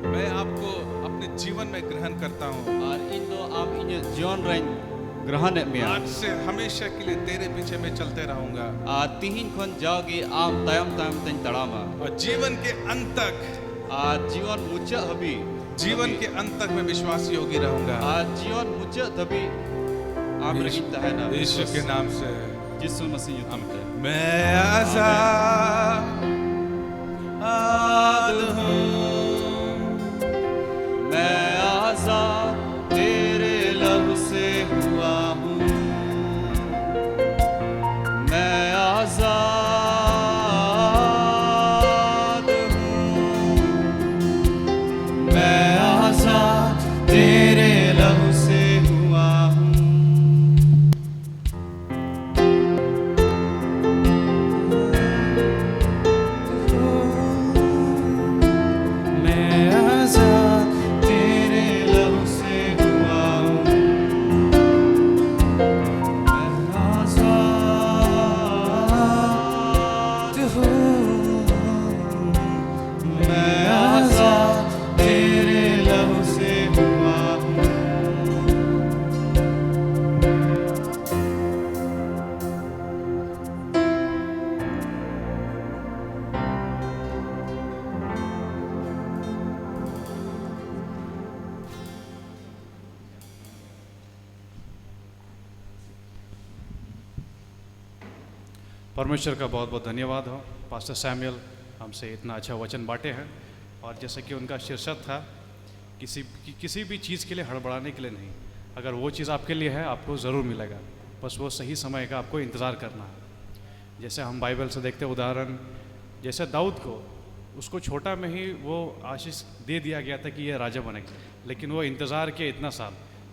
मैं आपको अपने जीवन में ग्रहण करता हूँ। और इन दो आम इन जीवन रेन ग्रहण में आज से हमेशा के लिए तेरे पीछे मैं चलते रहूंगा। और तीन खन जाओगे आम तयम तयम तन तड़ामा और जीवन के अंत तक, और जीवन मुच्चा हबी जीवन के अंत तक मैं विश्वासी होगी रहूंगा। और जीवन मुच्चा तभी आम रहित है ना यीशु के नाम से यीशु मसीह युद्ध है। मैं आजाद हूँ, मैं आजाद तेरे लहू से हुआ हूँ, मैं आजाद हूँ, मैं आजाद तेरे लहू से हुआ हूँ। मैं आजाद तेरे लहू से हुआ हूँ, मैं आजाद हूँ, मैं आजाद तेरे लहू से हुआ हूँ। परमेश्वर का बहुत बहुत धन्यवाद हो। पास्टर सैमुअल हमसे इतना अच्छा वचन बांटे हैं, और जैसे कि उनका शीर्षक था, किसी भी चीज़ के लिए हड़बड़ाने के लिए नहीं। अगर वो चीज़ आपके लिए है आपको ज़रूर मिलेगा, बस वो सही समय का आपको इंतज़ार करना है। जैसे हम बाइबल से देखते हैं उदाहरण, जैसे दाऊद को, उसको छोटा में ही वो आशीष दे दिया गया था कि ये राजा बनेगा, लेकिन वो इंतज़ार किया इतना साल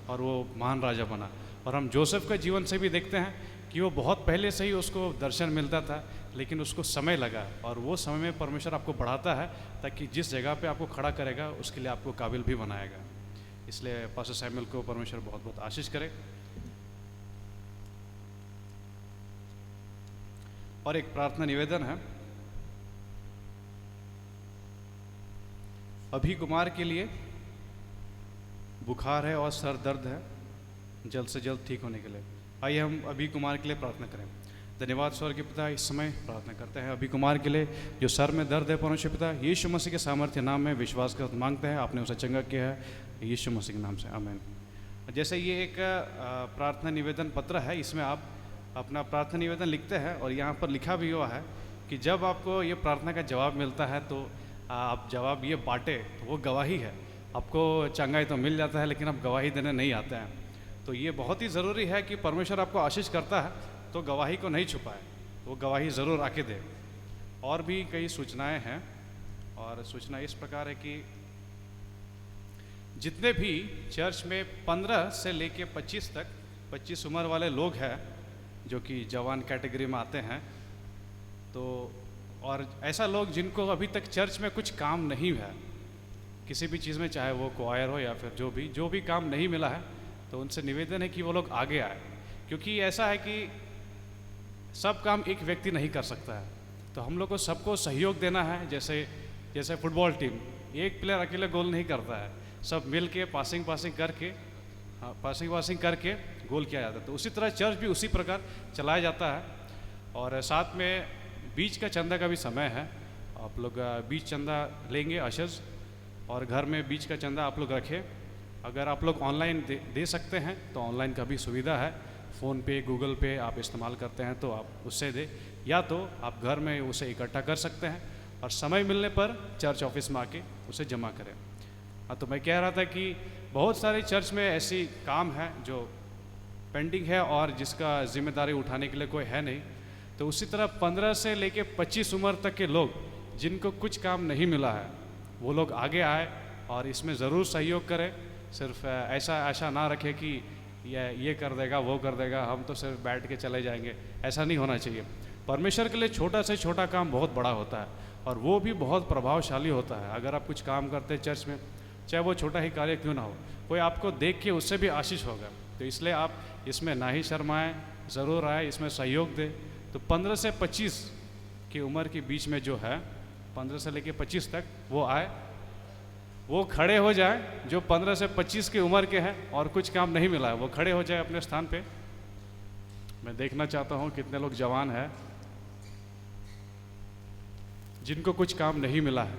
और वो महान राजा बना। और हम जोसेफ के जीवन से भी देखते हैं कि वो बहुत पहले से ही उसको दर्शन मिलता था, लेकिन उसको समय लगा, और वो समय में परमेश्वर आपको बढ़ाता है ताकि जिस जगह पे आपको खड़ा करेगा उसके लिए आपको काबिल भी बनाएगा। इसलिए पास्टर सैमुअल को परमेश्वर बहुत बहुत आशीष करे। और एक प्रार्थना निवेदन है अभी कुमार के लिए, बुखार है और सर दर्द है, जल्द से जल्द ठीक होने के लिए। आइए हम अभी कुमार के लिए प्रार्थना करें। धन्यवाद स्वर्गीय पिता, इस समय प्रार्थना करते हैं अभी कुमार के लिए जो सर में दर्द है। परमेश्वर पिता, यीशु मसीह के सामर्थ्य नाम में विश्वास कर मांगते हैं, आपने उसे चंगा किया है, यीशु मसीह के नाम से, आमीन। जैसे ये एक प्रार्थना निवेदन पत्र है, इसमें आप अपना प्रार्थना निवेदन लिखते हैं, और यहाँ पर लिखा भी हुआ है कि जब आपको ये प्रार्थना का जवाब मिलता है तो आप जवाब ये बांटे, तो वो गवाही है। आपको चंगाई तो मिल जाता है, लेकिन आप गवाही देने नहीं आते हैं। तो ये बहुत ही ज़रूरी है कि परमेश्वर आपको आशीष करता है तो गवाही को नहीं छुपाए, वो गवाही ज़रूर आके दे। और भी कई सूचनाएं हैं, और सूचना इस प्रकार है कि जितने भी चर्च में 15 से लेके 25 तक 25 उम्र वाले लोग हैं जो कि जवान कैटेगरी में आते हैं, तो और ऐसा लोग जिनको अभी तक चर्च में कुछ काम नहीं है, किसी भी चीज़ में, चाहे वो क्वायर हो या फिर जो भी काम नहीं मिला है, तो उनसे निवेदन है कि वो लोग आगे आए। क्योंकि ऐसा है कि सब काम एक व्यक्ति नहीं कर सकता है, तो हम लोग को सबको सहयोग देना है। जैसे फुटबॉल टीम, एक प्लेयर अकेले गोल नहीं करता है, सब मिल के पासिंग करके गोल किया जाता है। तो उसी तरह चर्च भी उसी प्रकार चलाया जाता है। और साथ में बीच का चंदा का भी समय है, आप लोग बीच चंदा लेंगे अशर्स, और घर में बीच का चंदा आप लोग रखें। अगर आप लोग ऑनलाइन दे सकते हैं तो ऑनलाइन का भी सुविधा है, फ़ोन पे, गूगल पे आप इस्तेमाल करते हैं तो आप उससे दें, या तो आप घर में उसे इकट्ठा कर सकते हैं और समय मिलने पर चर्च ऑफिस में आके उसे जमा करें। हाँ, तो मैं कह रहा था कि बहुत सारे चर्च में ऐसी काम है जो पेंडिंग है और जिसका जिम्मेदारी उठाने के लिए कोई है नहीं। तो उसी तरह 15 से लेके 25 उम्र तक के लोग जिनको कुछ काम नहीं मिला है, वो लोग आगे आए और इसमें ज़रूर सहयोग करें। सिर्फ ऐसा आशा ना रखें कि ये कर देगा, वो कर देगा, हम तो सिर्फ बैठ के चले जाएंगे, ऐसा नहीं होना चाहिए। परमेश्वर के लिए छोटा से छोटा काम बहुत बड़ा होता है और वो भी बहुत प्रभावशाली होता है। अगर आप कुछ काम करते हैं चर्च में, चाहे वो छोटा ही कार्य क्यों ना हो, कोई आपको देख के उससे भी आशीष होगा। तो इसलिए आप इसमें ना ही शर्माएं, ज़रूर आए, इसमें सहयोग दें। तो 15 से 25 की उम्र के बीच में जो है, 15 से लेके 25 तक, वो आए, वो खड़े हो जाए। जो 15 से 25 की उम्र के हैं और कुछ काम नहीं मिला है, वो खड़े हो जाए अपने स्थान पे। मैं देखना चाहता हूँ कितने लोग जवान हैं जिनको कुछ काम नहीं मिला है,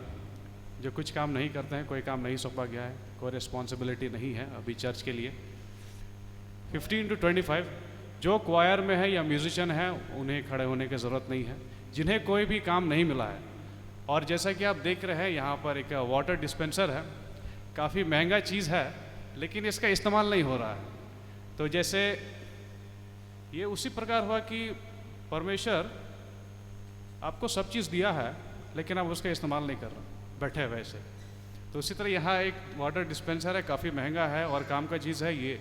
जो कुछ काम नहीं करते हैं, कोई काम नहीं सौंपा गया है, कोई रिस्पॉन्सिबिलिटी नहीं है अभी चर्च के लिए। 15 to 25 जो क्वायर में है या म्यूजिशियन है उन्हें खड़े होने की ज़रूरत नहीं है, जिन्हें कोई भी काम नहीं मिला है। और जैसा कि आप देख रहे हैं यहाँ पर एक वाटर डिस्पेंसर है, काफ़ी महंगा चीज़ है लेकिन इसका इस्तेमाल नहीं हो रहा है। तो जैसे ये उसी प्रकार हुआ कि परमेश्वर आपको सब चीज़ दिया है लेकिन आप उसका इस्तेमाल नहीं कर रहे, बैठे हुए ऐसे। तो उसी तरह यहाँ एक वाटर डिस्पेंसर है, काफ़ी महंगा है और काम का चीज़ है। ये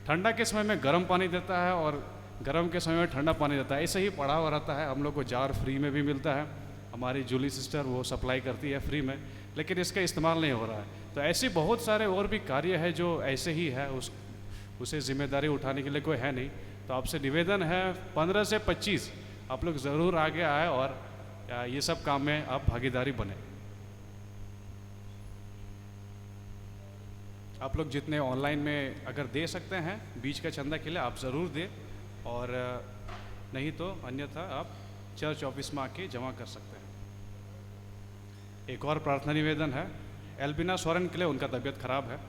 ठंडा के समय में गर्म पानी देता है और गर्म के समय में ठंडा पानी देता है, ऐसे ही पड़ा हुआ रहता है। हम लोग को जार फ्री में भी मिलता है, हमारी जूली सिस्टर वो सप्लाई करती है फ्री में, लेकिन इसका इस्तेमाल नहीं हो रहा है। तो ऐसे बहुत सारे और भी कार्य है जो ऐसे ही है, उसे जिम्मेदारी उठाने के लिए कोई है नहीं। तो आपसे निवेदन है 15 से 25 आप लोग ज़रूर आगे आए और ये सब काम में आप भागीदारी बने। आप लोग जितने ऑनलाइन में अगर दे सकते हैं बीच का चंदा के लिए आप ज़रूर दें, और नहीं तो अन्यथा आप चर्च ऑफिस में आके जमा कर सकते हैं। एक और प्रार्थना निवेदन है एल्बिना सोरेन के लिए, उनका तबीयत खराब है।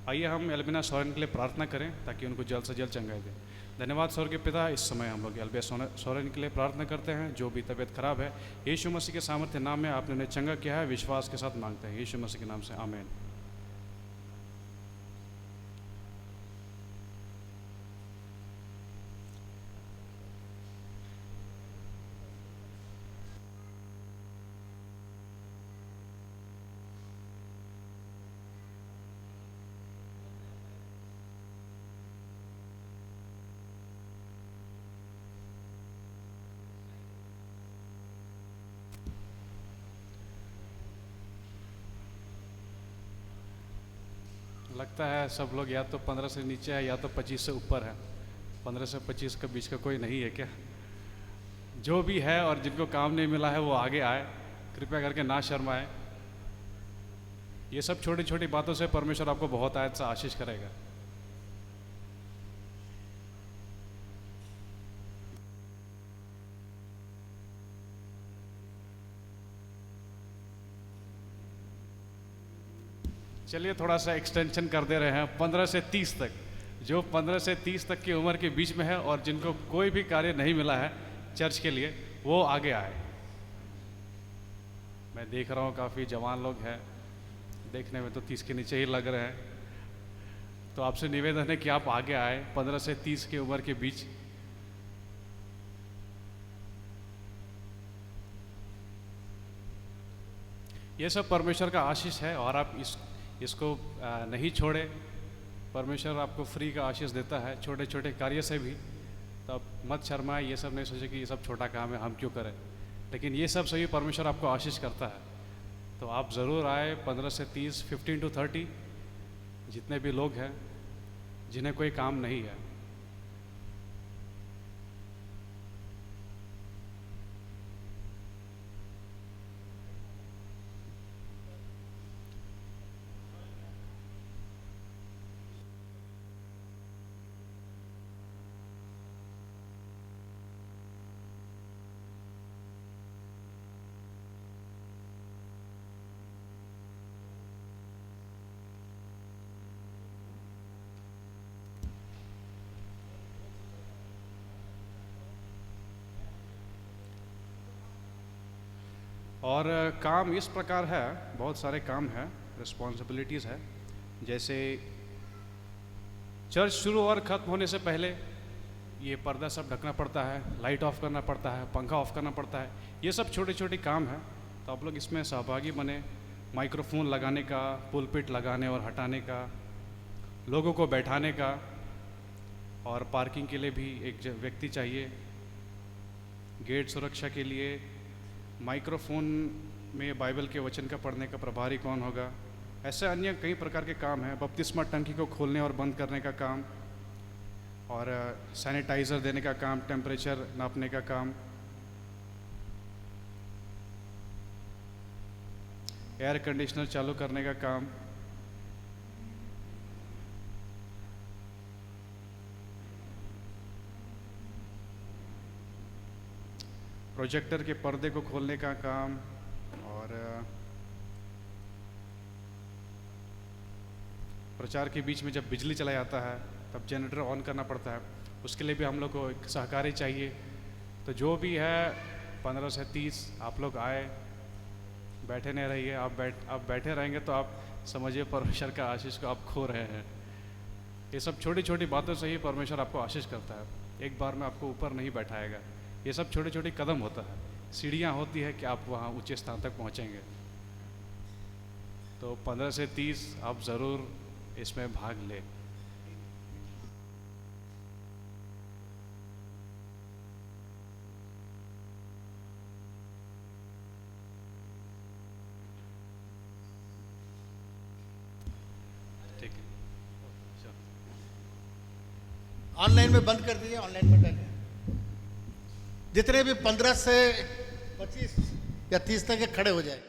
आइए हम एल्बिना सोरेन के लिए प्रार्थना करें ताकि उनको जल्द से जल्द चंगाई दें। धन्यवाद स्वर्गीय पिता, इस समय हम लोग एल्बिना सोरेन के लिए प्रार्थना करते हैं जो भी तबीयत खराब है। यीशु मसीह के सामर्थ्य नाम में आपने उन्हें चंगा किया है, विश्वास के साथ मांगते हैं यीशु मसीह के नाम से, आमीन। लगता है सब लोग या तो 15 से नीचे है या तो 25 से ऊपर है। 15 से 25 के बीच का कोई नहीं है क्या? जो भी है और जिनको काम नहीं मिला है वो आगे आए, कृपया करके ना शर्माए। ये सब छोटी छोटी बातों से परमेश्वर आपको बहुत आयत से आशीष करेगा। चलिए थोड़ा सा एक्सटेंशन कर दे रहे हैं 15 से 30 तक। जो 15 से 30 तक की उम्र के बीच में है और जिनको कोई भी कार्य नहीं मिला है चर्च के लिए वो आगे आए। मैं देख रहा हूँ काफ़ी जवान लोग हैं, देखने में तो 30 के नीचे ही लग रहे हैं। तो आपसे निवेदन है कि आप आगे आए 15 से 30 की उम्र के बीच। ये सब परमेश्वर का आशीष है और आप इसको नहीं छोड़े। परमेश्वर आपको फ्री का आशीष देता है छोटे छोटे कार्य से भी। तो आप मत शर्माए, ये सब नहीं सोचे कि ये सब छोटा काम है हम क्यों करें, लेकिन ये सब सभी परमेश्वर आपको आशीष करता है। तो आप ज़रूर आए 15 से 30, 15 to 30 जितने भी लोग हैं जिन्हें कोई काम नहीं है। और काम इस प्रकार है, बहुत सारे काम हैं, रिस्पॉन्सिबिलिटीज़ है। जैसे चर्च शुरू और ख़त्म होने से पहले ये पर्दा सब ढकना पड़ता है, लाइट ऑफ करना पड़ता है, पंखा ऑफ करना पड़ता है। ये सब छोटे छोटे काम हैं। तो आप लोग इसमें सहभागी बने। माइक्रोफोन लगाने का, पुलपिट लगाने और हटाने का, लोगों को बैठाने का, और पार्किंग के लिए भी एक व्यक्ति चाहिए, गेट सुरक्षा के लिए, माइक्रोफोन में बाइबल के वचन का पढ़ने का प्रभारी कौन होगा। ऐसे अन्य कई प्रकार के काम हैं। बपतिस्मा टंकी को खोलने और बंद करने का काम, और सैनिटाइज़र देने का काम, टेम्परेचर नापने का काम, एयर कंडीशनर चालू करने का काम, प्रोजेक्टर के पर्दे को खोलने का काम, और प्रचार के बीच में जब बिजली चला जाता है तब जनरेटर ऑन करना पड़ता है। उसके लिए भी हम लोग को एक सहकारी चाहिए। तो जो भी है 15 से 30 आप लोग आए, बैठे नहीं रहिए। आप बैठे रहेंगे तो आप समझिए परमेश्वर का आशीष को आप खो रहे हैं। ये सब छोटी छोटी बातों से ही परमेश्वर आपको आशीष करता है। एक बार में आपको ऊपर नहीं बैठाएगा। ये सब छोटे छोटे कदम होता है, सीढ़ियाँ होती है कि आप वहाँ ऊंचे स्थान तक पहुँचेंगे। तो 15 से 30 आप ज़रूर इसमें भाग लें। ठीक है, ऑनलाइन में बंद कर दीजिए, ऑनलाइन में डालिए। जितने भी 15 से 25 या 30 तक के खड़े हो जाए।